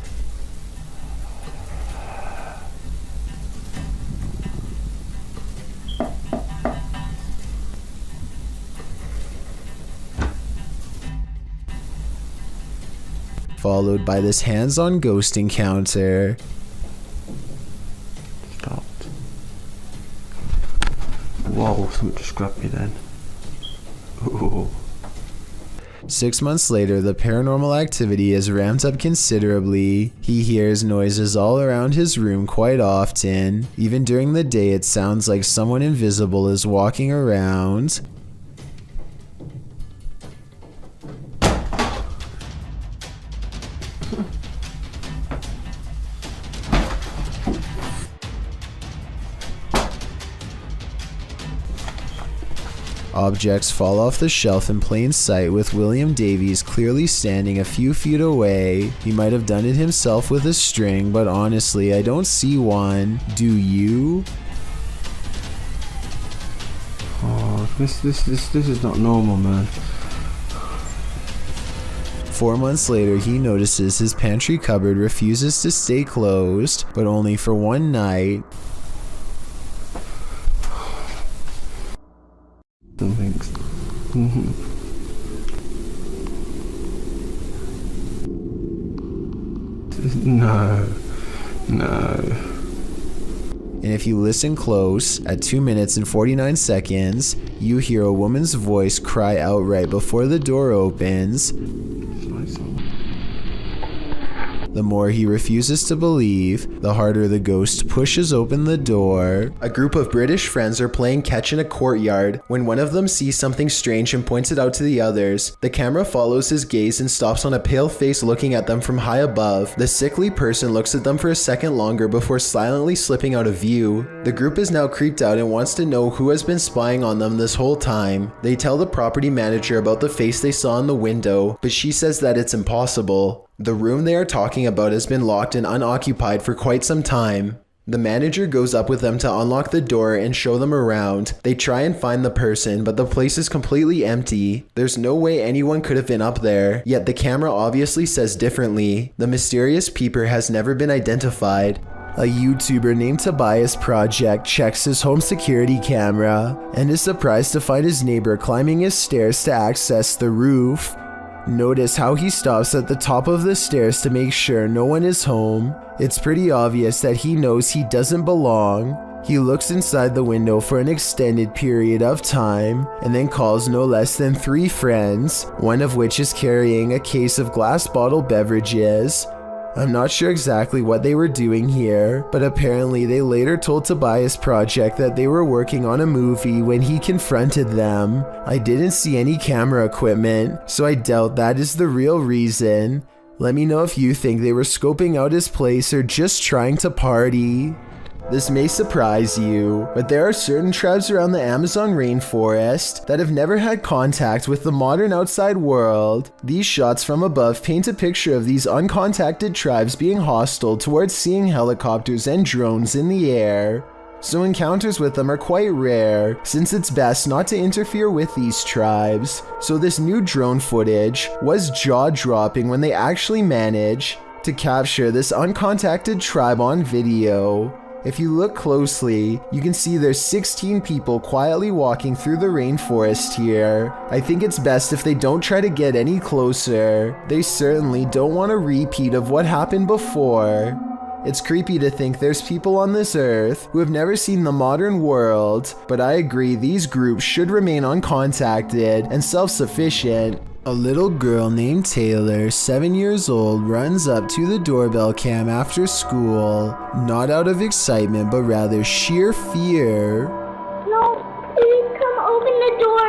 followed by this hands-on ghost encounter. Stopped. Whoa, something just grabbed me then. Ooh. 6 months later, the paranormal activity is ramped up considerably. He hears noises all around his room quite often. Even during the day, it sounds like someone invisible is walking around. Objects fall off the shelf in plain sight, with William Davies clearly standing a few feet away. He might have done it himself with a string, but honestly, I don't see one. Do you? Oh, this is not normal, man. 4 months later, he notices his pantry cupboard refuses to stay closed, but only for one night. Something's... No. And if you listen close, at 2 minutes and 49 seconds, you hear a woman's voice cry out right before the door opens. The more he refuses to believe, the harder the ghost pushes open the door. A group of British friends are playing catch in a courtyard when one of them sees something strange and points it out to the others. The camera follows his gaze and stops on a pale face looking at them from high above. The sickly person looks at them for a second longer before silently slipping out of view. The group is now creeped out and wants to know who has been spying on them this whole time. They tell the property manager about the face they saw in the window, but she says that it's impossible. The room they are talking about has been locked and unoccupied for quite some time. The manager goes up with them to unlock the door and show them around. They try and find the person, but the place is completely empty. There's no way anyone could have been up there, yet the camera obviously says differently. The mysterious peeper has never been identified. A YouTuber named Tobias Project checks his home security camera and is surprised to find his neighbor climbing his stairs to access the roof. Notice how he stops at the top of the stairs to make sure no one is home. It's pretty obvious that he knows he doesn't belong. He looks inside the window for an extended period of time and then calls no less than 3 friends, one of which is carrying a case of glass bottle beverages. I'm not sure exactly what they were doing here, but apparently they later told Tobias Project that they were working on a movie when he confronted them. I didn't see any camera equipment, so I doubt that is the real reason. Let me know if you think they were scoping out his place or just trying to party. This may surprise you, but there are certain tribes around the Amazon rainforest that have never had contact with the modern outside world. These shots from above paint a picture of these uncontacted tribes being hostile towards seeing helicopters and drones in the air. So encounters with them are quite rare, since it's best not to interfere with these tribes. So this new drone footage was jaw-dropping when they actually managed to capture this uncontacted tribe on video. If you look closely, you can see there's 16 people quietly walking through the rainforest here. I think it's best if they don't try to get any closer. They certainly don't want a repeat of what happened before. It's creepy to think there's people on this earth who have never seen the modern world, but I agree these groups should remain uncontacted and self-sufficient. A little girl named Taylor, 7 years old, runs up to the doorbell cam after school, not out of excitement but rather sheer fear. No, please come open the door.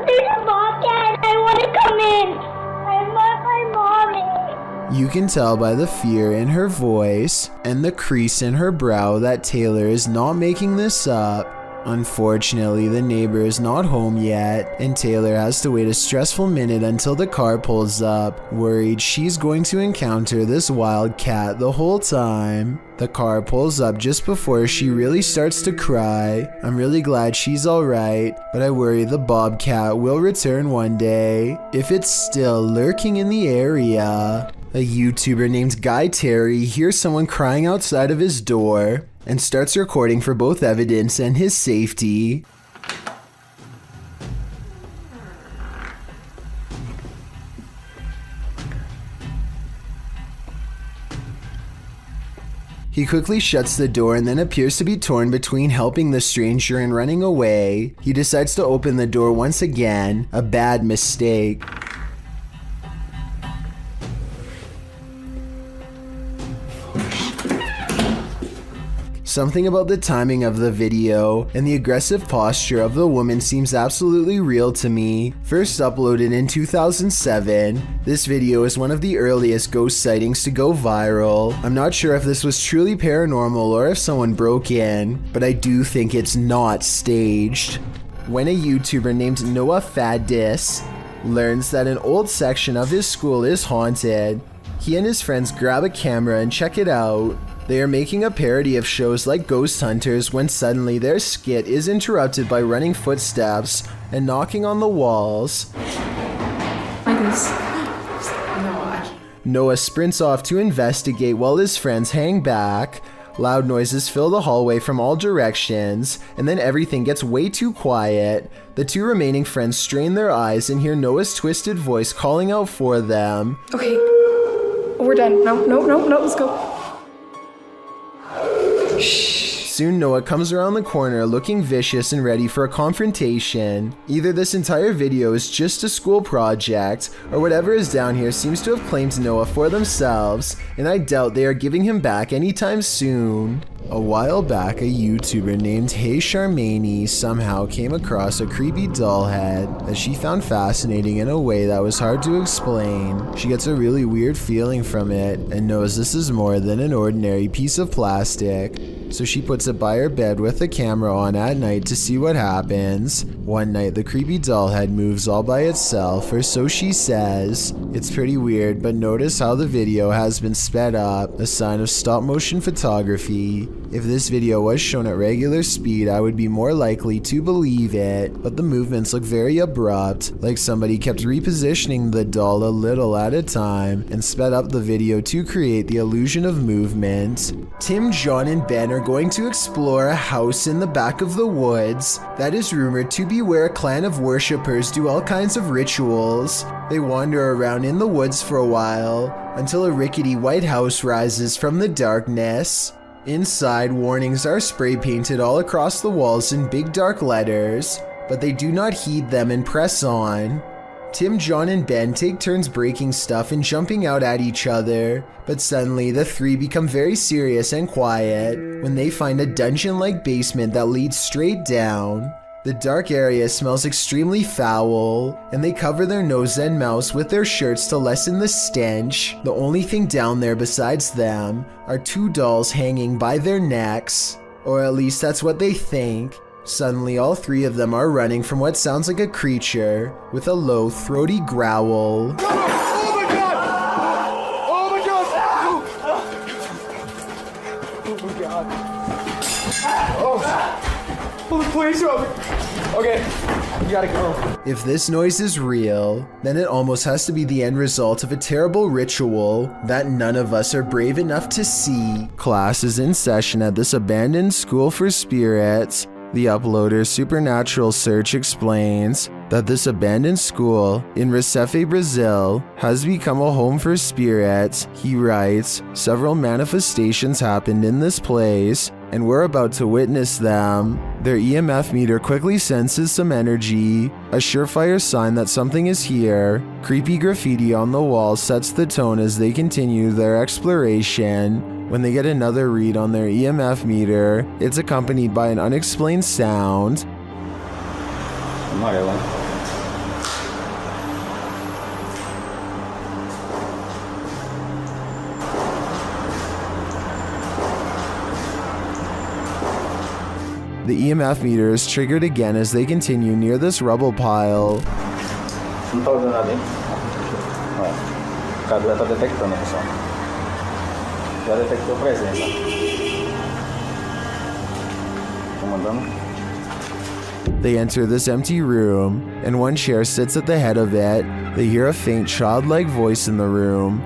There's a bobcat. I want to come in. I love my mommy. You can tell by the fear in her voice and the crease in her brow that Taylor is not making this up. Unfortunately, the neighbor is not home yet, and Taylor has to wait a stressful minute until the car pulls up, worried she's going to encounter this wild cat the whole time. The car pulls up just before she really starts to cry. I'm really glad she's alright, but I worry the bobcat will return one day, if it's still lurking in the area. A YouTuber named Guy Terry hears someone crying outside of his door and starts recording for both evidence and his safety. He quickly shuts the door and then appears to be torn between helping the stranger and running away. He decides to open the door once again, a bad mistake. Something about the timing of the video and the aggressive posture of the woman seems absolutely real to me. First uploaded in 2007, this video is one of the earliest ghost sightings to go viral. I'm not sure if this was truly paranormal or if someone broke in, but I do think it's not staged. When a YouTuber named Noah Faddis learns that an old section of his school is haunted, he and his friends grab a camera and check it out. They are making a parody of shows like Ghost Hunters when suddenly their skit is interrupted by running footsteps and knocking on the walls. Noah sprints off to investigate while his friends hang back. Loud noises fill the hallway from all directions, and then everything gets way too quiet. The two remaining friends strain their eyes and hear Noah's twisted voice calling out for them. Okay, we're done. No, let's go. Soon Noah comes around the corner looking vicious and ready for a confrontation. Either this entire video is just a school project, or whatever is down here seems to have claimed Noah for themselves, and I doubt they are giving him back anytime soon. A while back, a YouTuber named Hey Charmaine somehow came across a creepy doll head that she found fascinating in a way that was hard to explain. She gets a really weird feeling from it and knows this is more than an ordinary piece of plastic. So she puts it by her bed with the camera on at night to see what happens. One night the creepy doll head moves all by itself, or so she says. It's pretty weird, but notice how the video has been sped up, a sign of stop motion photography. If this video was shown at regular speed, I would be more likely to believe it, but the movements look very abrupt, like somebody kept repositioning the doll a little at a time and sped up the video to create the illusion of movement. Tim, John, and Ben are going to explore a house in the back of the woods that is rumored to be where a clan of worshippers do all kinds of rituals. They wander around in the woods for a while until a rickety white house rises from the darkness. Inside, warnings are spray painted all across the walls in big dark letters, but they do not heed them and press on. Tim, John, and Ben take turns breaking stuff and jumping out at each other, but suddenly the three become very serious and quiet when they find a dungeon-like basement that leads straight down. The dark area smells extremely foul, and they cover their nose and mouths with their shirts to lessen the stench. The only thing down there besides them are two dolls hanging by their necks, or at least that's what they think. Suddenly, all three of them are running from what sounds like a creature with a low, throaty growl. Please, okay, you gotta go. If this noise is real, then it almost has to be the end result of a terrible ritual that none of us are brave enough to see. Class is in session at this abandoned school for spirits. The uploader Supernatural Search explains, that this abandoned school in Recife, Brazil has become a home for spirits. He writes, several manifestations happened in this place and we're about to witness them. Their EMF meter quickly senses some energy, a surefire sign that something is here. Creepy graffiti on the wall sets the tone as they continue their exploration. When they get another read on their EMF meter, it's accompanied by an unexplained sound. The EMF meter is triggered again as they continue near this rubble pile. They enter this empty room, and one chair sits at the head of it. They hear a faint childlike voice in the room.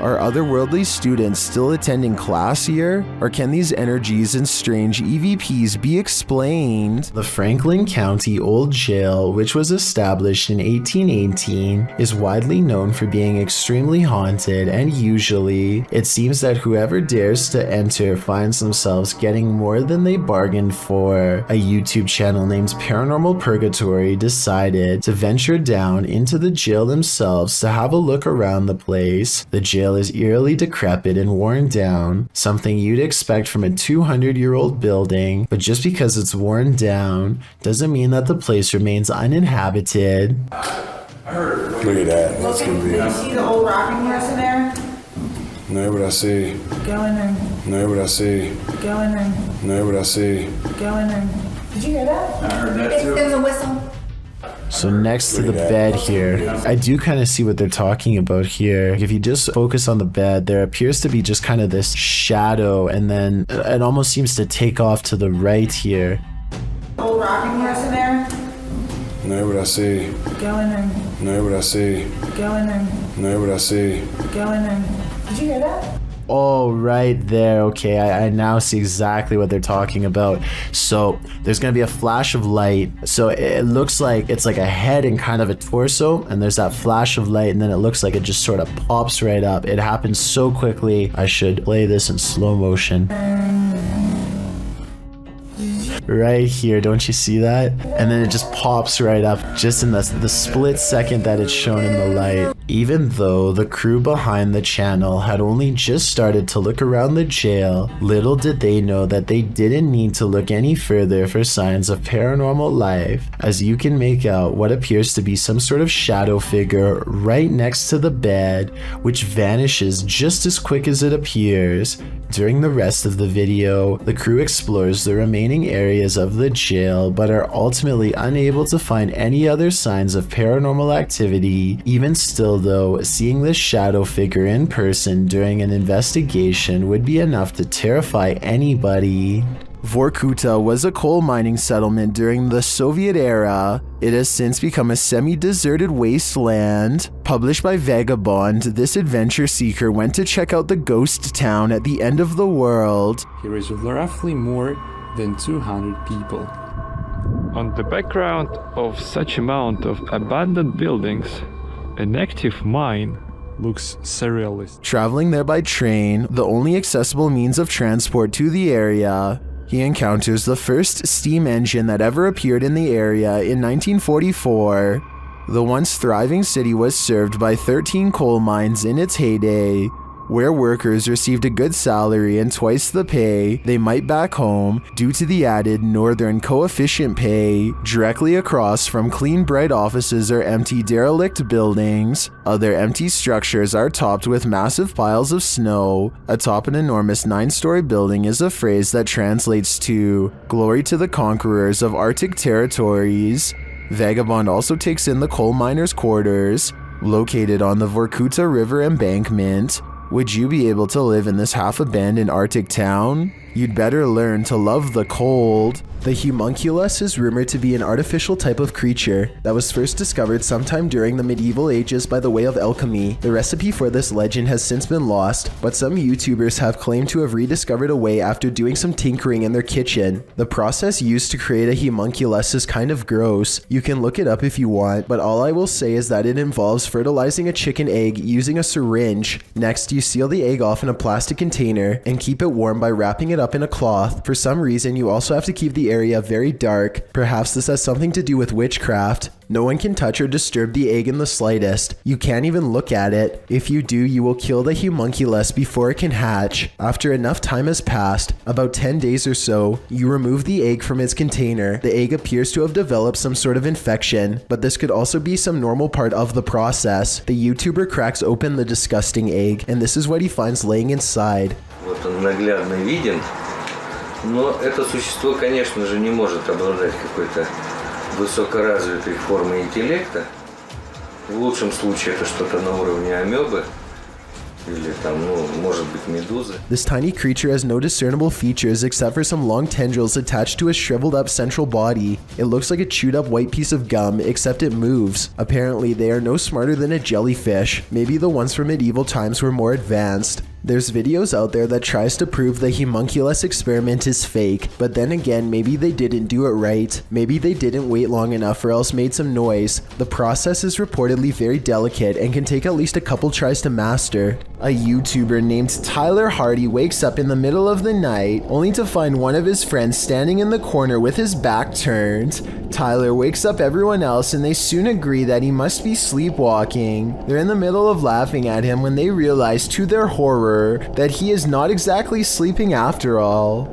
Are otherworldly students still attending class here? Or can these energies and strange EVPs be explained? The Franklin County Old Jail, which was established in 1818, is widely known for being extremely haunted, and usually, it seems that whoever dares to enter finds themselves getting more than they bargained for. A YouTube channel named Paranormal Purgatory decided to venture down into the jail themselves to have a look around the place. The jail is eerily decrepit and worn down, something you'd expect from a 200-year-old building, but just because it's worn down doesn't mean that the place remains uninhabited. Look at that. That's gonna be. Do you see the old rocking horse in there? No, but I see. Go in there. No, but I see. Go in there. No, but I see. Go in there. Did you hear that? I heard that too. There's a whistle. So next to the bed here, I do kind of see what they're talking about here. If you just focus on the bed, there appears to be just kind of this shadow, and then it almost seems to take off to the right here. Old rocking horse in there? No, but I see. Go in there. No, but I see. Go in there. No, but I see. Go in there. Did you hear that? Oh, right there. Okay, I now see exactly what they're talking about. So there's going to be a flash of light. So it looks like it's like a head and kind of a torso, and there's that flash of light, and then it looks like it just sort of pops right up. It happens so quickly. I should play this in slow motion. Right here, don't you see that? And then it just pops right up just in the split second that it's shown in the light. Even though the crew behind the channel had only just started to look around the jail, little did they know that they didn't need to look any further for signs of paranormal life, as you can make out what appears to be some sort of shadow figure right next to the bed, which vanishes just as quick as it appears. During the rest of the video, the crew explores the remaining areas of the jail, but are ultimately unable to find any other signs of paranormal activity. Even still though, seeing this shadow figure in person during an investigation would be enough to terrify anybody. Vorkuta was a coal mining settlement during the Soviet era. It has since become a semi-deserted wasteland. Published by Vagabond, this adventure seeker went to check out the ghost town at the end of the world. Here is roughly more than 200 people. On the background of such amount of abandoned buildings, an active mine looks surrealist. Traveling there by train, the only accessible means of transport to the area, he encounters the first steam engine that ever appeared in the area in 1944. The once thriving city was served by 13 coal mines in its heyday, where workers received a good salary and twice the pay they might back home due to the added northern coefficient pay. Directly across from clean bright offices are empty derelict buildings. Other empty structures are topped with massive piles of snow. Atop an enormous 9-story building is a phrase that translates to "Glory to the conquerors of Arctic territories." Vagabond also takes in the coal miners' quarters, located on the Vorkuta River embankment. Would you be able to live in this half-abandoned Arctic town? You'd better learn to love the cold. The homunculus is rumored to be an artificial type of creature that was first discovered sometime during the medieval ages by the way of alchemy. The recipe for this legend has since been lost, but some YouTubers have claimed to have rediscovered a way after doing some tinkering in their kitchen. The process used to create a homunculus is kind of gross. You can look it up if you want, but all I will say is that it involves fertilizing a chicken egg using a syringe. Next, you seal the egg off in a plastic container and keep it warm by wrapping it up in a cloth. For some reason, you also have to keep the area very dark. Perhaps this has something to do with witchcraft. No one can touch or disturb the egg in the slightest. You can't even look at it. If you do, you will kill the homunculus before it can hatch. After enough time has passed, about 10 days or so, you remove the egg from its container. The egg appears to have developed some sort of infection, but this could also be some normal part of the process. The YouTuber cracks open the disgusting egg, and this is what he finds laying inside. Вот он наглядно виден, но это существо, конечно же, не может обладать какой-то высокоразвитой формой интеллекта. В лучшем случае это что-то на уровне амебы. Или там, может быть, медузы. This tiny creature has no discernible features except for some long tendrils attached to a shriveled up central body. It looks like a chewed up white piece of gum, except it moves. Apparently, they are no smarter than a jellyfish. Maybe the ones from medieval times were more advanced. There's videos out there that tries to prove the homunculus experiment is fake, but then again, maybe they didn't do it right. Maybe they didn't wait long enough or else made some noise. The process is reportedly very delicate and can take at least a couple tries to master. A YouTuber named Tyler Hardy wakes up in the middle of the night only to find one of his friends standing in the corner with his back turned. Tyler wakes up everyone else and they soon agree that he must be sleepwalking. They're in the middle of laughing at him when they realize, to their horror, that he is not exactly sleeping after all.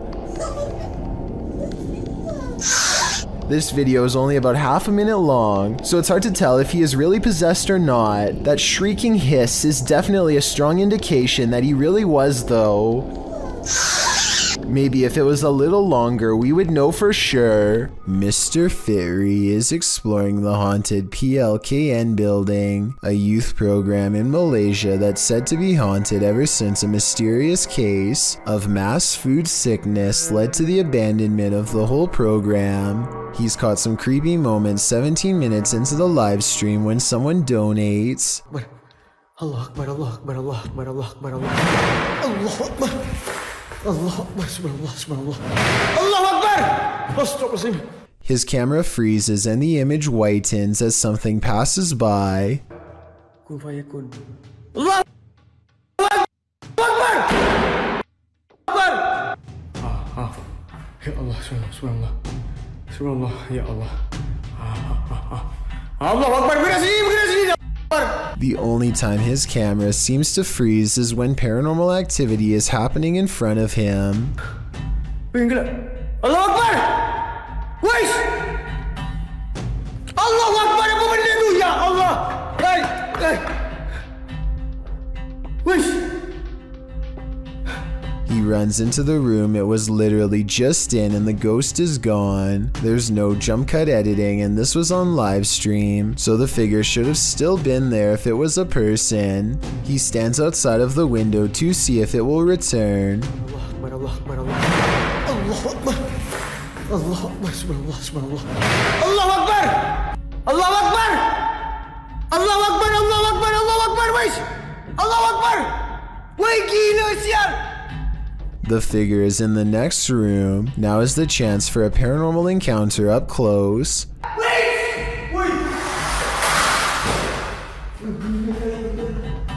This video is only about half a minute long, so it's hard to tell if he is really possessed or not. That shrieking hiss is definitely a strong indication that he really was, though. Maybe if it was a little longer, we would know for sure. Mr. Fairy is exploring the haunted PLKN building, a youth program in Malaysia that's said to be haunted ever since a mysterious case of mass food sickness led to the abandonment of the whole program. He's caught some creepy moments 17 minutes into the live stream when someone donates. Allah Akbar, Allah Akbar, Allah Akbar, Allah Akbar, Allah Akbar. Allah Akbar, subhanallah, subhanallah. Allah Akbar! His camera freezes and the image whitens as something passes by. Allah Akbar! Ya Allah, subhanallah. Subhanallah, ya Allah. Allah Akbar, begini sini. The only time his camera seems to freeze is when paranormal activity is happening in front of him. Allah Akbar! Wais! Allah Akbar, apa benda tu? Ya Allah! Wais! He runs into the room it was literally just in and the ghost is gone. There's no jump cut editing and this was on live stream, so the figure should have still been there if it was a person. He stands outside of the window to see if it will return. Allah Akbar, Allah Akbar, Allah Akbar. Allah Akbar, subhanallah, subhanallah. Allah Akbar! Allah Akbar! Allah Akbar, Allah Akbar, Allah Akbar, wais! Allah Akbar! Wai gila sial! The figure is in the next room. Now is the chance for a paranormal encounter up close. Wait! Wait!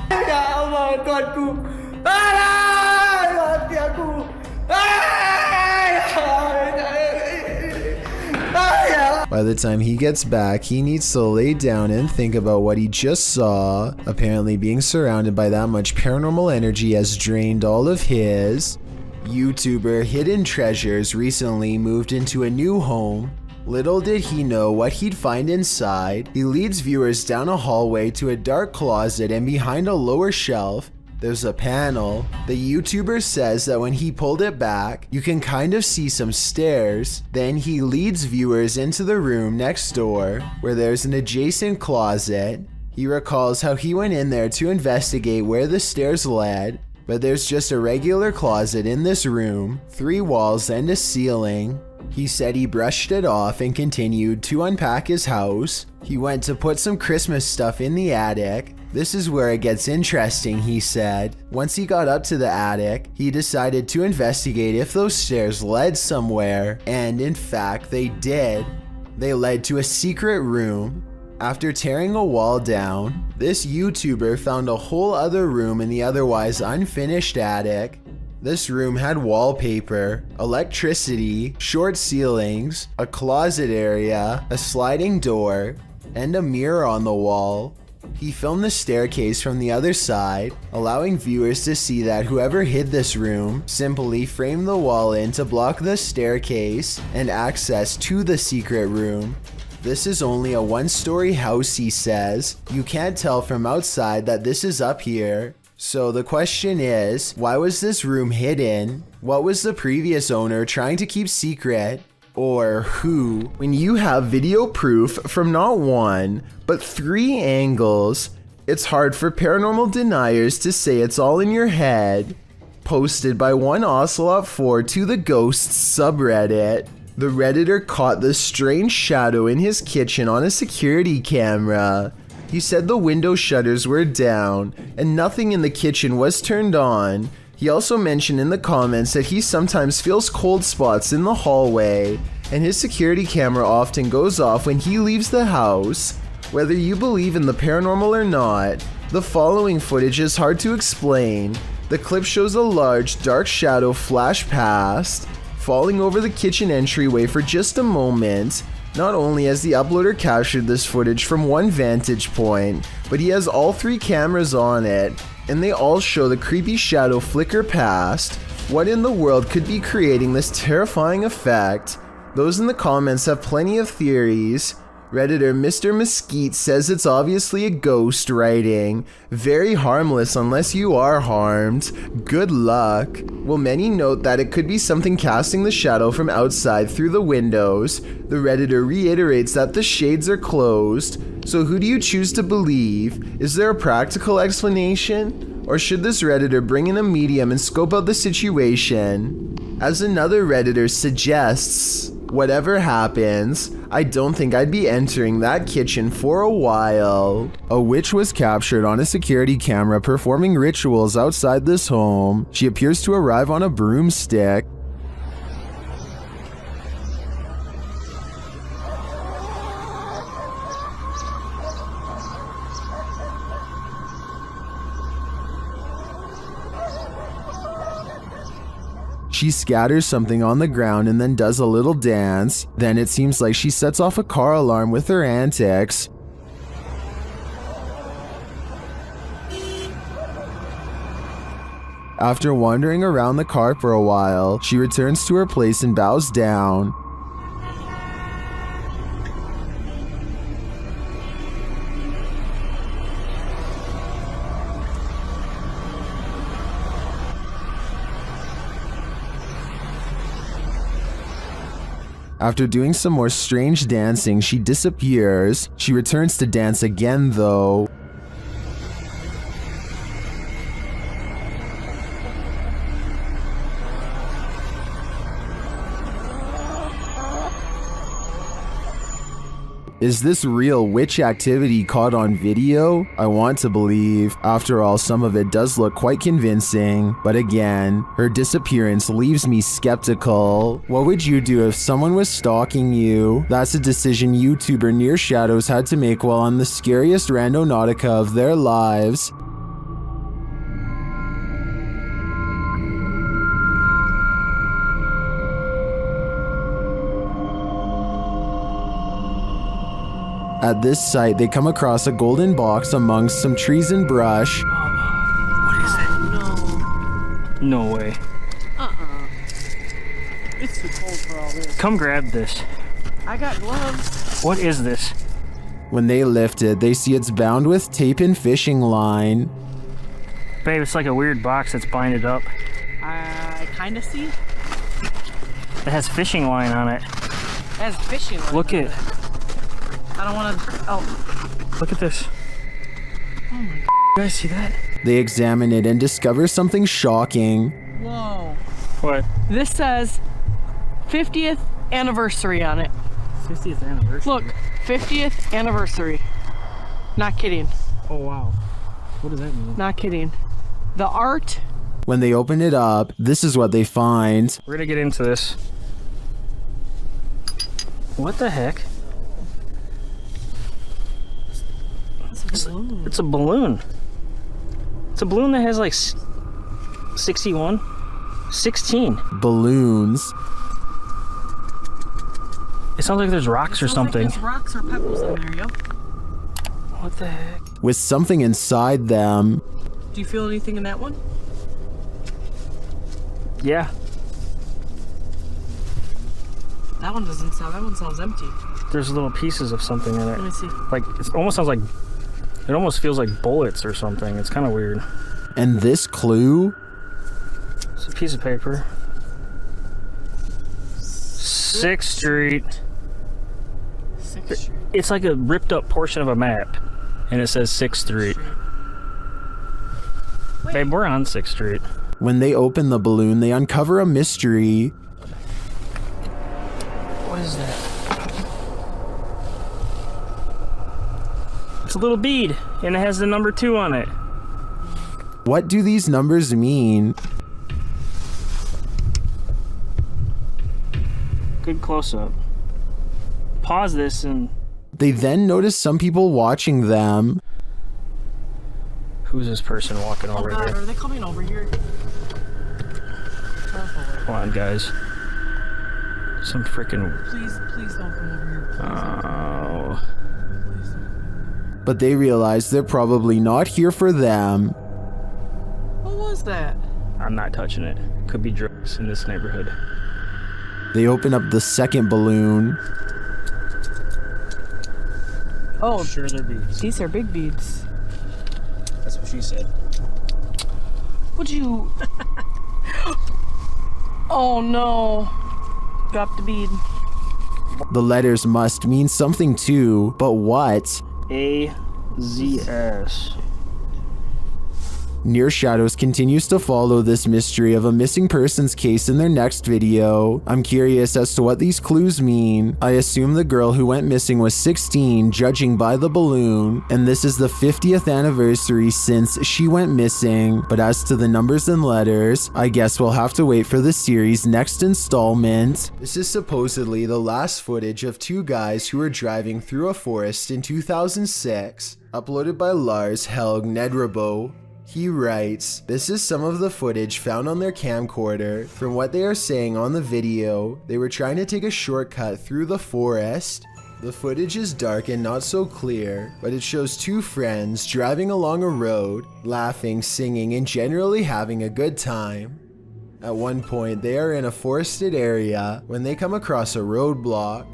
Ya Allah, Tuhanku! Hati aku! By the time he gets back, he needs to lay down and think about what he just saw. Apparently, being surrounded by that much paranormal energy has drained all of his. YouTuber Hidden Treasures recently moved into a new home. Little did he know what he'd find inside. He leads viewers down a hallway to a dark closet, and behind a lower shelf, there's a panel. The YouTuber says that when he pulled it back, you can kind of see some stairs. Then he leads viewers into the room next door, where there's an adjacent closet. He recalls how he went in there to investigate where the stairs led. But there's just a regular closet in this room, 3 walls and a ceiling. He said he brushed it off and continued to unpack his house. He went to put some Christmas stuff in the attic. This is where it gets interesting, he said. Once he got up to the attic, he decided to investigate if those stairs led somewhere, and in fact they did. They led to a secret room. After tearing a wall down, this YouTuber found a whole other room in the otherwise unfinished attic. This room had wallpaper, electricity, short ceilings, a closet area, a sliding door, and a mirror on the wall. He filmed the staircase from the other side, allowing viewers to see that whoever hid this room simply framed the wall in to block the staircase and access to the secret room. This is only a 1-story house, he says. You can't tell from outside that this is up here. So the question is, why was this room hidden? What was the previous owner trying to keep secret? Or who? When you have video proof from not 1, but 3 angles, it's hard for paranormal deniers to say it's all in your head. Posted by one Ocelot4 to the Ghosts subreddit. The Redditor caught the strange shadow in his kitchen on a security camera. He said the window shutters were down and nothing in the kitchen was turned on. He also mentioned in the comments that he sometimes feels cold spots in the hallway, and his security camera often goes off when he leaves the house. Whether you believe in the paranormal or not, the following footage is hard to explain. The clip shows a large dark shadow flash past, falling over the kitchen entryway for just a moment. Not only has the uploader captured this footage from one vantage point, but he has all 3 cameras on it, and they all show the creepy shadow flicker past. What in the world could be creating this terrifying effect? Those in the comments have plenty of theories. Redditor Mr. Mesquite says it's obviously a ghost writing. Very harmless unless you are harmed. Good luck. Well, many note that it could be something casting the shadow from outside through the windows. The Redditor reiterates that the shades are closed. So who do you choose to believe? Is there a practical explanation? Or should this Redditor bring in a medium and scope out the situation? As another Redditor suggests, whatever happens, I don't think I'd be entering that kitchen for a while. A witch was captured on a security camera performing rituals outside this home. She appears to arrive on a broomstick. She scatters something on the ground and then does a little dance. Then it seems like she sets off a car alarm with her antics. After wandering around the car for a while, she returns to her place and bows down. After doing some more strange dancing, she disappears. She returns to dance again though. Is this real witch activity caught on video? I want to believe. After all, some of it does look quite convincing. But again, her disappearance leaves me skeptical. What would you do if someone was stalking you? That's a decision YouTuber Near Shadows had to make while on the scariest randonautica of their lives. At this site, they come across a golden box amongst some trees and brush. What is that? No. No way. It's too cold for all this. Come grab this. I got gloves. What is this? When they lift it, they see it's bound with tape and fishing line. Babe, it's like a weird box that's binded up. I kind of see. It has fishing line on it. It has fishing line. Look at it. I don't want to. Oh. Look at this. Oh my. You guys see that? They examine it and discover something shocking. Whoa. What? This says 50th anniversary on it. 50th anniversary? Look, 50th anniversary. Not kidding. Oh, wow. What does that mean? Not kidding. The art. When they open it up, this is what they find. We're gonna get into this. What the heck? It's a balloon. It's a balloon. It's a balloon that has like 61? 16. Balloons. It sounds like there's rocks or something. Like there's rocks or pebbles in there, yo. What the heck? With something inside them. Do you feel anything in that one? Yeah. That one doesn't sound. That one sounds empty. There's little pieces of something in it. Let me see. Like, it almost sounds like, it almost feels like bullets or something. It's kind of weird. And this clue? It's a piece of paper. 6th Street. 6th Street. It's like a ripped up portion of a map. And it says 6th Street. Babe, we're on 6th Street. When they open the balloon, they uncover a mystery. What is that? It's a little bead, and it has the number 2 on it. What do these numbers mean? Good close-up. Pause this and... They then notice some people watching them. Who's this person walking over God, here? are they coming over here? Come on, guys. Some freaking... Please don't come over here. Oh. But they realize they're probably not here for them. What was that? I'm not touching it. Could be drugs in this neighborhood. They open up the second balloon. Oh, sure they're beads. These are big beads. That's what she said. Would you... Oh no. Dropped the bead. The letters must mean something too, but what? A-Z-S. Near Shadows continues to follow this mystery of a missing persons case in their next video. I'm curious as to what these clues mean. I assume the girl who went missing was 16, judging by the balloon, and this is the 50th anniversary since she went missing. But as to the numbers and letters, I guess we'll have to wait for the series' next installment. This is supposedly the last footage of 2 guys who were driving through a forest in 2006, uploaded by Lars Helg Nedrabo. He writes, "This is some of the footage found on their camcorder. From what they are saying on the video, they were trying to take a shortcut through the forest. The footage is dark and not so clear, but it shows 2 friends driving along a road, laughing, singing, and generally having a good time. At one point, they are in a forested area when they come across a roadblock.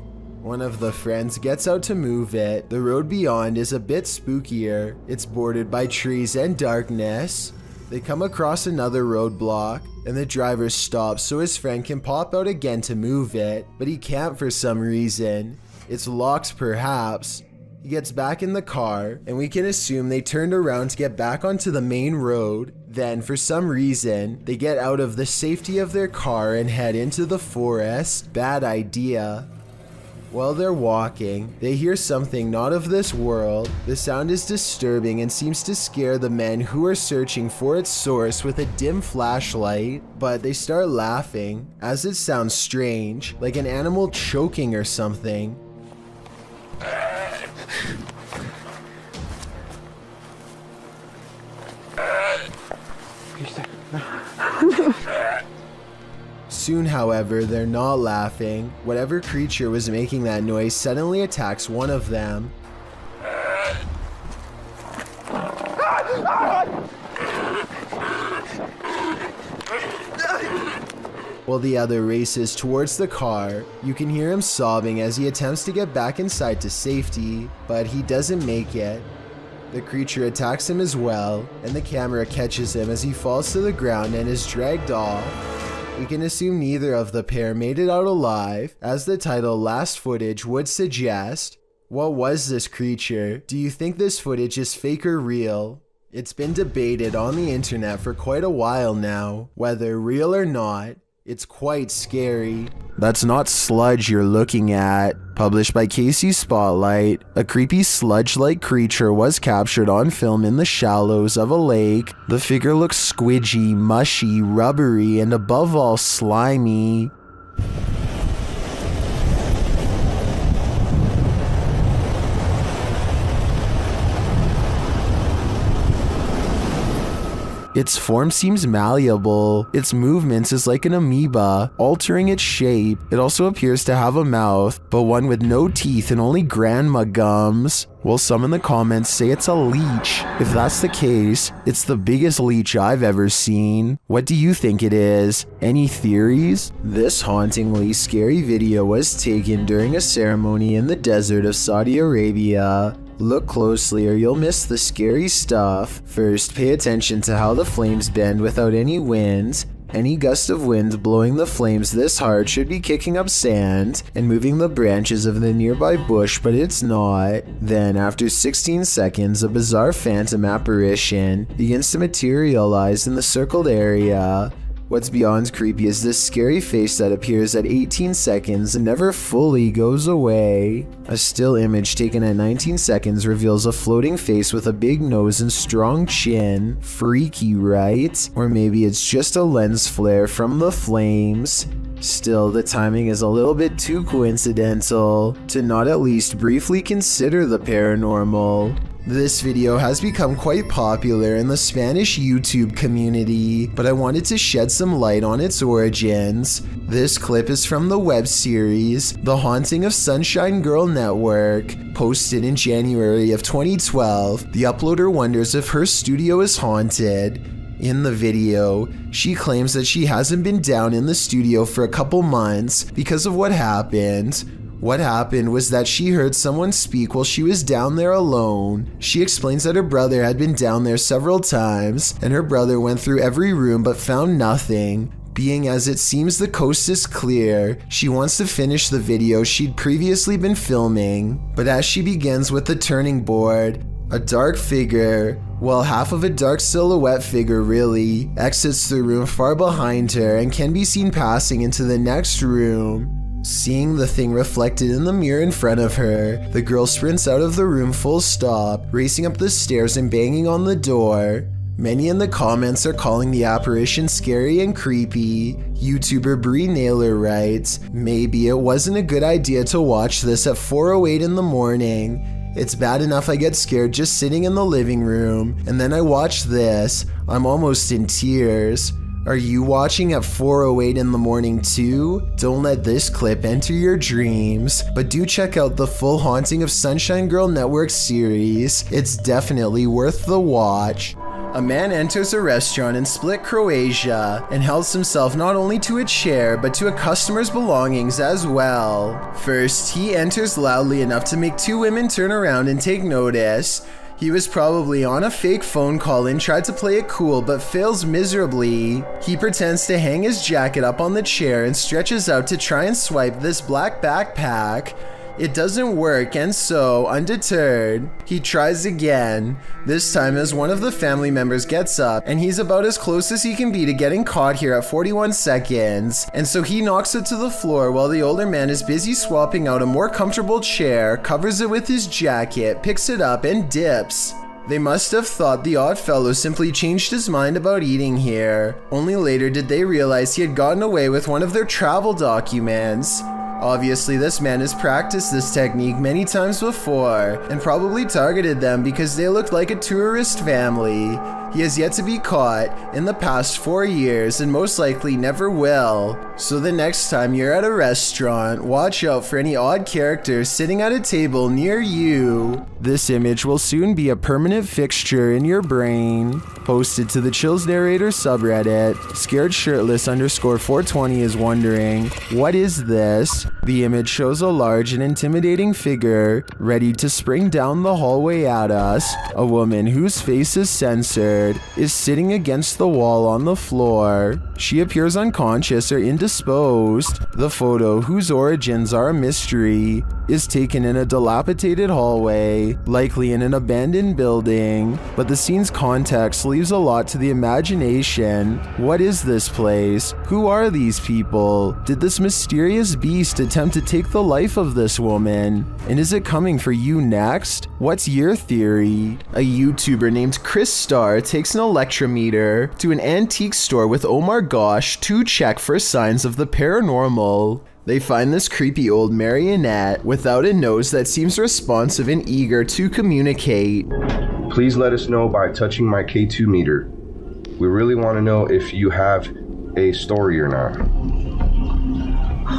One of the friends gets out to move it. The road beyond is a bit spookier. It's bordered by trees and darkness. They come across another roadblock, and the driver stops so his friend can pop out again to move it, but he can't for some reason. It's locked perhaps. He gets back in the car, and we can assume they turned around to get back onto the main road. Then, for some reason, they get out of the safety of their car and head into the forest. Bad idea. While they're walking, they hear something not of this world. The sound is disturbing and seems to scare the men who are searching for its source with a dim flashlight, but they start laughing, as it sounds strange, like an animal choking or something. Soon, however, they're not laughing. Whatever creature was making that noise suddenly attacks one of them. While the other races towards the car, you can hear him sobbing as he attempts to get back inside to safety, but he doesn't make it. The creature attacks him as well, and the camera catches him as he falls to the ground and is dragged off. We can assume neither of the pair made it out alive, as the title Last Footage would suggest. What was this creature? Do you think this footage is fake or real? It's been debated on the internet for quite a while now, whether real or not. It's quite scary. That's not sludge you're looking at. Published by Casey Spotlight, a creepy sludge-like creature was captured on film in the shallows of a lake. The figure looks squidgy, mushy, rubbery, and above all slimy. Its form seems malleable. Its movements is like an amoeba, altering its shape. It also appears to have a mouth, but one with no teeth and only grandma gums. Well, some in the comments say it's a leech. If that's the case, it's the biggest leech I've ever seen. What do you think it is? Any theories? This hauntingly scary video was taken during a ceremony in the desert of Saudi Arabia. Look closely or you'll miss the scary stuff. First, pay attention to how the flames bend without any wind. Any gust of wind blowing the flames this hard should be kicking up sand and moving the branches of the nearby bush, but it's not. Then, after 16 seconds, a bizarre phantom apparition begins to materialize in the circled area. What's beyond creepy is this scary face that appears at 18 seconds and never fully goes away. A still image taken at 19 seconds reveals a floating face with a big nose and strong chin. Freaky, right? Or maybe it's just a lens flare from the flames. Still, the timing is a little bit too coincidental to not at least briefly consider the paranormal. This video has become quite popular in the Spanish YouTube community, but I wanted to shed some light on its origins. This clip is from the web series The Haunting of Sunshine Girl Network. Posted in January of 2012, the uploader wonders if her studio is haunted. In the video, she claims that she hasn't been down in the studio for a couple months because of what happened. What happened was that she heard someone speak while she was down there alone. She explains that her brother had been down there several times, and her brother went through every room but found nothing. Being as it seems the coast is clear, she wants to finish the video she'd previously been filming. But as she begins with the turning board, a dark figure, well, half of a dark silhouette figure really, exits the room far behind her and can be seen passing into the next room. Seeing the thing reflected in the mirror in front of her, the girl sprints out of the room full stop, racing up the stairs and banging on the door. Many in the comments are calling the apparition scary and creepy. YouTuber Bree Naylor writes, "Maybe it wasn't a good idea to watch this at 4:08 in the morning. It's bad enough I get scared just sitting in the living room, and then I watch this. I'm almost in tears. Are you watching at 4:08 in the morning too? Don't let this clip enter your dreams, but do check out the full Haunting of Sunshine Girl Network series. It's definitely worth the watch." A man enters a restaurant in Split, Croatia, and helps himself not only to a chair, but to a customer's belongings as well. First, he enters loudly enough to make two women turn around and take notice. He was probably on a fake phone call and tried to play it cool but fails miserably. He pretends to hang his jacket up on the chair and stretches out to try and swipe this black backpack. It doesn't work, and so, undeterred, he tries again, this time as one of the family members gets up, and he's about as close as he can be to getting caught here at 41 seconds, and so he knocks it to the floor while the older man is busy swapping out a more comfortable chair, covers it with his jacket, picks it up, and dips. They must have thought the odd fellow simply changed his mind about eating here. Only later did they realize he had gotten away with one of their travel documents. Obviously, this man has practiced this technique many times before and probably targeted them because they looked like a tourist family. He has yet to be caught in the past 4 years and most likely never will. So the next time you're at a restaurant, watch out for any odd characters sitting at a table near you. This image will soon be a permanent fixture in your brain. Posted to the Chills Narrator subreddit, scaredshirtless_420 is wondering, what is this? The image shows a large and intimidating figure ready to spring down the hallway at us. A woman whose face is censored is sitting against the wall on the floor. She appears unconscious or indisposed. The photo, whose origins are a mystery, is taken in a dilapidated hallway, likely in an abandoned building, but the scene's context leaves a lot to the imagination. What is this place? Who are these people? Did this mysterious beast attempt to take the life of this woman? And is it coming for you next? What's your theory? A YouTuber named Chris Starr takes an electrometer to an antique store with Omar Gosh to check for signs of the paranormal. They find this creepy old marionette without a nose that seems responsive and eager to communicate. Please let us know by touching my K2 meter. We really want to know if you have a story or not.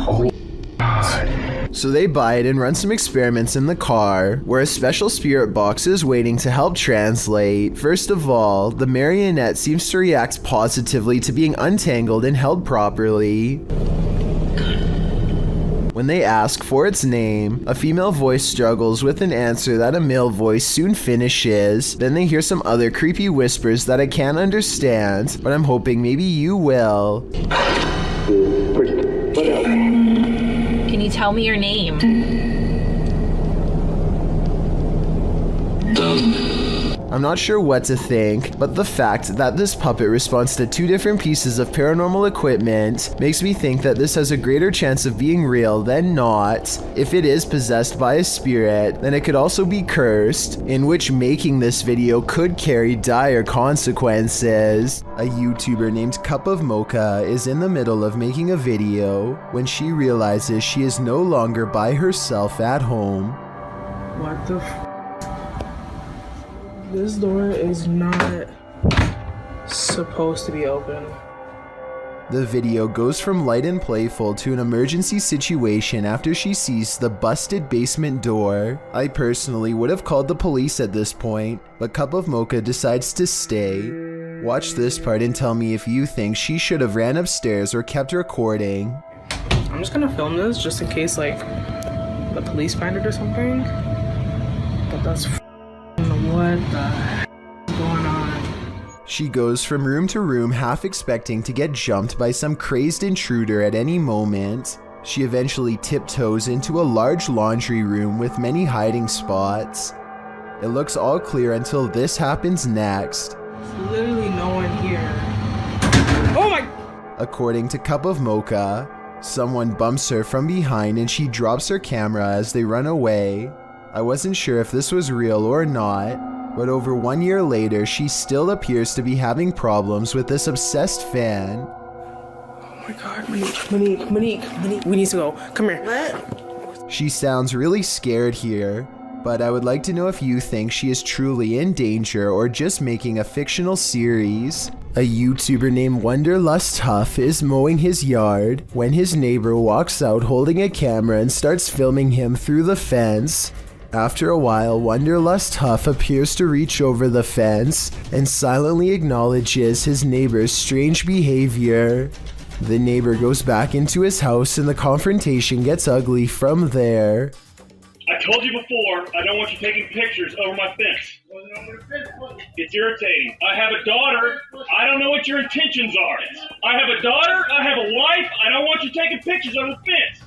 Oh God. So they buy it and run some experiments in the car, where a special spirit box is waiting to help translate. First of all, the marionette seems to react positively to being untangled and held properly. When they ask for its name, a female voice struggles with an answer that a male voice soon finishes. Then they hear some other creepy whispers that I can't understand, but I'm hoping maybe you will. Can you tell me your name? I'm not sure what to think, but the fact that this puppet responds to two different pieces of paranormal equipment makes me think that this has a greater chance of being real than not. If it is possessed by a spirit, then it could also be cursed, in which making this video could carry dire consequences. A YouTuber named Cup of Mocha is in the middle of making a video when she realizes she is no longer by herself at home. What the This door is not supposed to be open. The video goes from light and playful to an emergency situation after she sees the busted basement door. I personally would have called the police at this point, but Cup of Mocha decides to stay. Watch this part and tell me if you think she should have ran upstairs or kept recording. I'm just gonna film this just in case like the police find it or something. But that's what the heck is going on? She goes from room to room half expecting to get jumped by some crazed intruder at any moment. She eventually tiptoes into a large laundry room with many hiding spots. It looks all clear until this happens next. There's literally no one here. Oh my! According to Cup of Mocha, someone bumps her from behind and she drops her camera as they run away. I wasn't sure if this was real or not, but over 1 year later, she still appears to be having problems with this obsessed fan. Oh my god, Monique, we need to go. Come here. What? She sounds really scared here, but I would like to know if you think she is truly in danger or just making a fictional series. A YouTuber named Wonderlust Huff is mowing his yard when his neighbor walks out holding a camera and starts filming him through the fence. After a while, Wonderlust Huff appears to reach over the fence and silently acknowledges his neighbor's strange behavior. The neighbor goes back into his house and the confrontation gets ugly from there. I told you before, I don't want you taking pictures over my fence. It's irritating. I have a daughter. I don't know what your intentions are. I have a daughter. I have a wife. I don't want you taking pictures over the fence.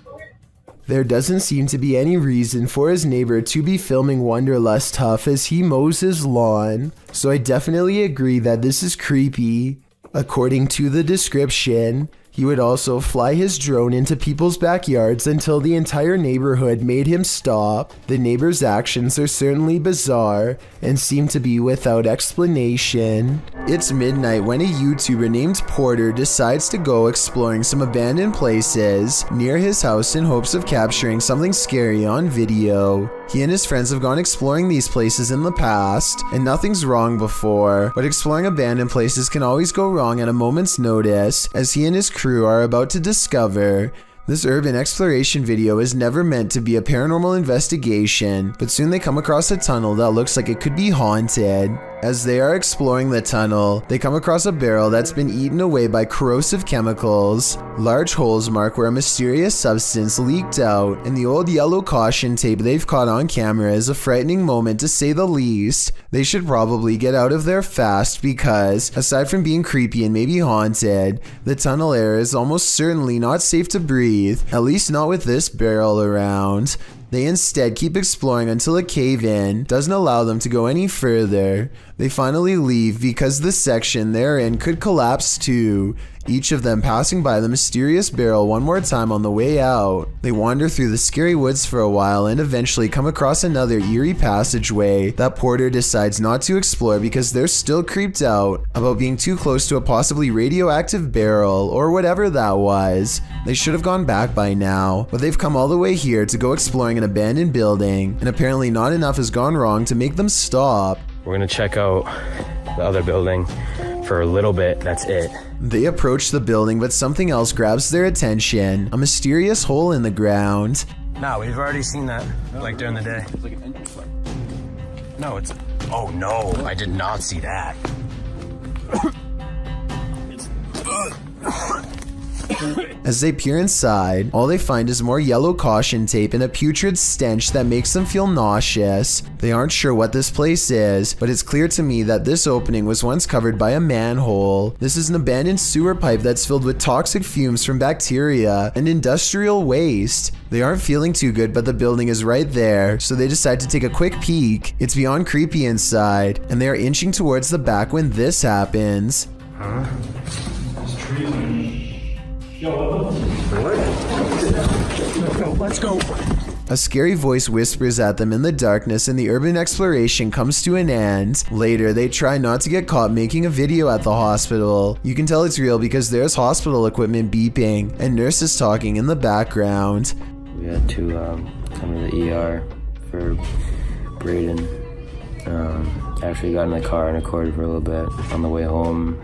There doesn't seem to be any reason for his neighbor to be filming Wonderlust Huff as he mows his lawn, so I definitely agree that this is creepy. According to the description, he would also fly his drone into people's backyards until the entire neighborhood made him stop. The neighbor's actions are certainly bizarre and seem to be without explanation. It's midnight when a YouTuber named Porter decides to go exploring some abandoned places near his house in hopes of capturing something scary on video. He and his friends have gone exploring these places in the past, and nothing's wrong before, but exploring abandoned places can always go wrong at a moment's notice, as he and his crew are about to discover. This urban exploration video is never meant to be a paranormal investigation, but soon they come across a tunnel that looks like it could be haunted. As they are exploring the tunnel, they come across a barrel that's been eaten away by corrosive chemicals. Large holes mark where a mysterious substance leaked out, and the old yellow caution tape they've caught on camera is a frightening moment to say the least. They should probably get out of there fast because, aside from being creepy and maybe haunted, the tunnel air is almost certainly not safe to breathe, at least not with this barrel around. They instead keep exploring until a cave-in doesn't allow them to go any further. They finally leave because the section they're in could collapse too, each of them passing by the mysterious barrel one more time on the way out. They wander through the scary woods for a while and eventually come across another eerie passageway that Porter decides not to explore because they're still creeped out about being too close to a possibly radioactive barrel or whatever that was. They should have gone back by now, but they've come all the way here to go exploring an abandoned building, and apparently not enough has gone wrong to make them stop. We're gonna check out the other building for a little bit, that's it. They approach the building, but something else grabs their attention, a mysterious hole in the ground. No, we've already seen that, like during the day. It's like an entrance. No, it's... Oh no, I did not see that. As they peer inside, all they find is more yellow caution tape and a putrid stench that makes them feel nauseous. They aren't sure what this place is, but it's clear to me that this opening was once covered by a manhole. This is an abandoned sewer pipe that's filled with toxic fumes from bacteria and industrial waste. They aren't feeling too good, but the building is right there, so they decide to take a quick peek. It's beyond creepy inside, and they are inching towards the back when this happens. Huh? Let's go. A scary voice whispers at them in the darkness and the urban exploration comes to an end. Later, they try not to get caught making a video at the hospital. You can tell it's real because there's hospital equipment beeping and nurses talking in the background. We had to come to the ER for Braden. Actually got in the car and recorded for a little bit on the way home.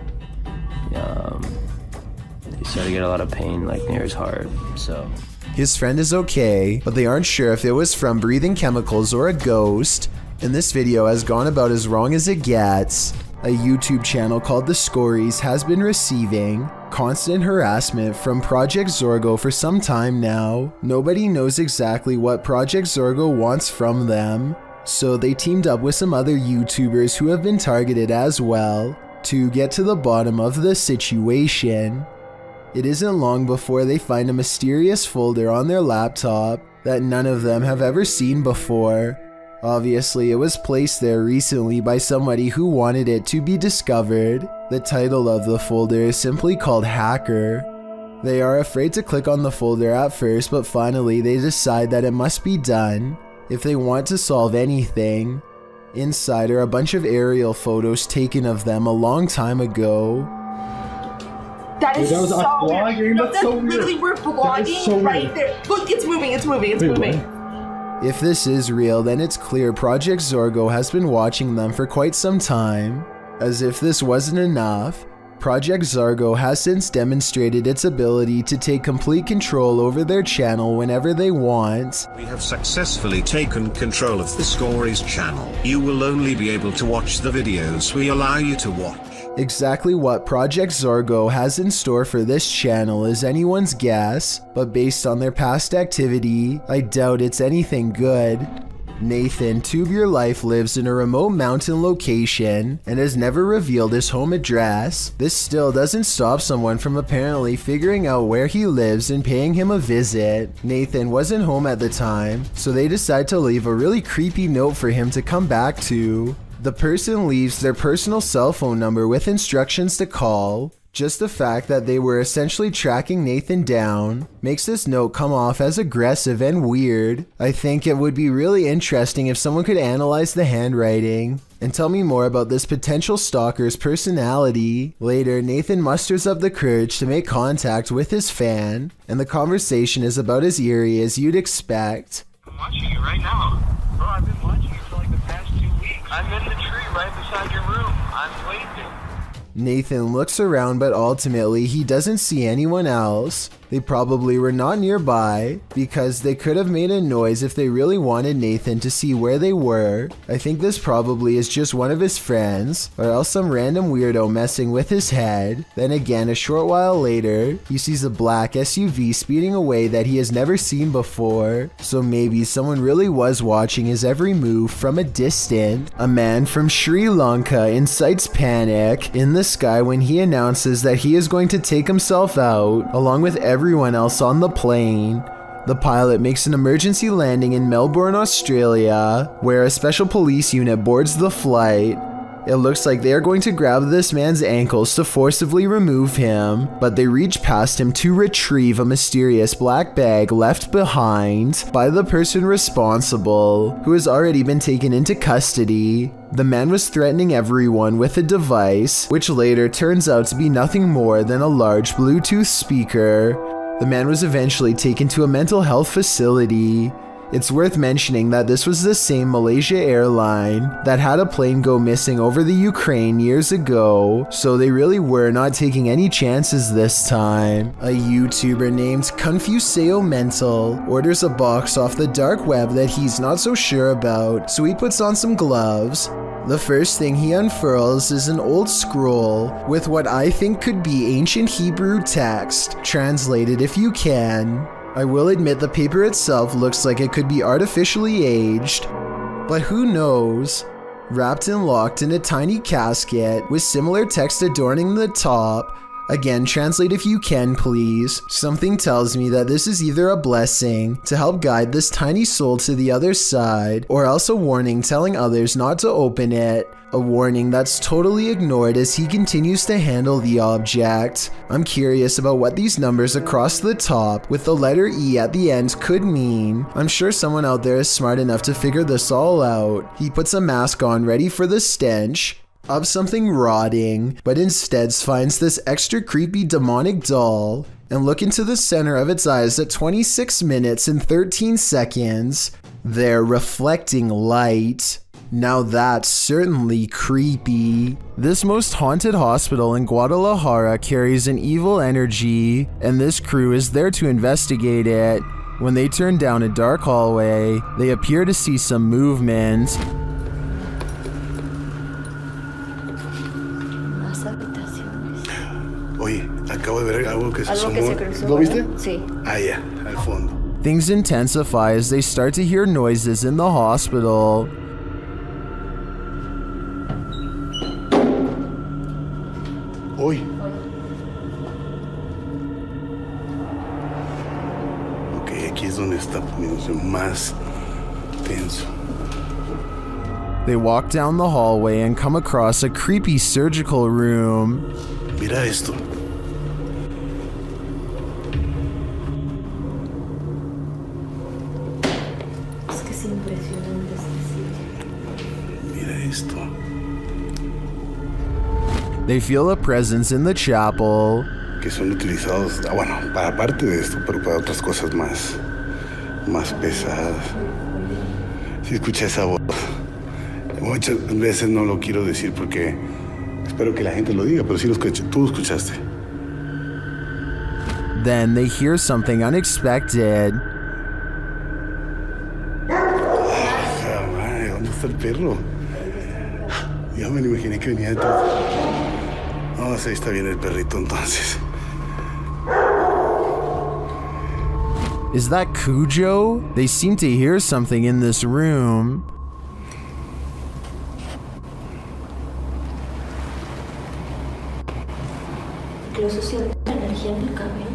He started to get a lot of pain like near his heart, so... His friend is okay, but they aren't sure if it was from breathing chemicals or a ghost. And this video has gone about as wrong as it gets. A YouTube channel called The Scories has been receiving constant harassment from Project Zorgo for some time now. Nobody knows exactly what Project Zorgo wants from them, so they teamed up with some other YouTubers who have been targeted as well to get to the bottom of the situation. It isn't long before they find a mysterious folder on their laptop that none of them have ever seen before. Obviously, it was placed there recently by somebody who wanted it to be discovered. The title of the folder is simply called Hacker. They are afraid to click on the folder at first, but finally they decide that it must be done if they want to solve anything. Inside are a bunch of aerial photos taken of them a long time ago. That is That was so us weird. vlogging? No, That's that's so weird. literally we're vlogging so right weird. there. Look, it's moving, it's moving, it's Wait, moving. If this is real, then it's clear Project Zorgo has been watching them for quite some time. As if this wasn't enough, Project Zorgo has since demonstrated its ability to take complete control over their channel whenever they want. We have successfully taken control of the Scories channel. You will only be able to watch the videos we allow you to watch. Exactly what Project Zorgo has in store for this channel is anyone's guess, but based on their past activity, I doubt it's anything good. Nathan, Tube Your Life, lives in a remote mountain location and has never revealed his home address. This still doesn't stop someone from apparently figuring out where he lives and paying him a visit. Nathan wasn't home at the time, so they decide to leave a really creepy note for him to come back to. The person leaves their personal cell phone number with instructions to call. Just the fact that they were essentially tracking Nathan down makes this note come off as aggressive and weird. I think it would be really interesting if someone could analyze the handwriting and tell me more about this potential stalker's personality. Later, Nathan musters up the courage to make contact with his fan, and the conversation is about as eerie as you'd expect. I'm watching you right now. Bro, I've been watching you for like the past 2 weeks. I'm in the tree right beside your room. I'm waiting. Nathan looks around, but ultimately he doesn't see anyone else. They probably were not nearby because they could have made a noise if they really wanted Nathan to see where they were. I think this probably is just one of his friends or else some random weirdo messing with his head. Then again, a short while later, he sees a black SUV speeding away that he has never seen before. So maybe someone really was watching his every move from a distance. A man from Sri Lanka incites panic in the sky when he announces that he is going to take himself out along with everyone else on the plane. The pilot makes an emergency landing in Melbourne, Australia, where a special police unit boards the flight. It looks like they are going to grab this man's ankles to forcibly remove him, but they reach past him to retrieve a mysterious black bag left behind by the person responsible, who has already been taken into custody. The man was threatening everyone with a device, which later turns out to be nothing more than a large Bluetooth speaker. The man was eventually taken to a mental health facility. It's worth mentioning that this was the same Malaysia airline that had a plane go missing over the Ukraine years ago, so they really were not taking any chances this time. A YouTuber named Confuseo Mental orders a box off the dark web that he's not so sure about, so he puts on some gloves. The first thing he unfurls is an old scroll with what I think could be ancient Hebrew text, translated if you can. I will admit the paper itself looks like it could be artificially aged, but who knows? Wrapped and locked in a tiny casket with similar text adorning the top. Again, translate if you can, please. Something tells me that this is either a blessing to help guide this tiny soul to the other side, or else a warning telling others not to open it. A warning that's totally ignored as he continues to handle the object. I'm curious about what these numbers across the top with the letter E at the end could mean. I'm sure someone out there is smart enough to figure this all out. He puts a mask on ready for the stench of something rotting, but instead finds this extra creepy demonic doll and look into the center of its eyes at 26 minutes and 13 seconds. They're reflecting light. Now that's certainly creepy. This most haunted hospital in Guadalajara carries an evil energy, and this crew is there to investigate it. When they turn down a dark hallway, they appear to see some movement. Oye, acabo de ver algo que se Algo que se asomó. cruzó, ¿Lo viste? ¿verdad? Sí. Ah, ya, al fondo. Things intensify as they start to hear noises in the hospital. Hoy. Ok, aquí es donde está poniéndose más tenso. They walk down the hallway and come across a creepy surgical room. Mira esto. Es que es impresionante este sitio. Mira esto. They feel a presence in the chapel. Que son utilizados, bueno, para parte de esto, pero para otras cosas más pesadas. Si escuché esa voz. Muchas veces no lo quiero decir porque espero que la gente lo diga, pero sí lo escuché. Tú lo escuchaste. Then they hear something unexpected. Madre, ¿dónde está el perro? Ya me lo imaginé que venía detrás. No, sí, está bien el perrito entonces. Is that Cujo? They seem to hear something in this room. Incluso siento la energía en el cabello.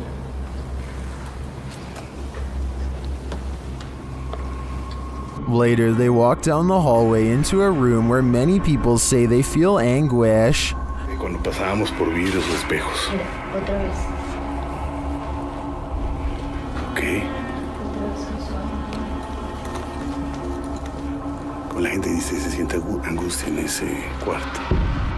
Later, they walk down the hallway into a room where many people say they feel anguish. Cuando pasábamos por vidrios o espejos. Mira, otra vez. Ok. Otra vez con su Como la gente dice, se siente angustia en ese cuarto.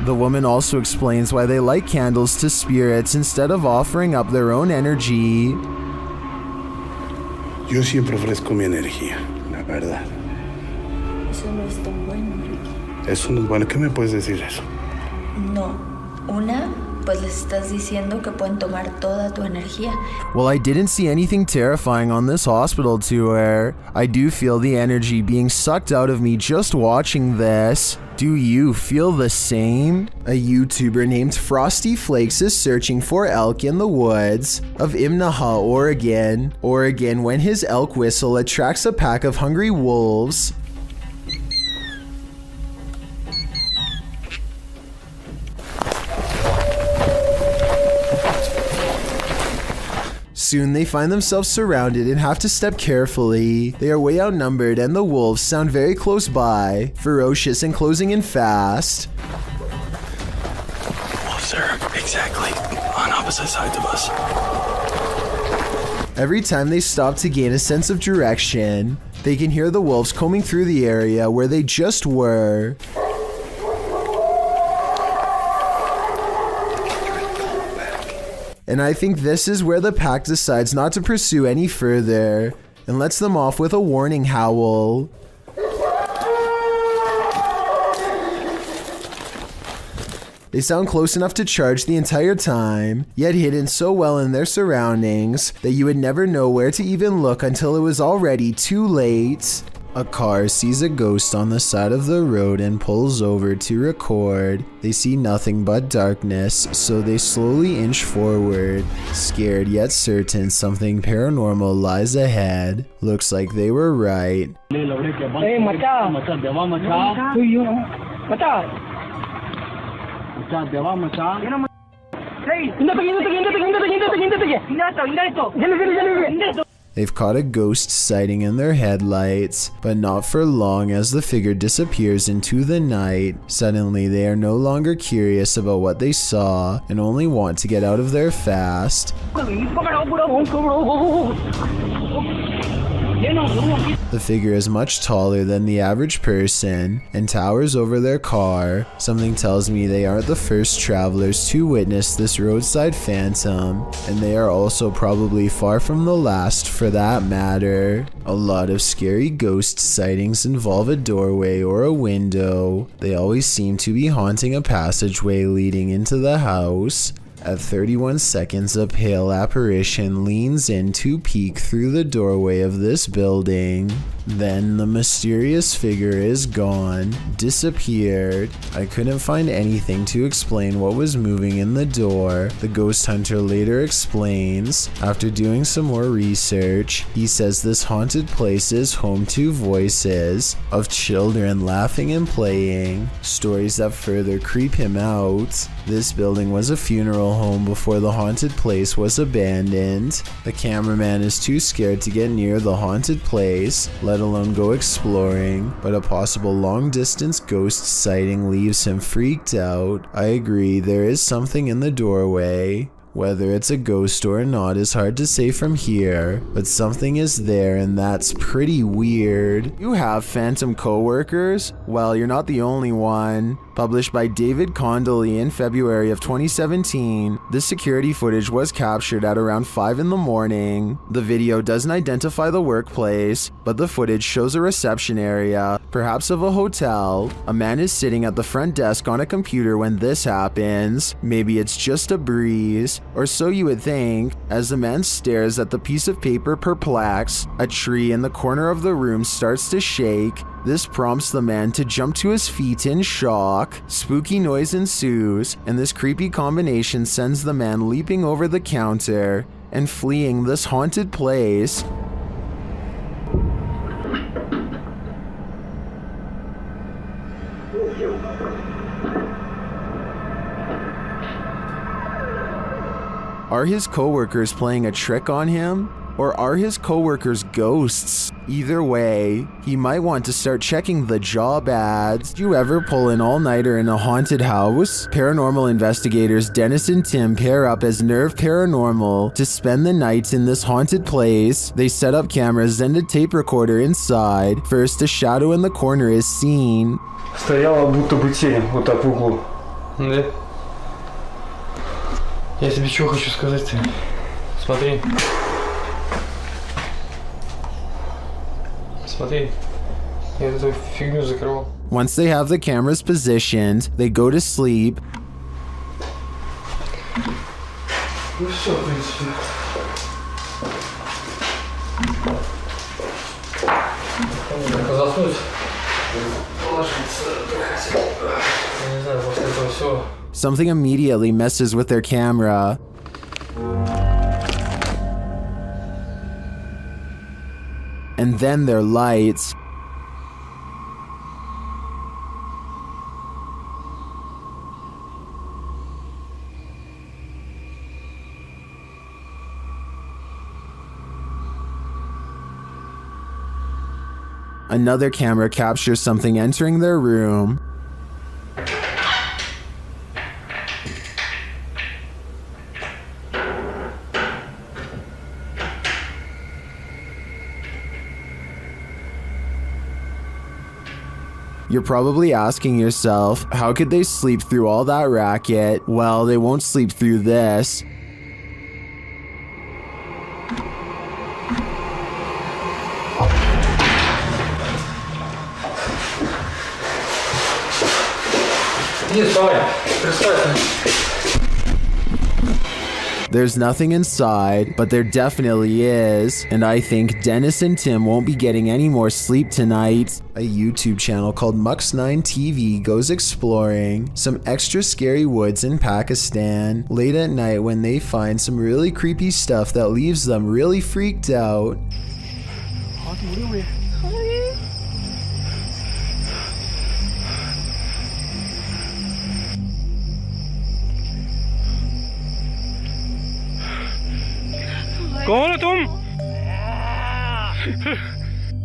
The woman also explains why they light candles to spirits instead of offering up their own energy. Yo siempre ofrezco mi energía, la verdad. Eso no es tan bueno, Ricky. Eso no es bueno. ¿Qué me puedes decir eso? No. Una, pues les estás diciendo que pueden tomar toda tu energía. Well, I didn't see anything terrifying on this hospital tour. I do feel the energy being sucked out of me just watching this. Do you feel the same? A YouTuber named Frosty Flakes is searching for elk in the woods of Imnaha, Oregon, when his elk whistle attracts a pack of hungry wolves. Soon they find themselves surrounded and have to step carefully. They are way outnumbered and the wolves sound very close by, ferocious and closing in fast. Wolves are exactly on opposite sides of us. Every time they stop to gain a sense of direction, they can hear the wolves combing through the area where they just were. And I think this is where the pack decides not to pursue any further and lets them off with a warning howl. They sound close enough to charge the entire time, yet hidden so well in their surroundings that you would never know where to even look until it was already too late. A car sees a ghost on the side of the road and pulls over to record. They see nothing but darkness, so they slowly inch forward, scared yet certain something paranormal lies ahead. Looks like they were right. Hey, macha. Macha. They've caught a ghost sighting in their headlights, but not for long as the figure disappears into the night. Suddenly, they are no longer curious about what they saw and only want to get out of there fast. The figure is much taller than the average person and towers over their car. Something tells me they aren't the first travelers to witness this roadside phantom, and they are also probably far from the last for that matter. A lot of scary ghost sightings involve a doorway or a window. They always seem to be haunting a passageway leading into the house. At 31 seconds, a pale apparition leans in to peek through the doorway of this building. Then the mysterious figure is gone, disappeared. I couldn't find anything to explain what was moving in the door. The ghost hunter later explains, after doing some more research, he says this haunted place is home to voices of children laughing and playing, stories that further creep him out. This building was a funeral home before the haunted place was abandoned. The cameraman is too scared to get near the haunted place, let alone go exploring, but a possible long-distance ghost sighting leaves him freaked out. I agree, there is something in the doorway. Whether it's a ghost or not is hard to say from here, but something is there and that's pretty weird. You have phantom coworkers? Well, you're not the only one. Published by David Condolly in February of 2017, this security footage was captured at around 5 in the morning. The video doesn't identify the workplace, but the footage shows a reception area, perhaps of a hotel. A man is sitting at the front desk on a computer when this happens. Maybe it's just a breeze, or so you would think. As the man stares at the piece of paper perplexed, a tree in the corner of the room starts to shake. This prompts the man to jump to his feet in shock. Spooky noise ensues, and this creepy combination sends the man leaping over the counter and fleeing this haunted place. Are his coworkers playing a trick on him? Or are his coworkers ghosts? Either way, he might want to start checking the job ads. Did you ever pull an all-nighter in a haunted house? Paranormal investigators Dennis and Tim pair up as Nerve Paranormal to spend the night in this haunted place. They set up cameras and a tape recorder inside. First, a shadow in the corner is seen. Стояла будто бы тень вот так в углу. Да? Я тебе что хочу сказать-то? Смотри. Смотри, я эту фигню закрывал. Once they have the cameras positioned, they go to sleep. Ну все, в принципе. Заснуть. Ложиться отдыхать. Я не знаю, после этого все. Something immediately messes with their camera. And then their lights. Another camera captures something entering their room. You're probably asking yourself, how could they sleep through all that racket? Well, they won't sleep through this. There's nothing inside, but there definitely is, and I think Dennis and Tim won't be getting any more sleep tonight. A YouTube channel called Mux9 TV goes exploring some extra scary woods in Pakistan late at night when they find some really creepy stuff that leaves them really freaked out.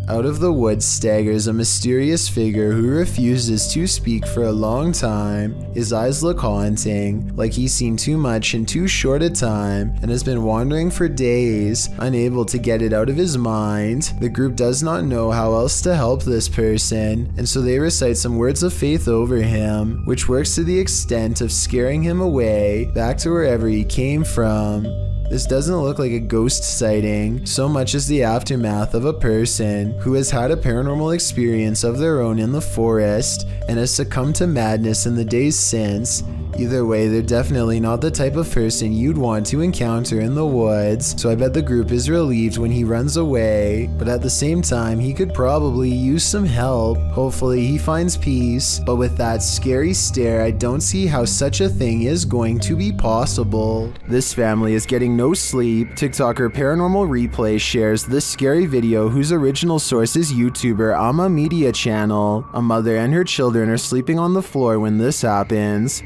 Out of the woods staggers a mysterious figure who refuses to speak for a long time. His eyes look haunting, like he's seen too much in too short a time and has been wandering for days, unable to get it out of his mind. The group does not know how else to help this person, and so they recite some words of faith over him, which works to the extent of scaring him away back to wherever he came from. This doesn't look like a ghost sighting so much as the aftermath of a person who has had a paranormal experience of their own in the forest and has succumbed to madness in the days since. Either way, they're definitely not the type of person you'd want to encounter in the woods, so I bet the group is relieved when he runs away, but at the same time, he could probably use some help. Hopefully he finds peace, but with that scary stare, I don't see how such a thing is going to be possible. This family is getting no sleep. TikToker Paranormal Replay shares this scary video whose original source is YouTuber Ama Media Channel. A mother and her children are sleeping on the floor when this happens.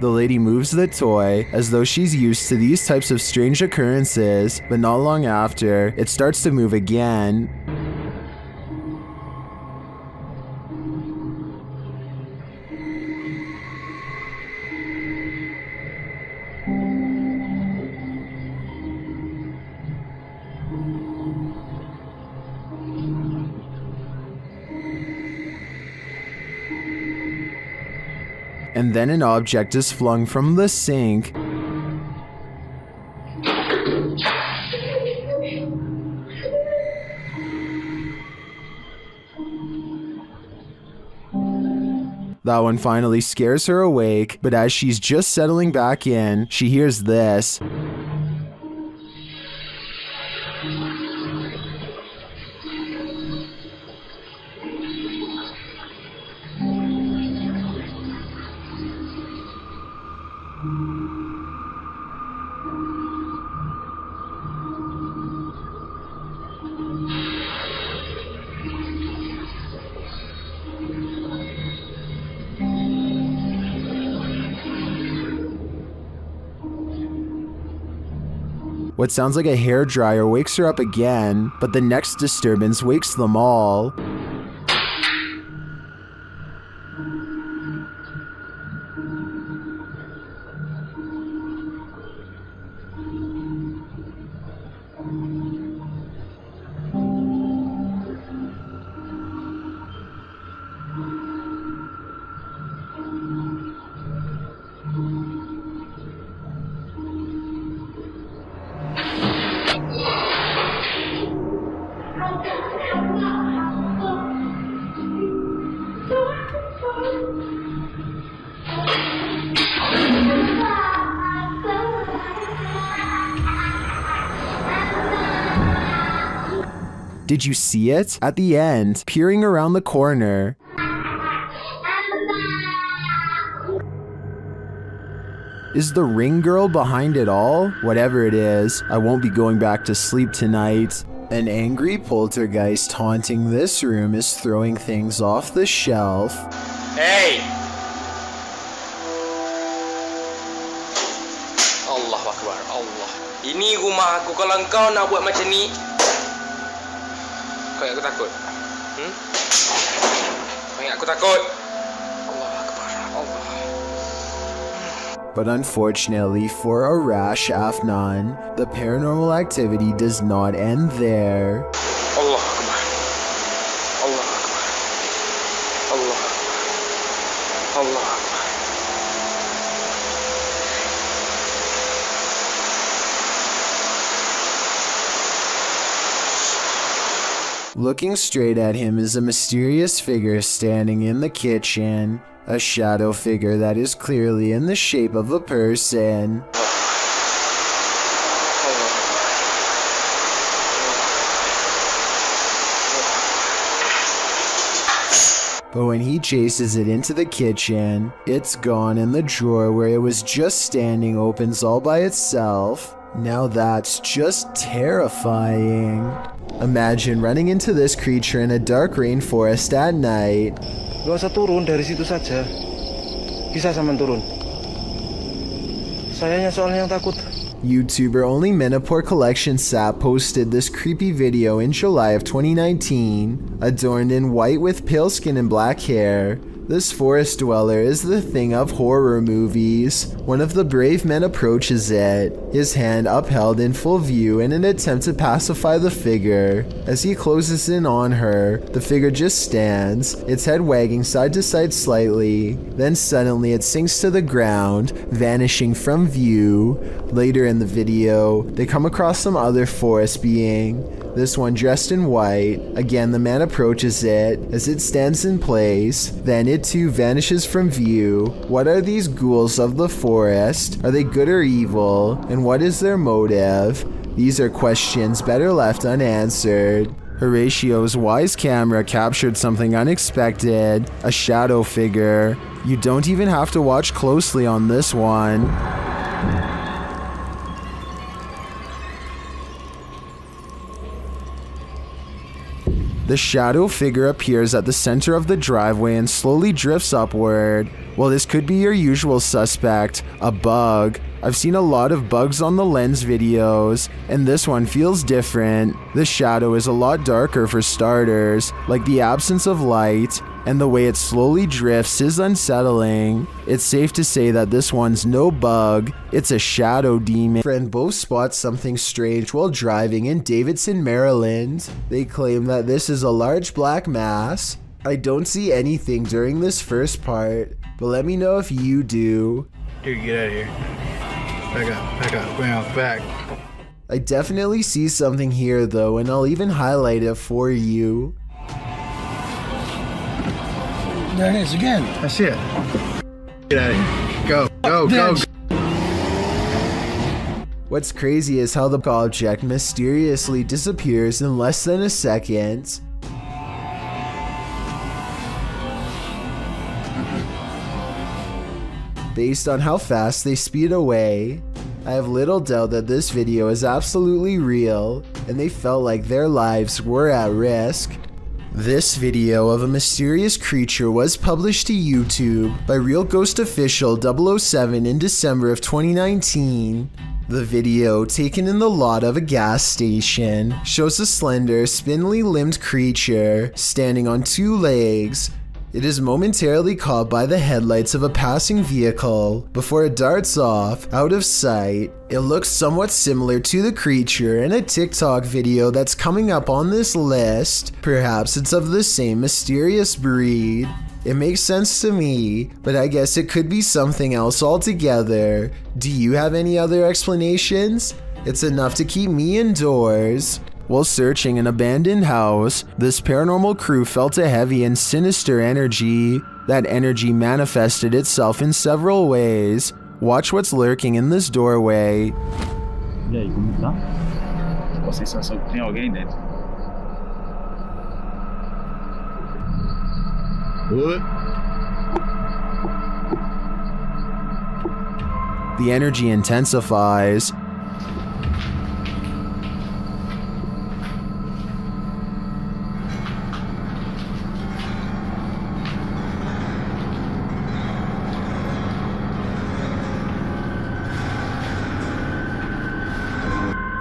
The lady moves the toy as though she's used to these types of strange occurrences, but not long after, it starts to move again. And then an object is flung from the sink. That one finally scares her awake, but as she's just settling back in, she hears this. What sounds like a hairdryer wakes her up again, but the next disturbance wakes them all. Did you see it? At the end, peering around the corner. Is the ring girl behind it all? Whatever it is, I won't be going back to sleep tonight. An angry poltergeist haunting this room is throwing things off the shelf. Hey! Allah Akbar, Allah. Ini rumah aku, kalau kau nak buat macam ni, kau ingat aku takut? Kau ingat aku takut? Allah Akbar, Allah. But unfortunately for Arash Afnan, the paranormal activity does not end there. Allah Akbar. Allah Akbar. Allah Akbar. Allah Akbar. Looking straight at him is a mysterious figure standing in the kitchen. A shadow figure that is clearly in the shape of a person. But when he chases it into the kitchen, it's gone and the drawer where it was just standing opens all by itself. Now that's just terrifying. Imagine running into this creature in a dark rainforest at night. Gak usah turun dari situ saja. Bisa sama turun. Sayanya soalnya yang takut. YouTuber Only Menopore Collection Sap posted this creepy video in July of 2019. Adorned in white with pale skin and black hair, this forest dweller is the thing of horror movies. One of the brave men approaches it, his hand upheld in full view in an attempt to pacify the figure. As he closes in on her, the figure just stands, its head wagging side to side slightly. Then suddenly it sinks to the ground, vanishing from view. Later in the video, they come across some other forest being, this one dressed in white. Again, the man approaches it as it stands in place, then it too vanishes from view. What are these ghouls of the forest? Are they good or evil? And what is their motive? These are questions better left unanswered. Horatio's wise camera captured something unexpected, a shadow figure. You don't even have to watch closely on this one. The shadow figure appears at the center of the driveway and slowly drifts upward. Well, this could be your usual suspect, a bug. I've seen a lot of bugs on the Lens videos, and this one feels different. The shadow is a lot darker for starters, like the absence of light, and the way it slowly drifts is unsettling. It's safe to say that this one's no bug, it's a shadow demon. Friend both spot something strange while driving in Davidson, Maryland. They claim that this is a large black mass. I don't see anything during this first part, but let me know if you do. Dude, get out of here. Back up, back. I definitely see something here though, and I'll even highlight it for you. There it is again. I see it. Get out of here. Go. What's crazy is how the object mysteriously disappears in less than a second. Based on how fast they speed away, I have little doubt that this video is absolutely real, and they felt like their lives were at risk. This video of a mysterious creature was published to YouTube by Real Ghost Official 007 in December of 2019. The video, taken in the lot of a gas station, shows a slender, spindly limbed creature standing on two legs. It is momentarily caught by the headlights of a passing vehicle before it darts off, out of sight. It looks somewhat similar to the creature in a TikTok video that's coming up on this list. Perhaps it's of the same mysterious breed. It makes sense to me, but I guess it could be something else altogether. Do you have any other explanations? It's enough to keep me indoors. While searching an abandoned house, this paranormal crew felt a heavy and sinister energy. That energy manifested itself in several ways. Watch what's lurking in this doorway. E aí, como tá? Com a sensação que tem alguém dentro. The energy intensifies.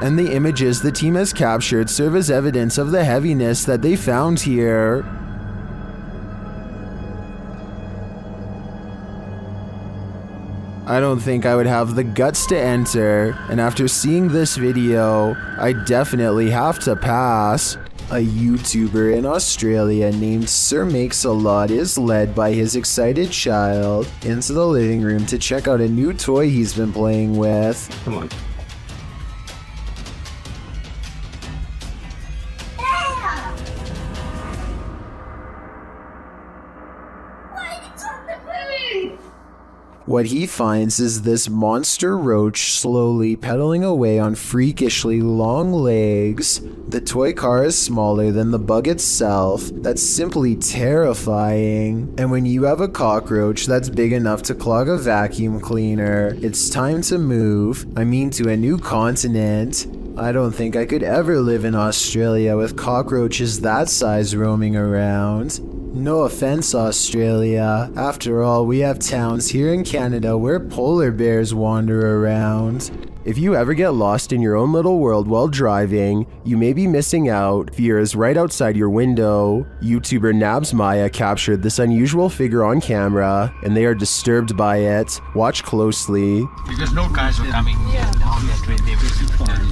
and the images the team has captured serve as evidence of the heaviness that they found here. I don't think I would have the guts to enter, and after seeing this video, I definitely have to pass. A YouTuber in Australia named Sir Makes-A-Lot is led by his excited child into the living room to check out a new toy he's been playing with. Come on. What he finds is this monster roach slowly pedaling away on freakishly long legs. The toy car is smaller than the bug itself. That's simply terrifying. And when you have a cockroach that's big enough to clog a vacuum cleaner, it's time to move. I mean, to a new continent. I don't think I could ever live in Australia with cockroaches that size roaming around. No offense, Australia. After all, we have towns here in Canada where polar bears wander around. If you ever get lost in your own little world while driving, you may be missing out. Fear is right outside your window. YouTuber Nabs Maya captured this unusual figure on camera, and they are disturbed by it. Watch closely. Because no guys are coming down that way.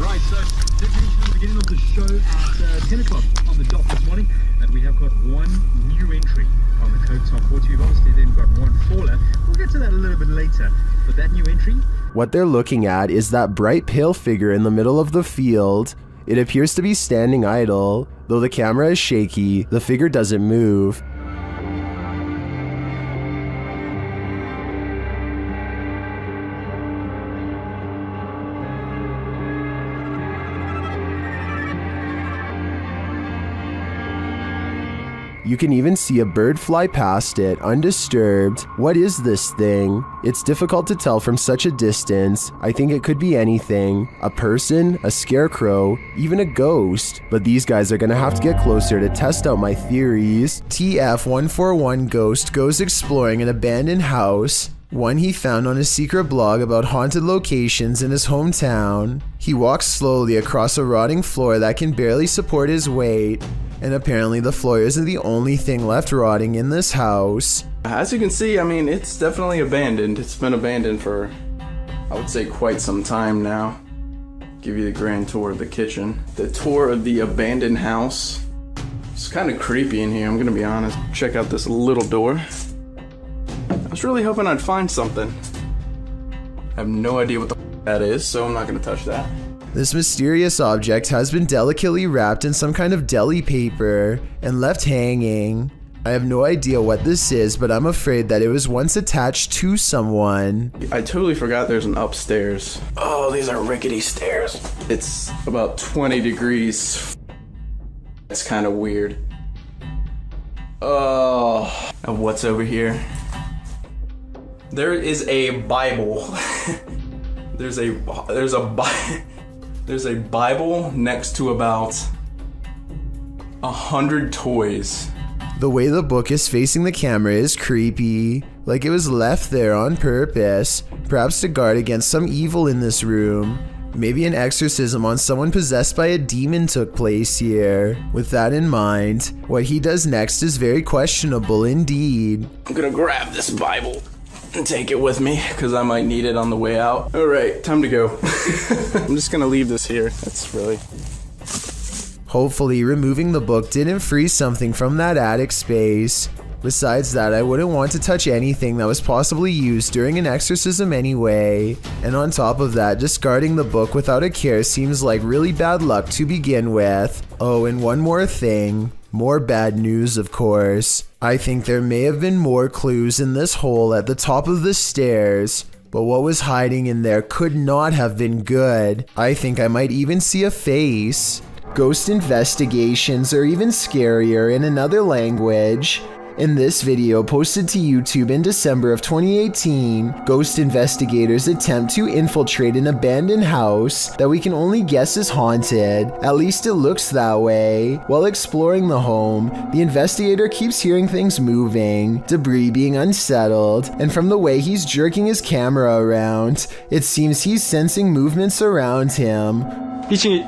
Right, so the beginning of the show at 10 o'clock on the dot this morning, and we have got one new entry on the Coke Top 40. We've obviously then got one faller. We'll get to that a little bit later, but that new entry... What they're looking at is that bright pale figure in the middle of the field. It appears to be standing idle. Though the camera is shaky, the figure doesn't move. You can even see a bird fly past it, undisturbed. What is this thing? It's difficult to tell from such a distance. I think it could be anything. A person, a scarecrow, even a ghost. But these guys are gonna have to get closer to test out my theories. TF141 Ghost goes exploring an abandoned house, one he found on a secret blog about haunted locations in his hometown. He walks slowly across a rotting floor that can barely support his weight. And apparently the floor isn't the only thing left rotting in this house. As you can see, I mean, it's definitely abandoned. It's been abandoned for, I would say, quite some time now. Give you the grand tour of the kitchen. The tour of the abandoned house. It's kind of creepy in here, I'm gonna be honest. Check out this little door. I was really hoping I'd find something. I have no idea what the that is, so I'm not gonna touch that. This mysterious object has been delicately wrapped in some kind of deli paper and left hanging. I have no idea what this is, but I'm afraid that it was once attached to someone. I totally forgot there's an upstairs. Oh, these are rickety stairs. It's about 20 degrees. It's kind of weird. Oh, and what's over here? There is a Bible. There's a Bible next to about 100 toys. The way the book is facing the camera is creepy, like it was left there on purpose, perhaps to guard against some evil in this room. Maybe an exorcism on someone possessed by a demon took place here. With that in mind, what he does next is very questionable indeed. I'm gonna grab this Bible and take it with me, because I might need it on the way out. Alright, time to go. I'm just gonna leave this here. That's really... Hopefully, removing the book didn't freeze something from that attic space. Besides that, I wouldn't want to touch anything that was possibly used during an exorcism anyway. And on top of that, discarding the book without a care seems like really bad luck to begin with. Oh, and one more thing. More bad news, of course. I think there may have been more clues in this hole at the top of the stairs, but what was hiding in there could not have been good. I think I might even see a face. Ghost investigations are even scarier in another language. In this video posted to YouTube in December of 2018, ghost investigators attempt to infiltrate an abandoned house that we can only guess is haunted. At least it looks that way. While exploring the home, the investigator keeps hearing things moving, debris being unsettled, and from the way he's jerking his camera around, it seems he's sensing movements around him. 2층에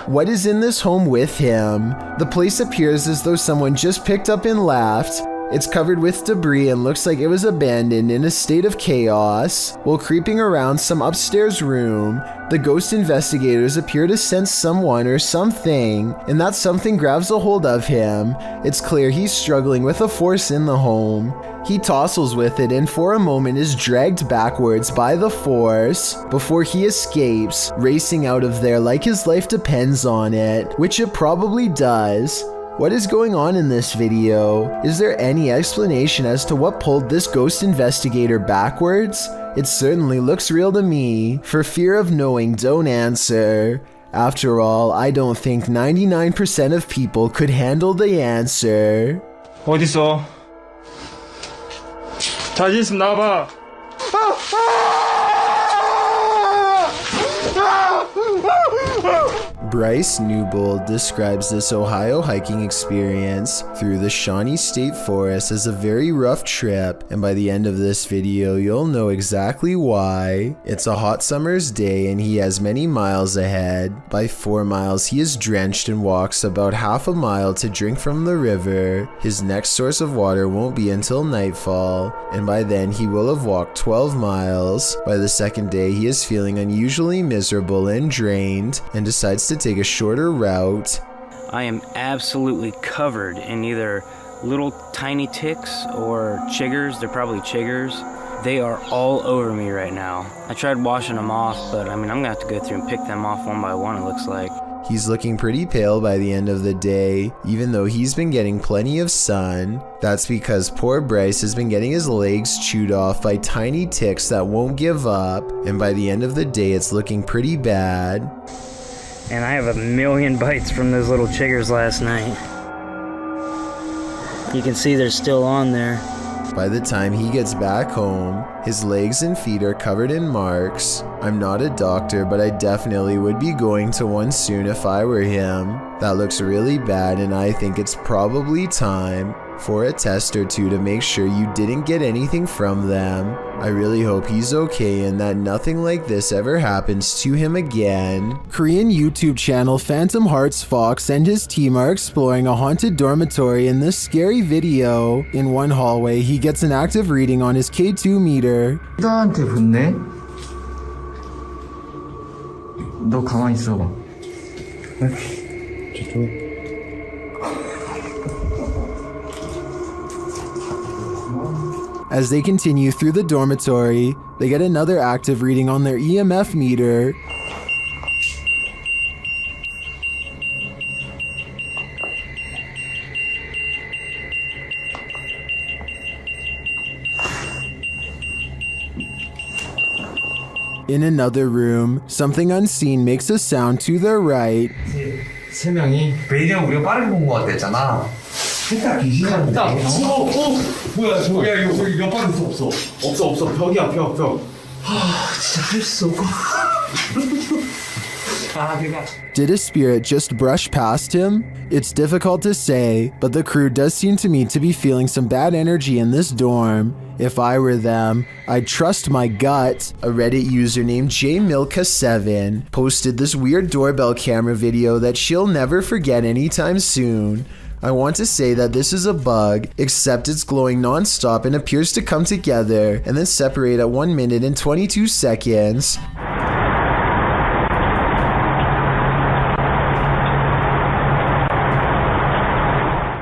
What is in this home with him? The place appears as though someone just picked up and left. It's covered with debris and looks like it was abandoned in a state of chaos. While creeping around some upstairs room, the ghost investigators appear to sense someone or something, and that something grabs a hold of him. It's clear he's struggling with a force in the home. He tussles with it and for a moment is dragged backwards by the force before he escapes, racing out of there like his life depends on it, which it probably does. What is going on in this video? Is there any explanation as to what pulled this ghost investigator backwards? It certainly looks real to me. For fear of knowing, don't answer. After all, I don't think 99% of people could handle the answer. 어딨어? 자신 있으면 나와봐. Bryce Newbold describes this Ohio hiking experience through the Shawnee State Forest as a very rough trip, and by the end of this video you'll know exactly why. It's a hot summer's day and he has many miles ahead. By 4 miles he is drenched and walks about half a mile to drink from the river. His next source of water won't be until nightfall, and by then he will have walked 12 miles. By the second day he is feeling unusually miserable and drained and decides to take a shorter route. I am absolutely covered in either little tiny ticks or chiggers. They're probably chiggers. They are all over me right now. I tried washing them off, but I mean, I'm gonna have to go through and pick them off one by one, it looks like. He's looking pretty pale by the end of the day, even though he's been getting plenty of sun. That's because poor Bryce has been getting his legs chewed off by tiny ticks that won't give up, and by the end of the day it's looking pretty bad. And I have a million bites from those little chiggers last night. You can see they're still on there. By the time he gets back home, his legs and feet are covered in marks. I'm not a doctor, but I definitely would be going to one soon if I were him. That looks really bad, and I think it's probably time for a test or two to make sure you didn't get anything from them. I really hope he's okay and that nothing like this ever happens to him again. Korean YouTube channel Phantom Hearts Fox and his team are exploring a haunted dormitory in this scary video. In one hallway, he gets an active reading on his K2 meter. 나한테 붙네? 너 가만히 있어봐. 저쪽에. As they continue through the dormitory, they get another active reading on their EMF meter. In another room, something unseen makes a sound to their right. 세 명이 베이디언 우리가 빠르게 본 것 같았잖아. 일단 귀신한데. 뭐야 저거? 야 이거 몇 번 없어. 없어. 벽이야 벽. 진짜 할 수 없고. Did a spirit just brush past him? It's difficult to say, but the crew does seem to me to be feeling some bad energy in this dorm. If I were them, I'd trust my gut. A Reddit user named JMilka7 posted this weird doorbell camera video that she'll never forget anytime soon. I want to say that this is a bug, except it's glowing non-stop and appears to come together and then separate at 1 minute and 22 seconds.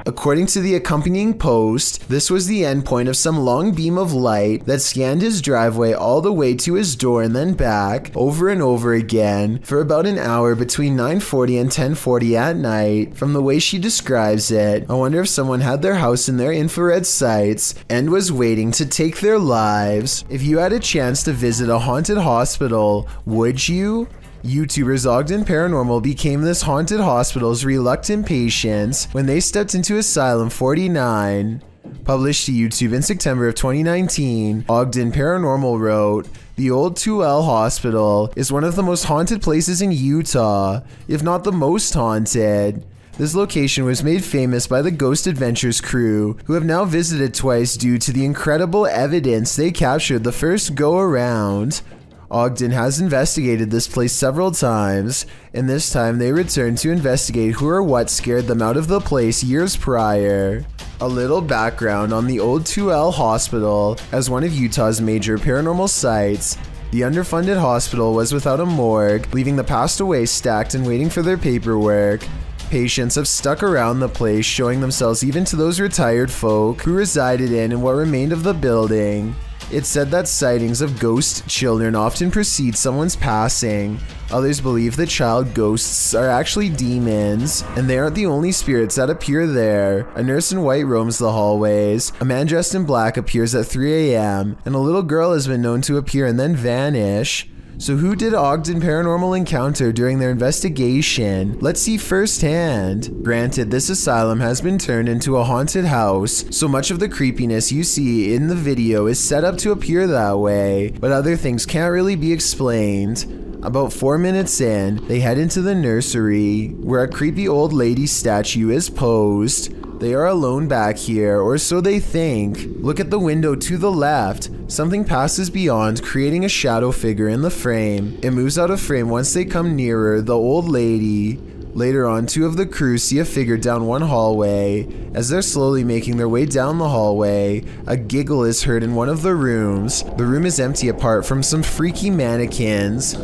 According to the accompanying post, this was the endpoint of some long beam of light that scanned his driveway all the way to his door and then back over and over again for about an hour between 9:40 and 10:40 at night. From the way she describes it, I wonder if someone had their house in their infrared sights and was waiting to take their lives. If you had a chance to visit a haunted hospital, would you? YouTubers Ogden Paranormal became this haunted hospital's reluctant patients when they stepped into Asylum 49. Published to YouTube in September of 2019, Ogden Paranormal wrote, "The old 2L Hospital is one of the most haunted places in Utah, if not the most haunted. This location was made famous by the Ghost Adventures crew, who have now visited twice due to the incredible evidence they captured the first go-around. Ogden has investigated this place several times, and this time they returned to investigate who or what scared them out of the place years prior. A little background on the old 2L hospital. As one of Utah's major paranormal sites, the underfunded hospital was without a morgue, leaving the passed away stacked and waiting for their paperwork. Patients have stuck around the place, showing themselves even to those retired folk who resided in and what remained of the building. It's said that sightings of ghost children often precede someone's passing. Others believe that child ghosts are actually demons, and they aren't the only spirits that appear there. A nurse in white roams the hallways, a man dressed in black appears at 3 a.m., and a little girl has been known to appear and then vanish. So who did Ogden Paranormal encounter during their investigation? Let's see firsthand. Granted, this asylum has been turned into a haunted house, so much of the creepiness you see in the video is set up to appear that way, but other things can't really be explained. About 4 minutes in, they head into the nursery, where a creepy old lady statue is posed. They are alone back here, or so they think. Look at the window to the left. Something passes beyond, creating a shadow figure in the frame. It moves out of frame once they come nearer the old lady. Later on, two of the crew see a figure down one hallway. As they're slowly making their way down the hallway, a giggle is heard in one of the rooms. The room is empty apart from some freaky mannequins.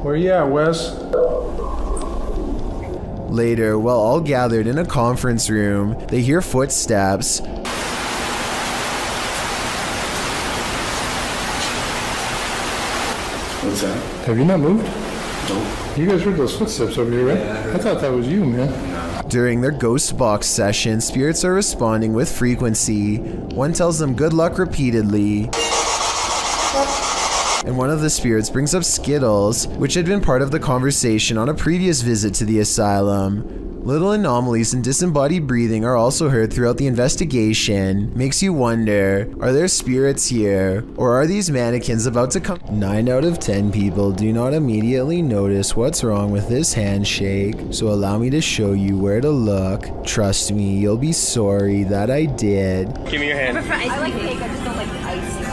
Where you at, Wes? Later, while all gathered in a conference room, they hear footsteps. What's that? Have you not moved? Nope. You guys heard those footsteps over here, right? I thought that was you, man. During their ghost box session, spirits are responding with frequency. One tells them good luck repeatedly, and one of the spirits brings up Skittles, which had been part of the conversation on a previous visit to the asylum. Little anomalies and disembodied breathing are also heard throughout the investigation. Makes you wonder, are there spirits here? Or are these mannequins about to come? 9 out of 10 people do not immediately notice what's wrong with this handshake, so allow me to show you where to look. Trust me, you'll be sorry that I did. Give me your hand. I like cake, I just don't like icing.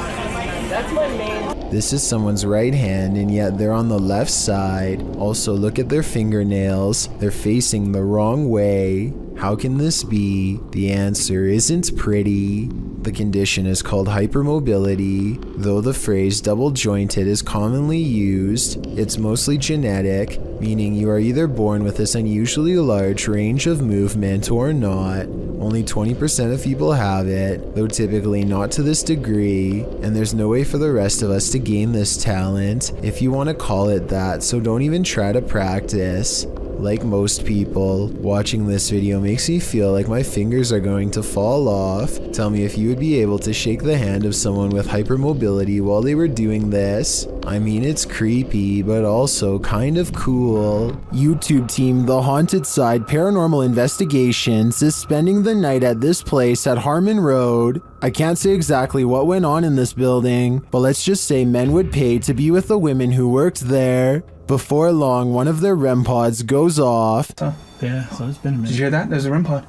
That's my main. This is someone's right hand, and yet they're on the left side. Also, look at their fingernails. They're facing the wrong way. How can this be? The answer isn't pretty. The condition is called hypermobility. Though the phrase double jointed is commonly used, it's mostly genetic, meaning you are either born with this unusually large range of movement or not. Only 20% of people have it, though typically not to this degree, and there's no way for the rest of us to gain this talent, if you want to call it that, so don't even try to practice. Like most people, watching this video makes me feel like my fingers are going to fall off. Tell me if you would be able to shake the hand of someone with hypermobility while they were doing this. I mean, it's creepy, but also kind of cool. YouTube team The Haunted Side Paranormal Investigations is spending the night at this place at Harmon Road. I can't say exactly what went on in this building, but let's just say men would pay to be with the women who worked there. Before long, one of their REM pods goes off. Oh, yeah, so it's been a minute. Did you hear that? There's a REM pod.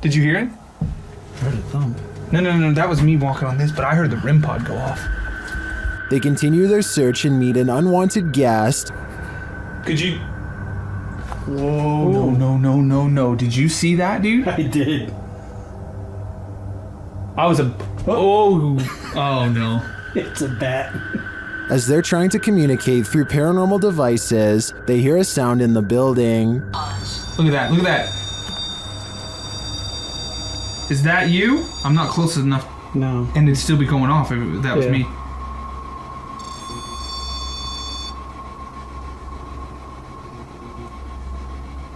Did you hear it? I heard a thump. No, that was me walking on this, but I heard the REM pod go off. They continue their search and meet an unwanted guest. Could you... Whoa, no. Did you see that, dude? I did. I was a... Oh no. It's a bat. As they're trying to communicate through paranormal devices, they hear a sound in the building. Look at that. Is that you? I'm not close enough. No. And it'd still be going off if that was me.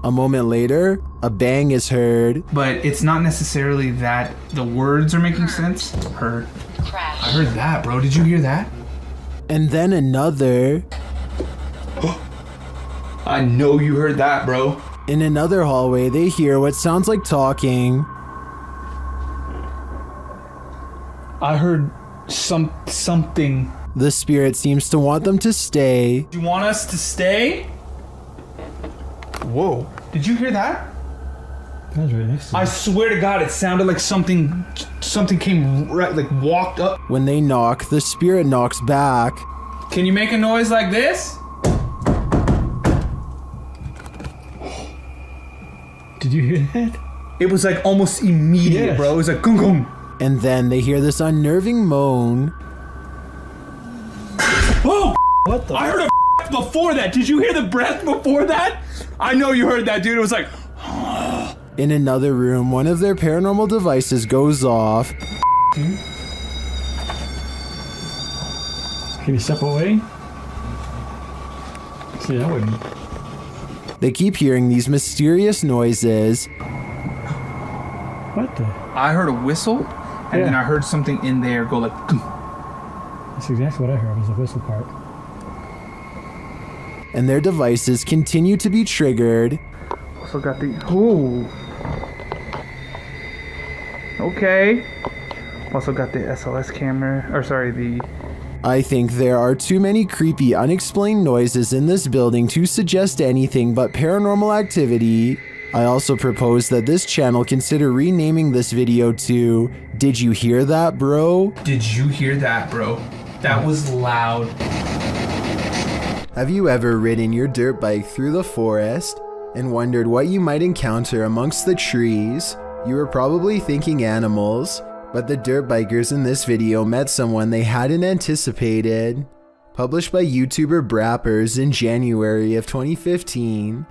A moment later, a bang is heard. But it's not necessarily that the words are making sense. Heard. I heard that, bro. Did you hear that? And then another. I know you heard that, bro. In another hallway, they hear what sounds like talking. I heard something. The spirit seems to want them to stay. You want us to stay? Whoa. Did you hear that? That was right next to me. I swear to God, it sounded like something came right, like walked up. When they knock, the spirit knocks back. Can you make a noise like this? Did you hear that? It was like almost immediate, Yes. bro. It was like gung gung. And then they hear this unnerving moan. Oh! What the? I heard a before that. Did you hear the breath before that? I know you heard that, dude. It was like... In another room, one of their paranormal devices goes off. Can you step away? See, that wouldn't. They keep hearing these mysterious noises. What the? I heard a whistle, and then I heard something in there go like... That's exactly what I heard, was the whistle part. And their devices continue to be triggered. Also got the... Ooh. Okay. Also got the SLS camera, or sorry, the... I think there are too many creepy, unexplained noises in this building to suggest anything but paranormal activity. I also propose that this channel consider renaming this video to Did You Hear That, Bro? Did you hear that, bro? That was loud. Have you ever ridden your dirt bike through the forest and wondered what you might encounter amongst the trees? You were probably thinking animals, but the dirt bikers in this video met someone they hadn't anticipated. Published by YouTuber Brappers in January of 2015,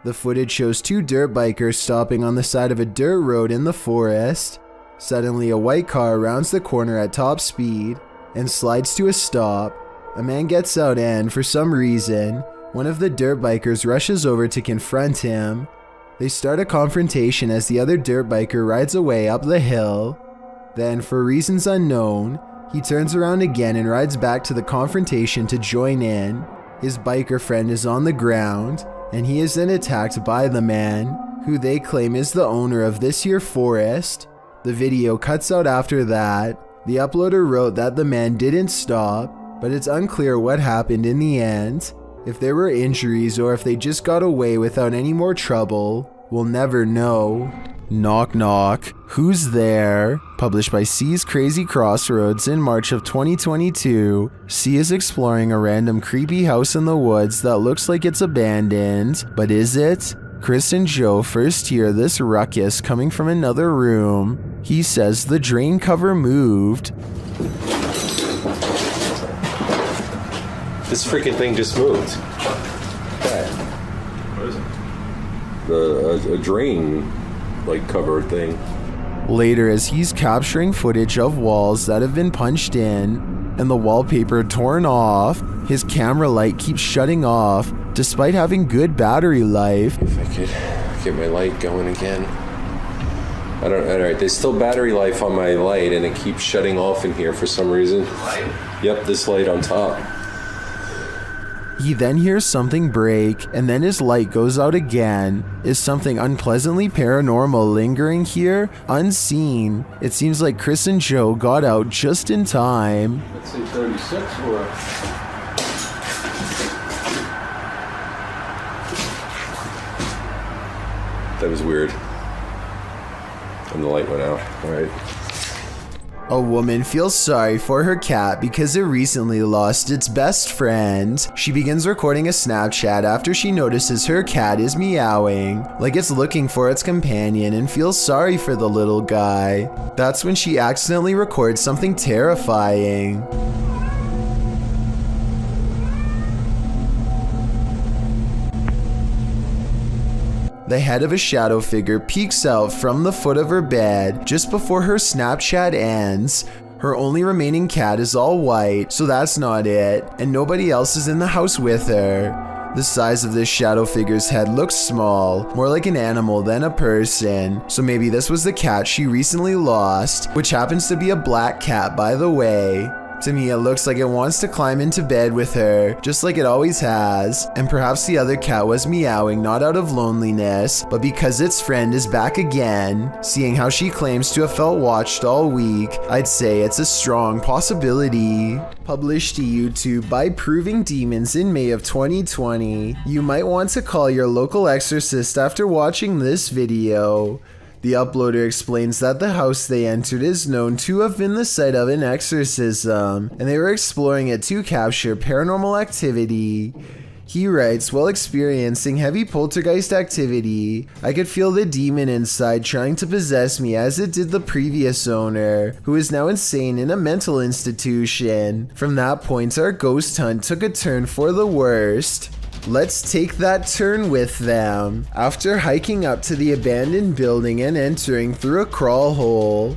the footage shows two dirt bikers stopping on the side of a dirt road in the forest. Suddenly, a white car rounds the corner at top speed and slides to a stop. A man gets out and, for some reason, one of the dirt bikers rushes over to confront him. They start a confrontation as the other dirt biker rides away up the hill. Then, for reasons unknown, he turns around again and rides back to the confrontation to join in. His biker friend is on the ground, and he is then attacked by the man, who they claim is the owner of this here forest. The video cuts out after that. The uploader wrote that the man didn't stop, but it's unclear what happened in the end. If there were injuries or if they just got away without any more trouble, we'll never know. Knock knock, who's there? Published by C's Crazy Crossroads in March of 2022. C is exploring a random creepy house in the woods that looks like it's abandoned, but is it? Chris and Joe first hear this ruckus coming from another room. He says the drain cover moved. This freaking thing just moved. What is it? A drain, like, cover thing. Later, as he's capturing footage of walls that have been punched in and the wallpaper torn off, his camera light keeps shutting off despite having good battery life. If I could get my light going again. Alright, there's still battery life on my light and it keeps shutting off in here for some reason. Light? Yep, this light on top. He then hears something break, and then his light goes out again. Is something unpleasantly paranormal lingering here? Unseen. It seems like Chris and Joe got out just in time. Let's say 36 or... That was weird. And the light went out. Alright. A woman feels sorry for her cat because it recently lost its best friend. She begins recording a Snapchat after she notices her cat is meowing, like it's looking for its companion, and feels sorry for the little guy. That's when she accidentally records something terrifying. The head of a shadow figure peeks out from the foot of her bed just before her Snapchat ends. Her only remaining cat is all white, so that's not it, and nobody else is in the house with her. The size of this shadow figure's head looks small, more like an animal than a person, so maybe this was the cat she recently lost, which happens to be a black cat, by the way. To me, it looks like it wants to climb into bed with her, just like it always has. And perhaps the other cat was meowing not out of loneliness, but because its friend is back again. Seeing how she claims to have felt watched all week, I'd say it's a strong possibility. Published to YouTube by Proving Demons in May of 2020. You might want to call your local exorcist after watching this video. The uploader explains that the house they entered is known to have been the site of an exorcism, and they were exploring it to capture paranormal activity. He writes, while experiencing heavy poltergeist activity, I could feel the demon inside trying to possess me as it did the previous owner, who is now insane in a mental institution. From that point, our ghost hunt took a turn for the worst. Let's take that turn with them. After hiking up to the abandoned building and entering through a crawl hole,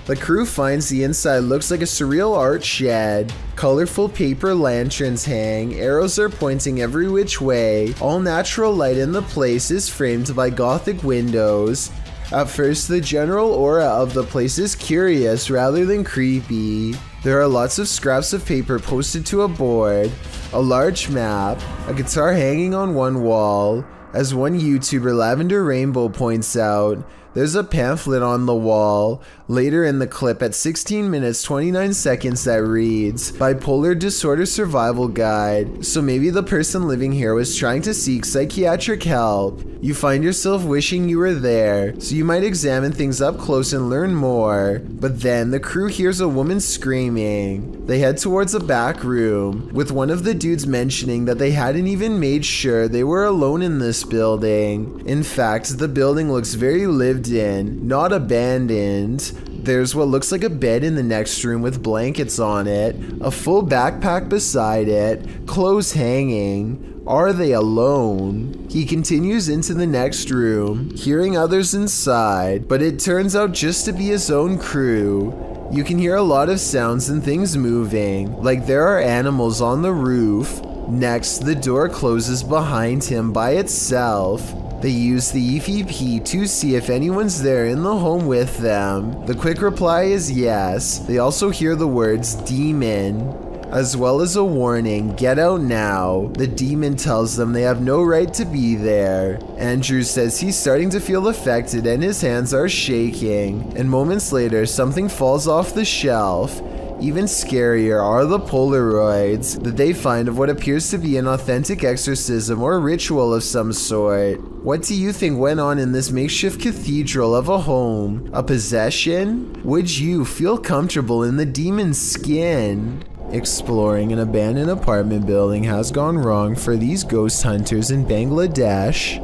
the crew finds the inside looks like a surreal art shed. Colorful paper lanterns hang, arrows are pointing every which way. All natural light in the place is framed by gothic windows. At first, the general aura of the place is curious rather than creepy. There are lots of scraps of paper posted to a board, a large map, a guitar hanging on one wall. As one YouTuber, Lavender Rainbow, points out, there's a pamphlet on the wall later in the clip at 16 minutes 29 seconds that reads, Bipolar Disorder Survival Guide. So maybe the person living here was trying to seek psychiatric help. You find yourself wishing you were there, so you might examine things up close and learn more. But then the crew hears a woman screaming. They head towards a back room, with one of the dudes mentioning that they hadn't even made sure they were alone in this building. In fact, the building looks very lived in, not abandoned. There's what looks like a bed in the next room with blankets on it, a full backpack beside it, clothes hanging. Are they alone? He continues into the next room, hearing others inside, but it turns out just to be his own crew. You can hear a lot of sounds and things moving, like there are animals on the roof. Next, the door closes behind him by itself. They use the EVP to see if anyone's there in the home with them. The quick reply is yes. They also hear the words demon, as well as a warning, get out now. The demon tells them they have no right to be there. Andrew says he's starting to feel affected and his hands are shaking. And moments later, something falls off the shelf. Even scarier are the Polaroids that they find of what appears to be an authentic exorcism or ritual of some sort. What do you think went on in this makeshift cathedral of a home? A possession? Would you feel comfortable in the demon's skin? Exploring an abandoned apartment building has gone wrong for these ghost hunters in Bangladesh.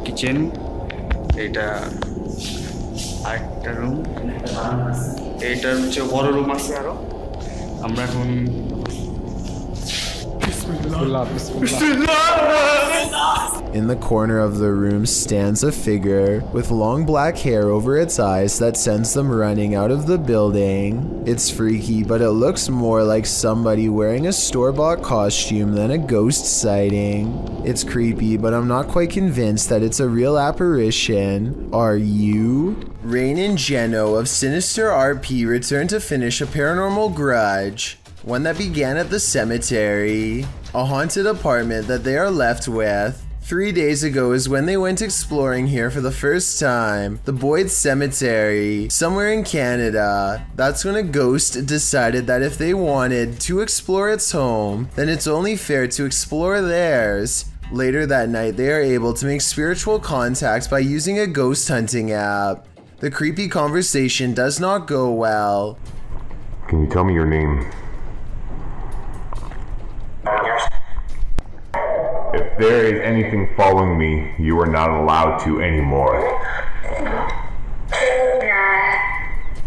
Kitchen, একটা room, এইটার হচ্ছে বড় room আছে আরো। আমরা এখন In the corner of the room stands a figure with long black hair over its eyes that sends them running out of the building. It's freaky, but it looks more like somebody wearing a store-bought costume than a ghost sighting. It's creepy, but I'm not quite convinced that it's a real apparition. Are you? Rain and Jeno of Sinister RP return to finish a paranormal grudge, one that began at the cemetery, a haunted apartment that they are left with. 3 days ago is when they went exploring here for the first time, the Boyd Cemetery, somewhere in Canada. That's when a ghost decided that if they wanted to explore its home, then it's only fair to explore theirs. Later that night, they are able to make spiritual contact by using a ghost hunting app. The creepy conversation does not go well. Can you tell me your name? If there is anything following me, you are not allowed to anymore.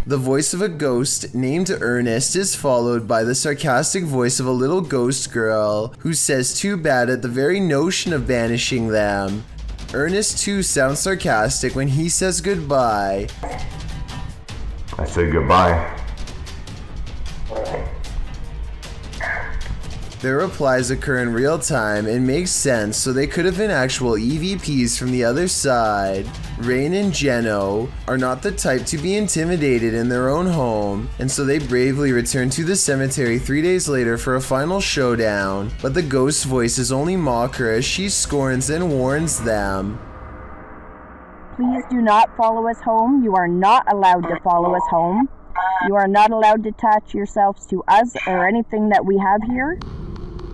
The voice of a ghost named Ernest is followed by the sarcastic voice of a little ghost girl who says too bad at the very notion of banishing them. Ernest too sounds sarcastic when he says goodbye. I said goodbye. Their replies occur in real time and make sense, so they could have been actual EVPs from the other side. Rain and Jeno are not the type to be intimidated in their own home, and so they bravely return to the cemetery 3 days later for a final showdown, but the ghost voices only mock her as she scorns and warns them. Please do not follow us home. You are not allowed to follow us home. You are not allowed to attach yourselves to us or anything that we have here.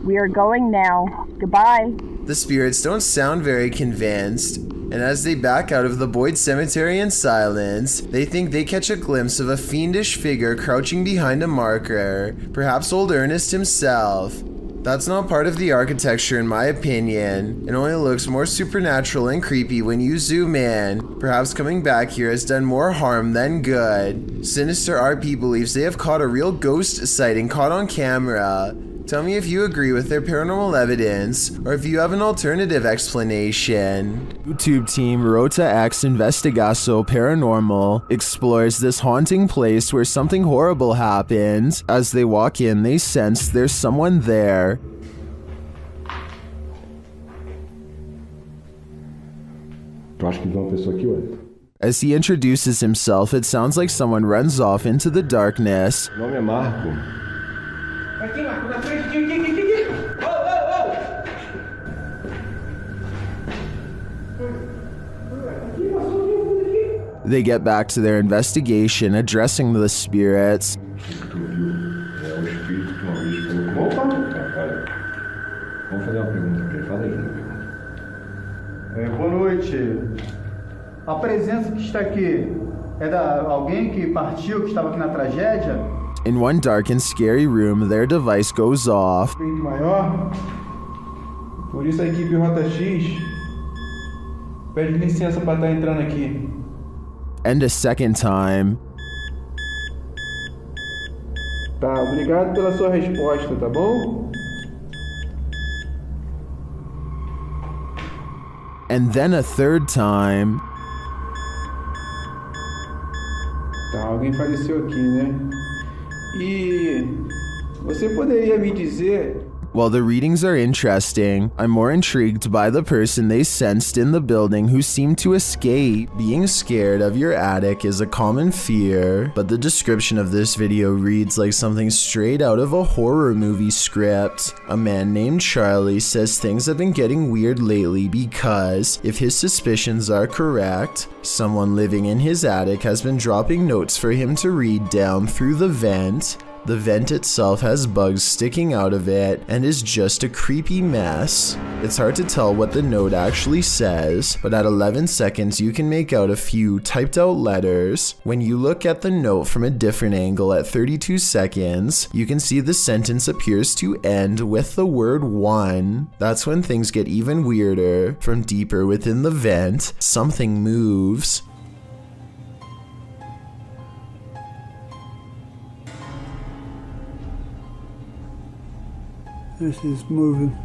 We are going now. Goodbye. The spirits don't sound very convinced, and as they back out of the Boyd Cemetery in silence, they think they catch a glimpse of a fiendish figure crouching behind a marker, perhaps old Ernest himself. That's not part of the architecture in my opinion. It only looks more supernatural and creepy when you zoom in. Perhaps coming back here has done more harm than good. Sinister RP believes they have caught a real ghost sighting caught on camera. Tell me if you agree with their paranormal evidence, or if you have an alternative explanation. YouTube team Rota X Investigaso Paranormal explores this haunting place where something horrible happens. As they walk in, they sense there's someone there. As he introduces himself, it sounds like someone runs off into the darkness. Meu nome é Marco. Aqui, Marco, na frente, aqui. They get back to their investigation, addressing the spirits. Boa noite. A presença que está aqui é da alguém que partiu, que estava aqui na tragédia? In one dark and scary room, their device goes off. Maior. Por isso a equipe Rota X pede licença para estar entrando aqui. And a second time. Tá, obrigado pela sua resposta, tá bom? And then a third time. Tá, alguém faleceu aqui, né? E você poderia me dizer... While the readings are interesting, I'm more intrigued by the person they sensed in the building who seemed to escape. Being scared of your attic is a common fear, but the description of this video reads like something straight out of a horror movie script. A man named Charlie says things have been getting weird lately because, if his suspicions are correct, someone living in his attic has been dropping notes for him to read down through the vent. The vent itself has bugs sticking out of it and is just a creepy mess. It's hard to tell what the note actually says, but at 11 seconds you can make out a few typed out letters. When you look at the note from a different angle at 32 seconds, you can see the sentence appears to end with the word 1. That's when things get even weirder. From deeper within the vent, something moves. This is moving.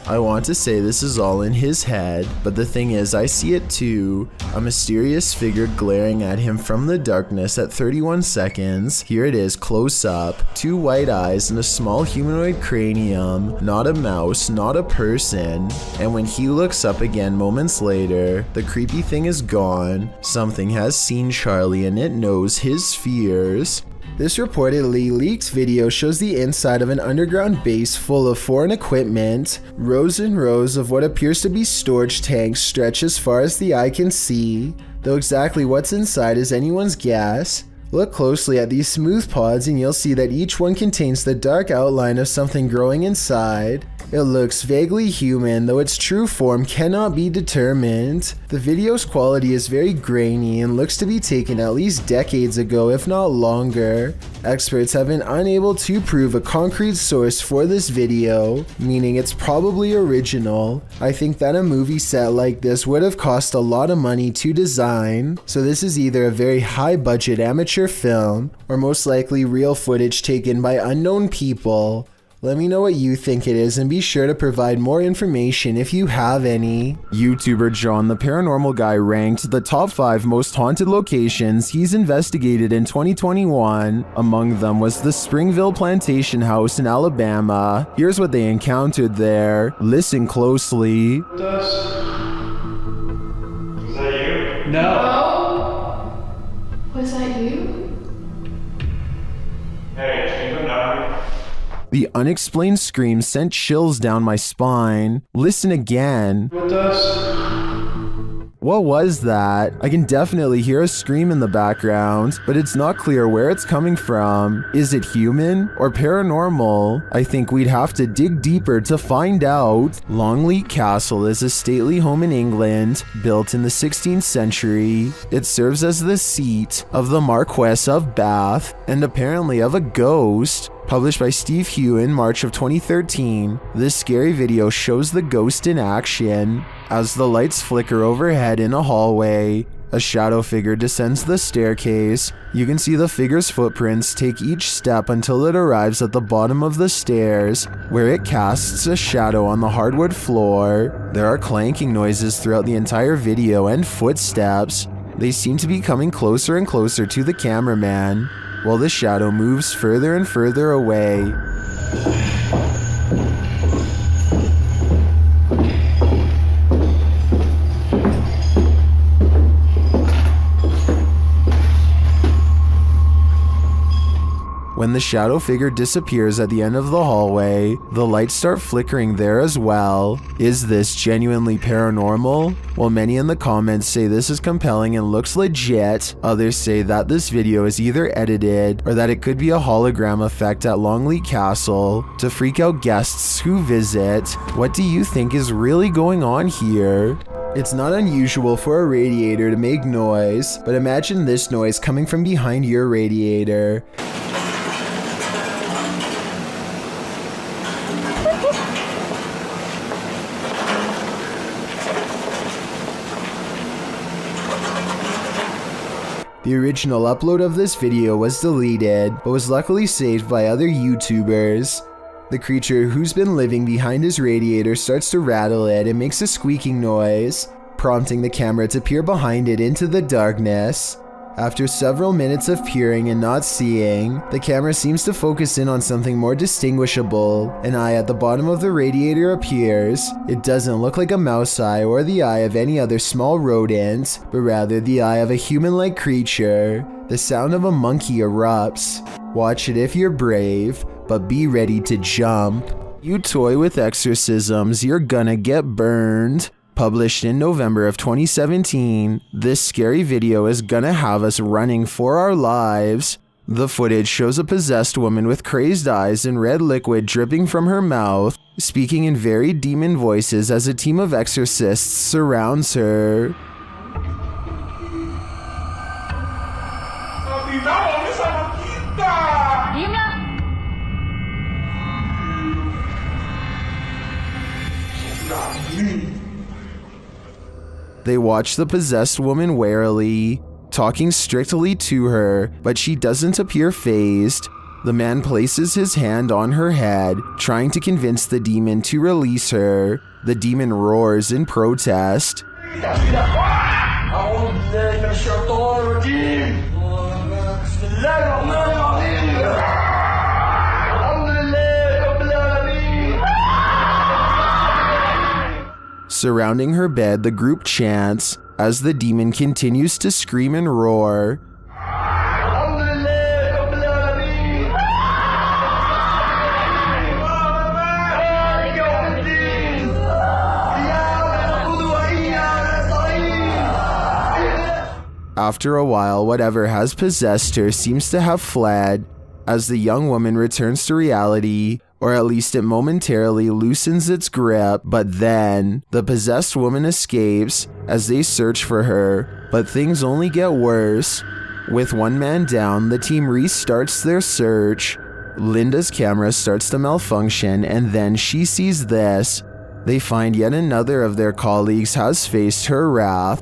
I want to say this is all in his head, but the thing is I see it too. A mysterious figure glaring at him from the darkness at 31 seconds. Here it is close up. 2 white eyes and a small humanoid cranium. Not a mouse, not a person. And when he looks up again moments later, the creepy thing is gone. Something has seen Charlie and it knows his fears. This reportedly leaked video shows the inside of an underground base full of foreign equipment. Rows and rows of what appears to be storage tanks stretch as far as the eye can see, though exactly what's inside is anyone's guess. Look closely at these smooth pods and you'll see that each one contains the dark outline of something growing inside. It looks vaguely human, though its true form cannot be determined. The video's quality is very grainy and looks to be taken at least decades ago, if not longer. Experts have been unable to prove a concrete source for this video, meaning it's probably original. I think that a movie set like this would have cost a lot of money to design, so this is either a very high budget amateur film, or most likely real footage taken by unknown people. Let me know what you think it is and be sure to provide more information if you have any. YouTuber John the Paranormal Guy ranked the top 5 most haunted locations he's investigated in 2021. Among them was the Springville Plantation House in Alabama. Here's what they encountered there. Listen closely. Was that you? No. Was that you? Hey, can you come down here? The unexplained scream sent chills down my spine. Listen again. With us? What was that? I can definitely hear a scream in the background, but it's not clear where it's coming from. Is it human or paranormal? I think we'd have to dig deeper to find out. Longleat Castle is a stately home in England, built in the 16th century. It serves as the seat of the Marquess of Bath and apparently of a ghost. Published by Steve Hugh in March of 2013, this scary video shows the ghost in action. As the lights flicker overhead in a hallway, a shadow figure descends the staircase. You can see the figure's footprints take each step until it arrives at the bottom of the stairs, where it casts a shadow on the hardwood floor. There are clanking noises throughout the entire video and footsteps. They seem to be coming closer and closer to the cameraman, while the shadow moves further and further away. When the shadow figure disappears at the end of the hallway, the lights start flickering there as well. Is this genuinely paranormal? While many in the comments say this is compelling and looks legit, others say that this video is either edited or that it could be a hologram effect at Longleat Castle to freak out guests who visit. What do you think is really going on here? It's not unusual for a radiator to make noise, but imagine this noise coming from behind your radiator. The original upload of this video was deleted, but was luckily saved by other YouTubers. The creature who's been living behind his radiator starts to rattle it and makes a squeaking noise, prompting the camera to peer behind it into the darkness. After several minutes of peering and not seeing, the camera seems to focus in on something more distinguishable. An eye at the bottom of the radiator appears. It doesn't look like a mouse eye or the eye of any other small rodent, but rather the eye of a human-like creature. The sound of a monkey erupts. Watch it if you're brave, but be ready to jump. You toy with exorcisms, you're gonna get burned. Published in November of 2017, this scary video is gonna have us running for our lives. The footage shows a possessed woman with crazed eyes and red liquid dripping from her mouth, speaking in very demon voices as a team of exorcists surrounds her. They watch the possessed woman warily, talking strictly to her, but she doesn't appear fazed. The man places his hand on her head, trying to convince the demon to release her. The demon roars in protest. Surrounding her bed, the group chants as the demon continues to scream and roar. After a while, whatever has possessed her seems to have fled, as the young woman returns to reality, or at least it momentarily loosens its grip, but then the possessed woman escapes as they search for her, but things only get worse. With one man down, the team restarts their search. Linda's camera starts to malfunction, and then she sees this. They find yet another of their colleagues has faced her wrath.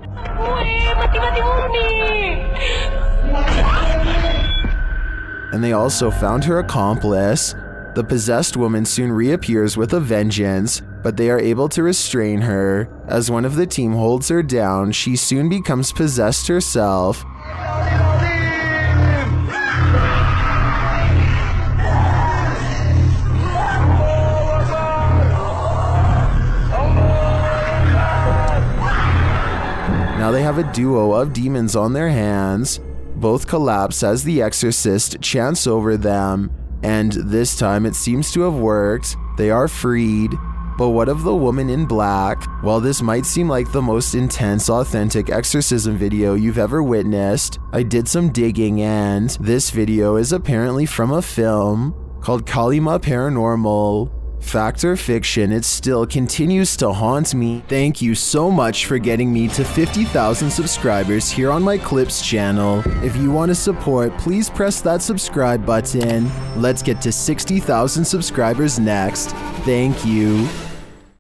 And they also found her accomplice. The possessed woman soon reappears with a vengeance, but they are able to restrain her. As one of the team holds her down, she soon becomes possessed herself. Now they have a duo of demons on their hands. Both collapse as the exorcist chants over them, and this time it seems to have worked. They are freed. But what of the woman in black? While this might seem like the most intense, authentic exorcism video you've ever witnessed, I did some digging, and this video is apparently from a film called Kalima Paranormal. Fact or fiction, it still continues to haunt me. Thank you so much for getting me to 50,000 subscribers here on my Clips channel. If you want to support, please press that subscribe button. Let's get to 60,000 subscribers next. Thank you.